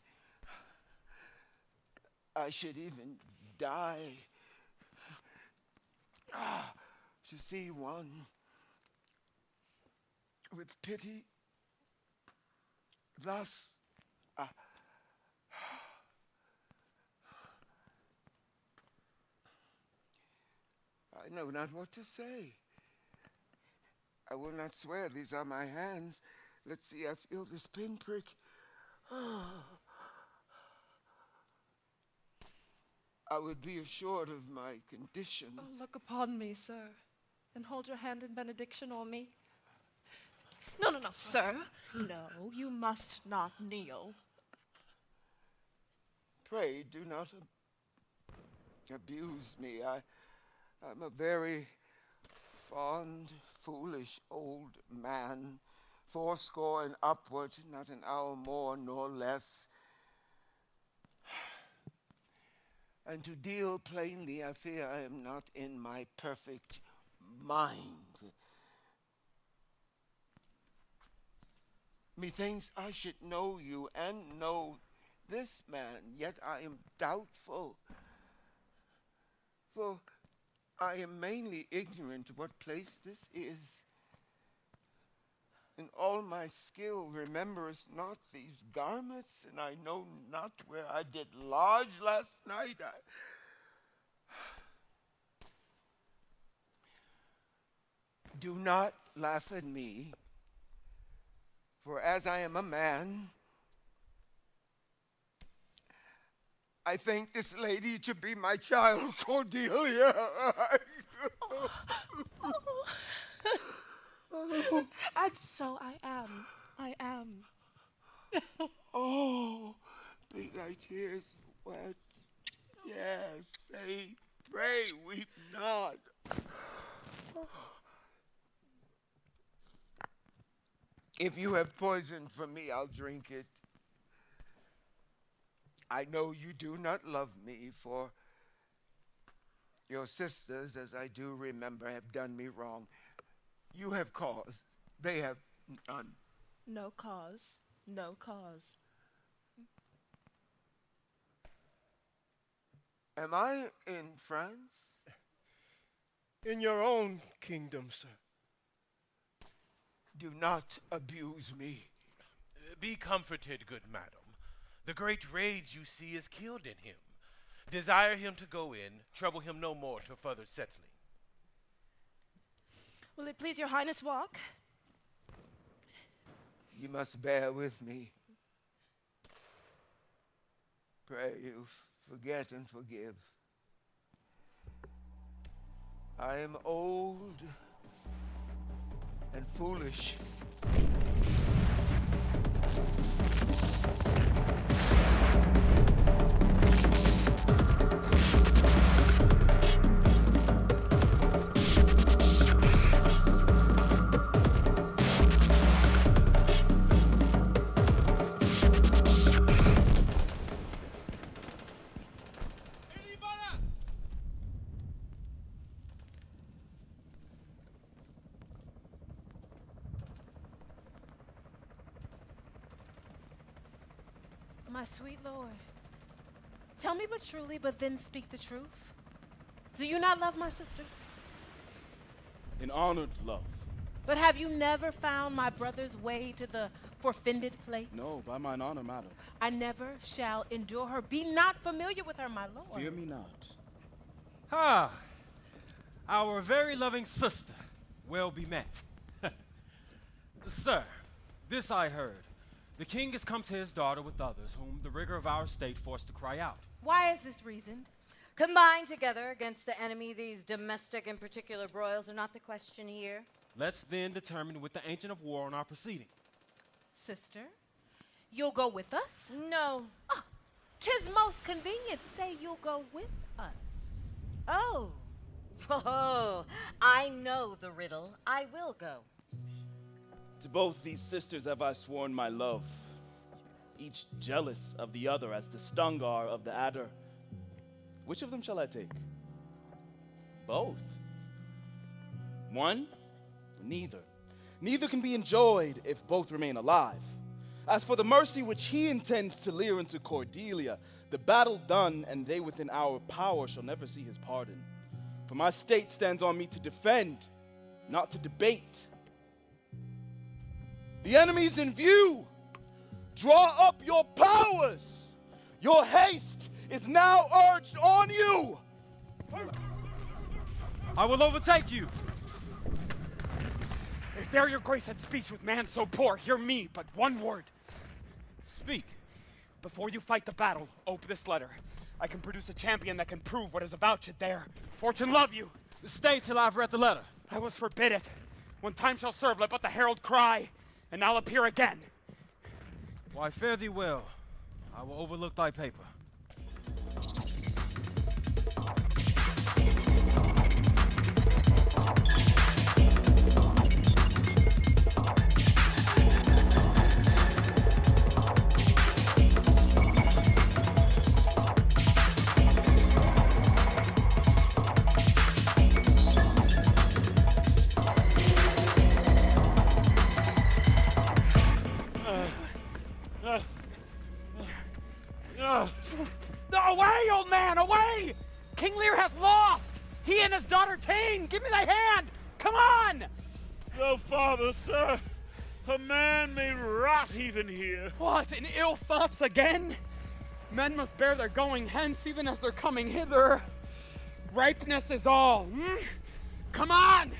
I should even die to see one with pity thus I know not what to say. I will not swear these are my hands. Let's see, I feel this pinprick. I would be assured of my condition. Oh, look upon me, sir, and hold your hand in benediction on me. No, sir. No, you must not kneel. Pray do not abuse me. I'm a very fond, foolish old man, 80 and upward, not an hour more nor less. And to deal plainly, I fear I am not in my perfect mind. Methinks I should know you and know this man, yet I am doubtful. For I am mainly ignorant of what place this is. And all my skill remembereth not these garments, and I know not where I did lodge last night. Do not laugh at me, for as I am a man, I think this lady to be my child, Cordelia. And so I am. I am. Oh, be thy tears wet. Yes, faith, pray, weep not. If you have poison for me, I'll drink it. I know you do not love me, for your sisters, as I do remember, have done me wrong. You have cause. They have none. No cause. No cause. Am I in France? In your own kingdom, sir. Do not abuse me. Be comforted, good madam. The great rage you see is killed in him. Desire him to go in, trouble him no more till further settling. Will it please your highness walk? You must bear with me. Pray you forget and forgive. I am old and foolish. My sweet Lord, tell me but truly, but then speak the truth. Do you not love my sister? In honored love. But have you never found my brother's way to the forfended place? No, by mine honor, madam. I never shall endure her. Be not familiar with her, my lord. Fear me not. Ah, our very loving sister, well be met. Sir, this I heard. The king has come to his daughter with others, whom the rigor of our state forced to cry out. Why is this reasoned? Combined together against the enemy, these domestic and particular broils are not the question here. Let's then determine with the ancient of war on our proceeding. Sister, you'll go with us? No. Oh, 'tis most convenient. Say you'll go with us. Oh. Oh, I know the riddle. I will go. To both these sisters have I sworn my love, each jealous of the other as the stung are of the adder. Which of them shall I take? Both. One? Neither. Neither can be enjoyed if both remain alive. As for the mercy which he intends to leer into Cordelia, the battle done, and they within our power shall never see his pardon. For my state stands on me to defend, not to debate. The enemy's in view. Draw up your powers. Your haste is now urged on you. I will overtake you. If there your grace had speech with man so poor, hear me but one word. Speak. Before you fight the battle, ope this letter. I can produce a champion that can prove what is avouched there. Fortune love you. Stay till I've read the letter. I was forbid it. When time shall serve, let but the herald cry, and I'll appear again. Why, fare thee well. I will overlook thy paper. Away, old man, away! King Lear hath lost! He and his daughter ta'en! Give me thy hand! Come on! No, father, sir. A man may rot even here. What, in ill thoughts again? Men must bear their going hence even as they're coming hither. Ripeness is all. Come on!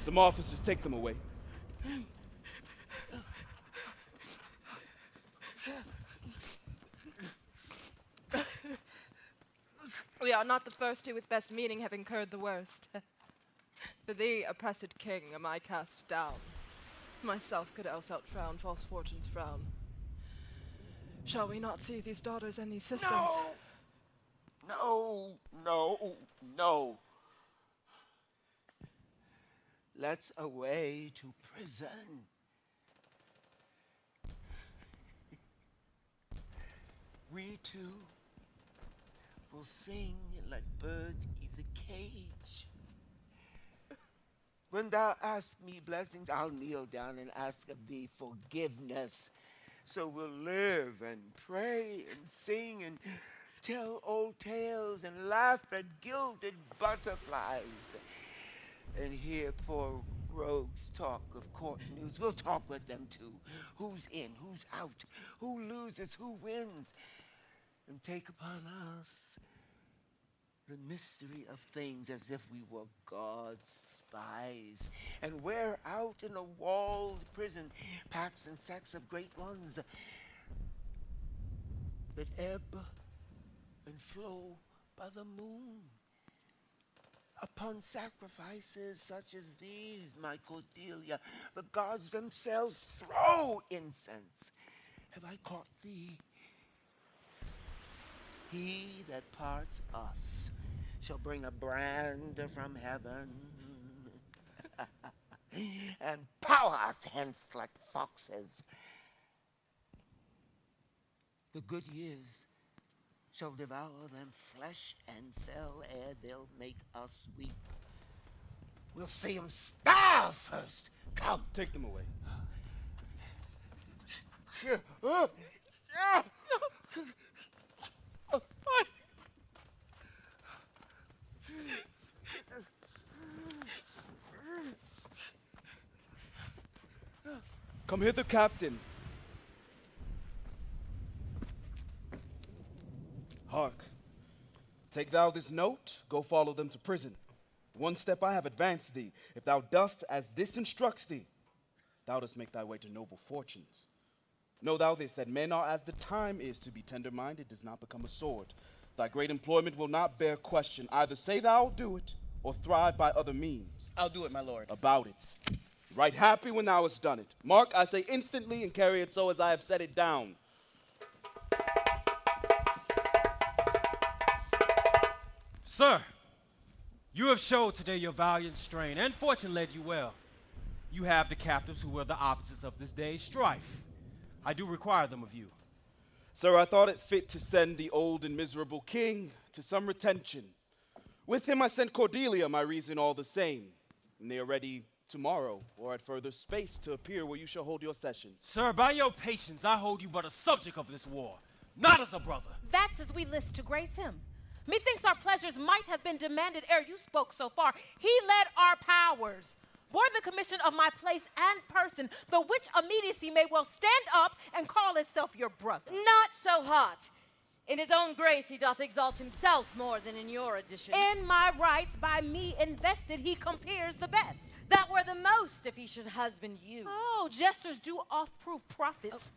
Some officers, take them away. We are not the first who with best meaning have incurred the worst. For thee, oppressed king, am I cast down. Myself could else outfrown false fortune's frown. Shall we not see these daughters and these sisters? No. Let's away to prison. We two will sing like birds in the cage. When thou ask me blessings, I'll kneel down and ask of thee forgiveness. So we'll live and pray and sing and tell old tales and laugh at gilded butterflies. And hear poor rogues talk of court news. We'll talk with them too. Who's in, who's out, who loses, who wins. And take upon us the mystery of things as if we were God's spies. And wear out in a walled prison packs and sacks of great ones that ebb and flow by the moon. Upon sacrifices such as these, my Cordelia, the gods themselves throw incense. Have I caught thee? He that parts us shall bring a brand from heaven and power us hence like foxes. The good years shall devour them flesh and fell ere they'll make us weep. We'll see them starve first. Come. Take them away. Come hither, Captain. Hark. Take thou this note, go follow them to prison. One step I have advanced thee. If thou dost as this instructs thee, thou dost make thy way to noble fortunes. Know thou this, that men are as the time is to be tender-minded does not become a sword. Thy great employment will not bear question. Either say thou do it, or thrive by other means. I'll do it, my lord. About it. Right happy when thou hast done it. Mark, I say instantly, and carry it so as I have set it down. Sir, you have showed today your valiant strain, and fortune led you well. You have the captives who were the opposites of this day's strife. I do require them of you. Sir, I thought it fit to send the old and miserable king to some retention. With him I sent Cordelia, my reason all the same. And they are ready tomorrow, or at further space, to appear where you shall hold your session. Sir, by your patience, I hold you but a subject of this war, not as a brother. That's as we list to grace him. Methinks our pleasures might have been demanded ere you spoke so far. He led our powers, bore the commission of my place and person, the which immediacy may well stand up and call itself your brother. Not so hot. In his own grace he doth exalt himself more than in your addition. In my rights, by me invested, he compeers the best. That were the most if he should husband you. Oh, jesters do oft prove prophets.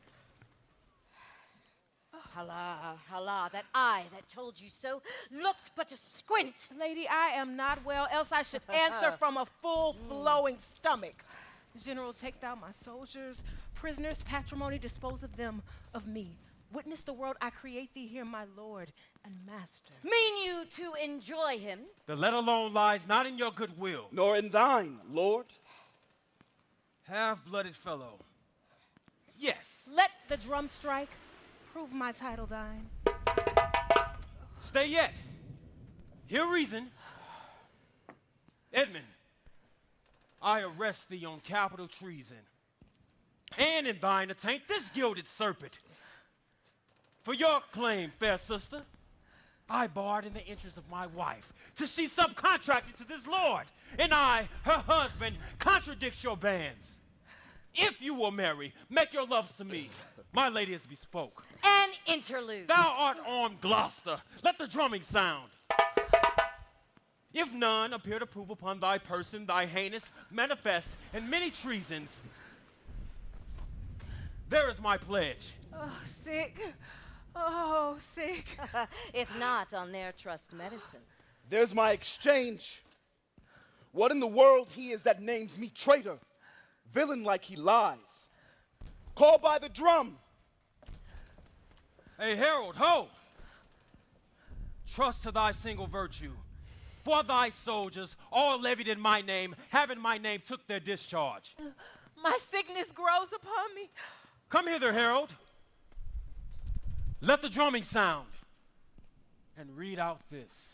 Hala, hala, that eye that told you so looked but a squint. Lady, I am not well, else I should answer from a full flowing stomach. General, take thou my soldiers, prisoners, patrimony, dispose of them, of me. Witness the world I create thee here, my lord and master. Mean you to enjoy him? The let alone lies not in your goodwill, nor in thine, lord. Half-blooded fellow. Yes. Let the drum strike. Prove my title thine. Stay yet. Hear reason. Edmund, I arrest thee on capital treason, and in thine attaint this gilded serpent. For your claim, fair sister, I barred in the interest of my wife, till she subcontracted to this lord, and I, her husband, contradicts your bans. If you will marry, make your loves to me. My lady is bespoke. An interlude. Thou art armed, Gloucester. Let the drumming sound. If none appear to prove upon thy person thy heinous, manifest, and many treasons, there is my pledge. Oh, sick. Oh, sick. If not, on their trust medicine. There's my exchange. What in the world he is that names me traitor? Villain like he lies. Call by the drum. Hey, Harold, ho! Trust to thy single virtue. For thy soldiers, all levied in my name, having my name, took their discharge. My sickness grows upon me. Come hither, Harold. Let the drumming sound, and read out this.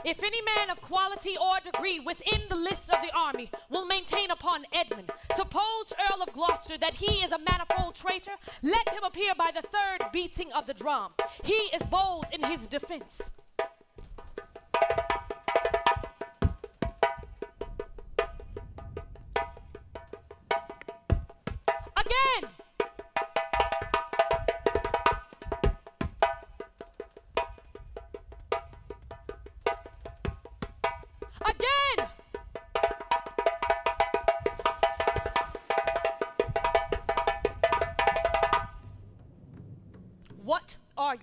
If any man of quality or degree within the list of the army will maintain upon Edmund, supposed Earl of Gloucester, that he is a manifold traitor, let him appear by the third beating of the drum. He is bold in his defense. Again! Again! What are you?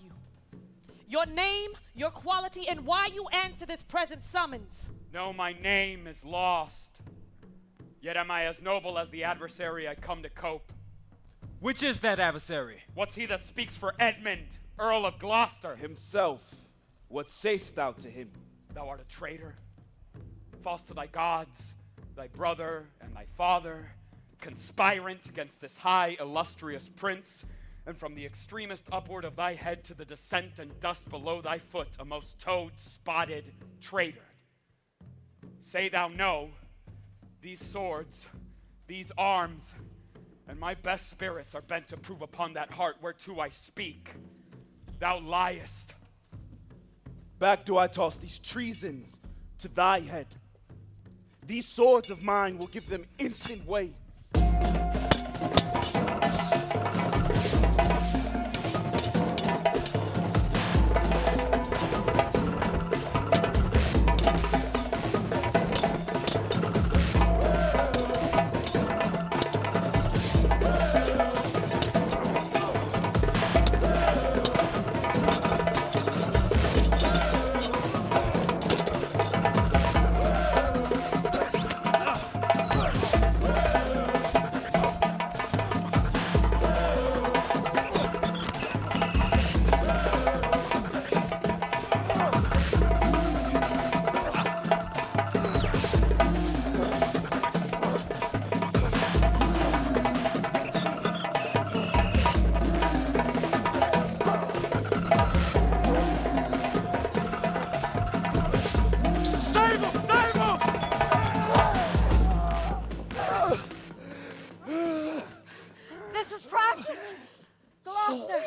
Your name, your quality, and why you answer this present summons? No, my name is lost. Yet am I as noble as the adversary I come to cope. Which is that adversary? What's he that speaks for Edmund, Earl of Gloucester? Himself. What sayst thou to him? Thou art a traitor, false to thy gods, thy brother, and thy father, conspirant against this high illustrious prince, and from the extremest upward of thy head to the descent and dust below thy foot, a most toad-spotted traitor. Say thou no, these swords, these arms, and my best spirits are bent to prove upon that heart whereto I speak. Thou liest. Back do I toss these treasons to thy head. These swords of mine will give them instant way. this. Gloucester,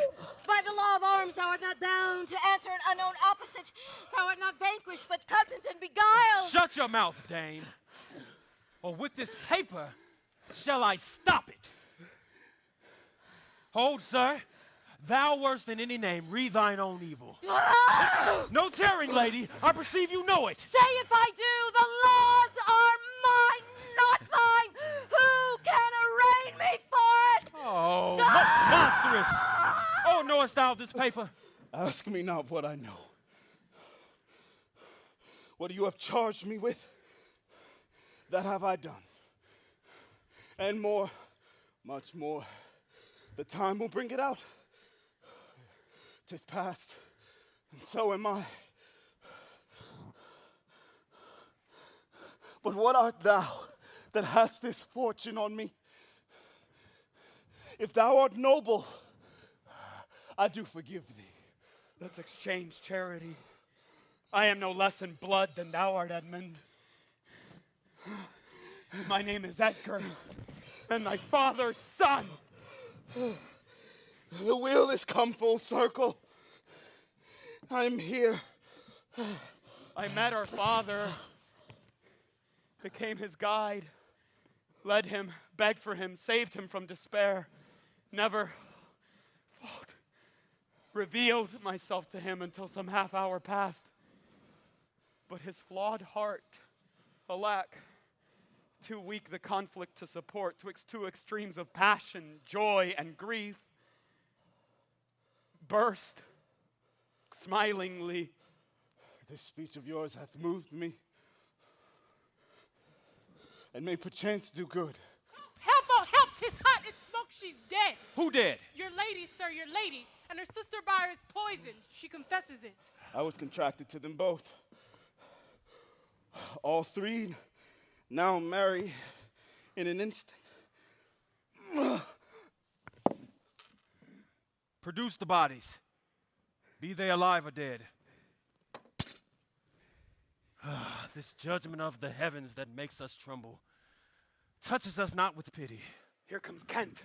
by the law of arms, thou art not bound to answer an unknown opposite. Thou art not vanquished, but cozened and beguiled. Shut your mouth, dame. Or with this paper, shall I stop it? Hold, sir. Thou worse than any name, read thine own evil. No tearing, lady. I perceive you know it. Say if I do, the laws are mine, not thine. Who can arraign me for it? Oh, most monstrous. Oh, knowest thou this paper? Ask me not what I know. What you have charged me with, that have I done. And more, much more. The time will bring it out. 'Tis past, and so am I. But what art thou that hast this fortune on me? If thou art noble, I do forgive thee. Let's exchange charity. I am no less in blood than thou art, Edmund. My name is Edgar, and thy father's son. The wheel is come full circle. I'm here. I met our father, became his guide, led him, begged for him, saved him from despair, never revealed myself to him until some half hour passed. But his flawed heart, alack, too weak the conflict to support, twixt two extremes of passion, joy, and grief, burst smilingly. This speech of yours hath moved me, and may perchance do good. Help, oh, help, 'tis hot, it's smoke, she's dead. Who dead? Your lady, sir, your lady. And her sister by her is poisoned. She confesses it. I was contracted to them both. All three now marry in an instant. Produce the bodies, be they alive or dead. This judgment of the heavens that makes us tremble touches us not with pity. Here comes Kent.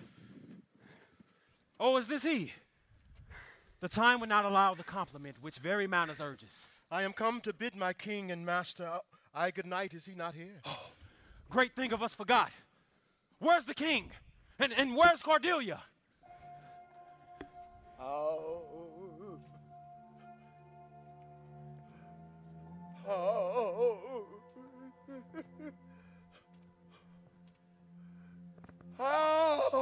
Oh, is this he? The time would not allow the compliment which very manners urges. I am come to bid my king and master, aye, good night, is he not here? Great thing of us forgot. Where's the king? And where's Cordelia? Oh. Oh. Oh.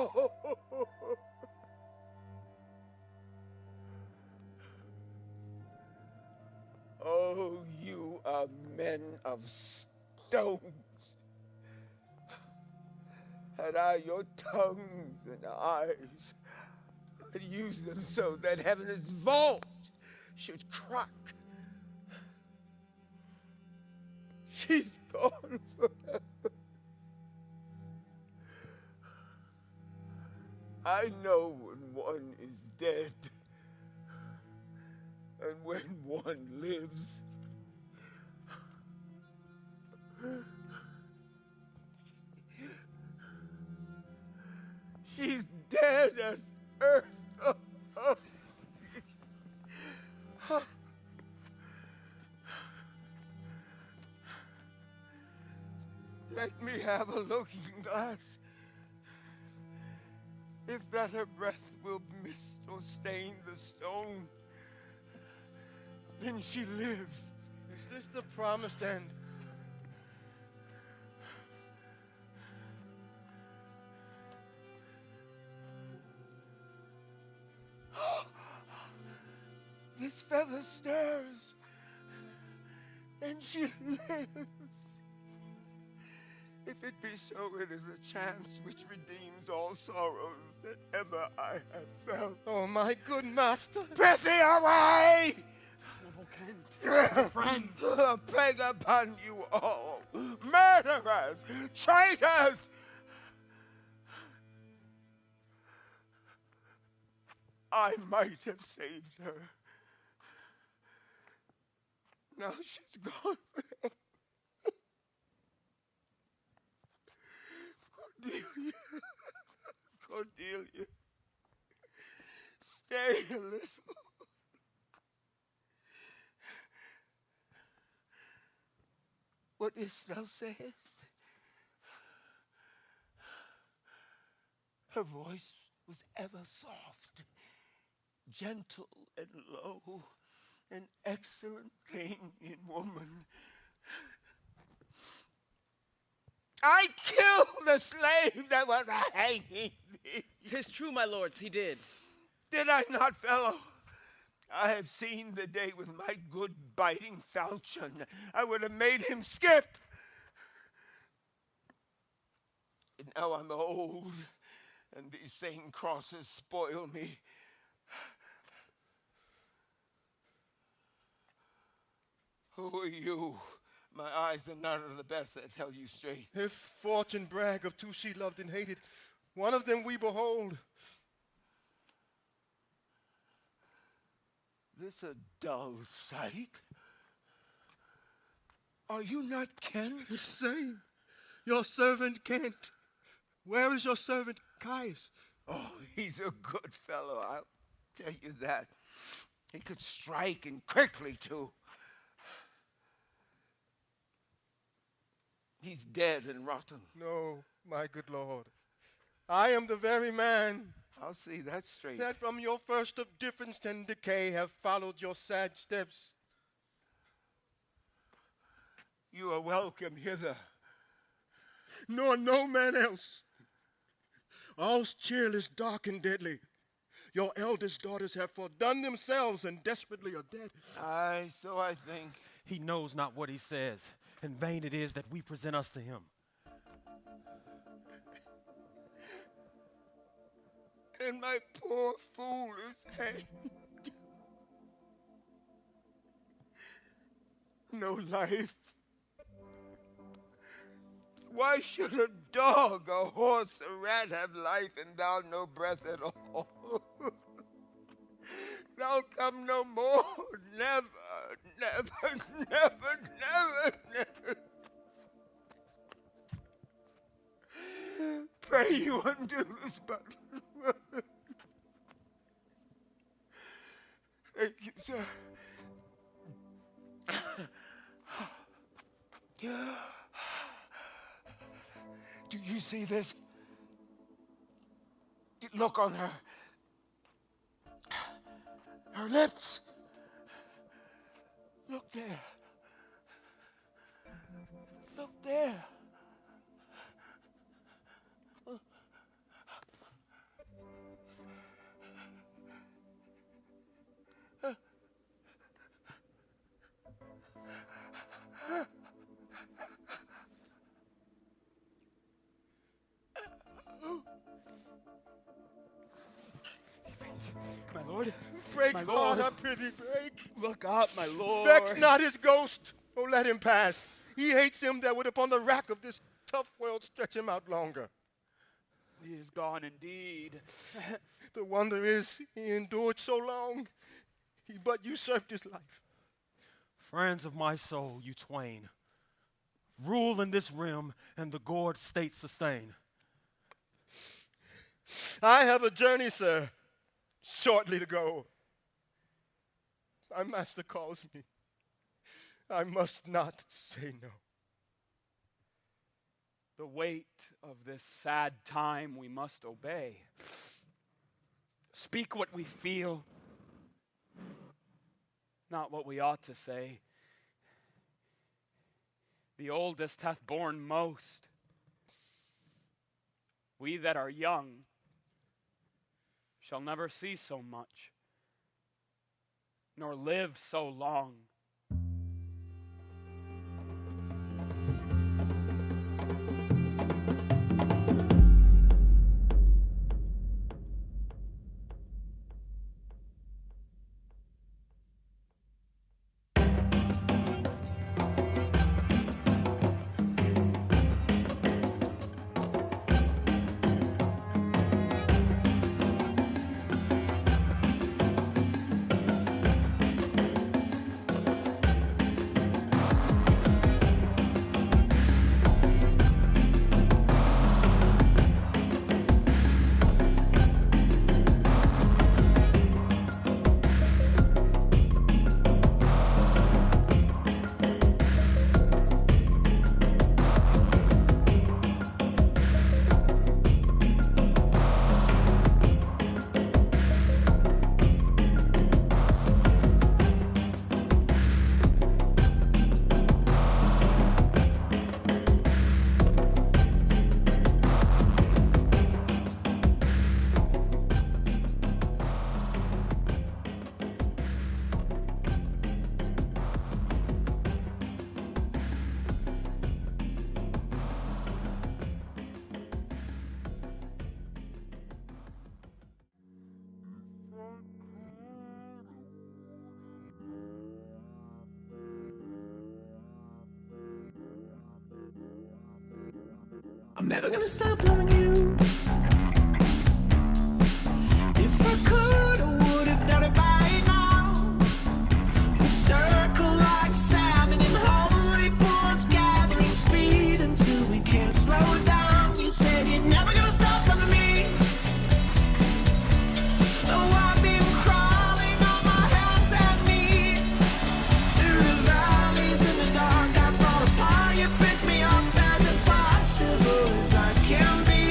Oh, you are men of stones. Had I your tongues and eyes, I'd use them so that heaven's vault should crack. She's gone forever. I know when one is dead and when one lives. She's dead as earth. Let me have a looking glass. If that her breath will mist or stain the stone, then she lives. Is this the promised end? This feather stirs, and she lives. If it be so, it is a chance which redeems all sorrows that ever I have felt. Oh, my good master. Prithee away! Noble Kent, friend. A plague upon you all, murderers, traitors! I might have saved her. Now she's gone. Cordelia. Cordelia. Wait a little. What is thou sayest? Her voice was ever soft, gentle and low, an excellent thing in woman. I killed the slave that was hanging thee. 'Tis true, my lords, he did. Did I not, fellow? I have seen the day with my good biting falchion. I would have made him skip. And now I'm old, and these same crosses spoil me. Who are you? My eyes are none of the best, I tell you straight. If fortune brag of two she loved and hated, one of them we behold. This a dull sight? Are you not Kent? The same. Your servant Kent. Where is your servant Caius? Oh, he's a good fellow, I'll tell you that. He could strike, and quickly, too. He's dead and rotten. No, my good lord. I am the very man. I'll see that straight. That from your first of difference and decay have followed your sad steps. You are welcome hither. Nor no man else. All's cheerless, dark, and deadly. Your eldest daughters have fordone themselves and desperately are dead. Aye, so I think. He knows not what he says. In vain it is that we present us to him. And my poor fool is hanged. No life. Why should a dog, a horse, a rat have life and thou no breath at all? Thou come no more, never, never, never, never, never. Pray you undo this button. Thank you, sir. Do you see this? Look on her. Her lips. Look there. Look there. My lord, break my heart, lord. I prithee, break. Look up, my lord. Vex not his ghost. Oh, let him pass. He hates him that would upon the rack of this tough world stretch him out longer. He is gone indeed. The wonder is he endured so long. He but usurped his life. Friends of my soul, you twain, rule in this realm and the gourd state sustain. I have a journey, sir, shortly to go. My master calls me. I must not say no. The weight of this sad time we must obey. Speak what we feel, not what we ought to say. The oldest hath borne most. We that are young shall never see so much, nor live so long. I'm never gonna stop loving you. If I could, I would have done it by now. We circle like salmon in holy pools, gathering speed until we can't slow down. You said you're never gonna stop loving me. Oh, I've been crawling on my hands and knees through the valleys in the dark. I fall apart. You pick me up as impossible as I can be.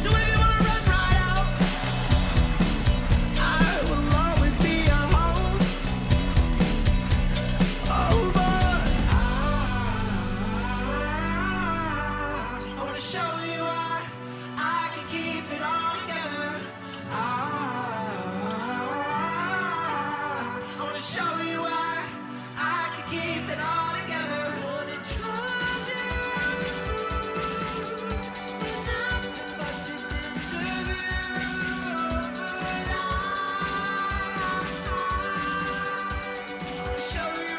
So if you wanna run right out, I will always be your home. Oh, but I wanna show you I can keep it all together. I wanna show you I can keep it all together. Wanna try to nothing but to deserve you. But I wanna show you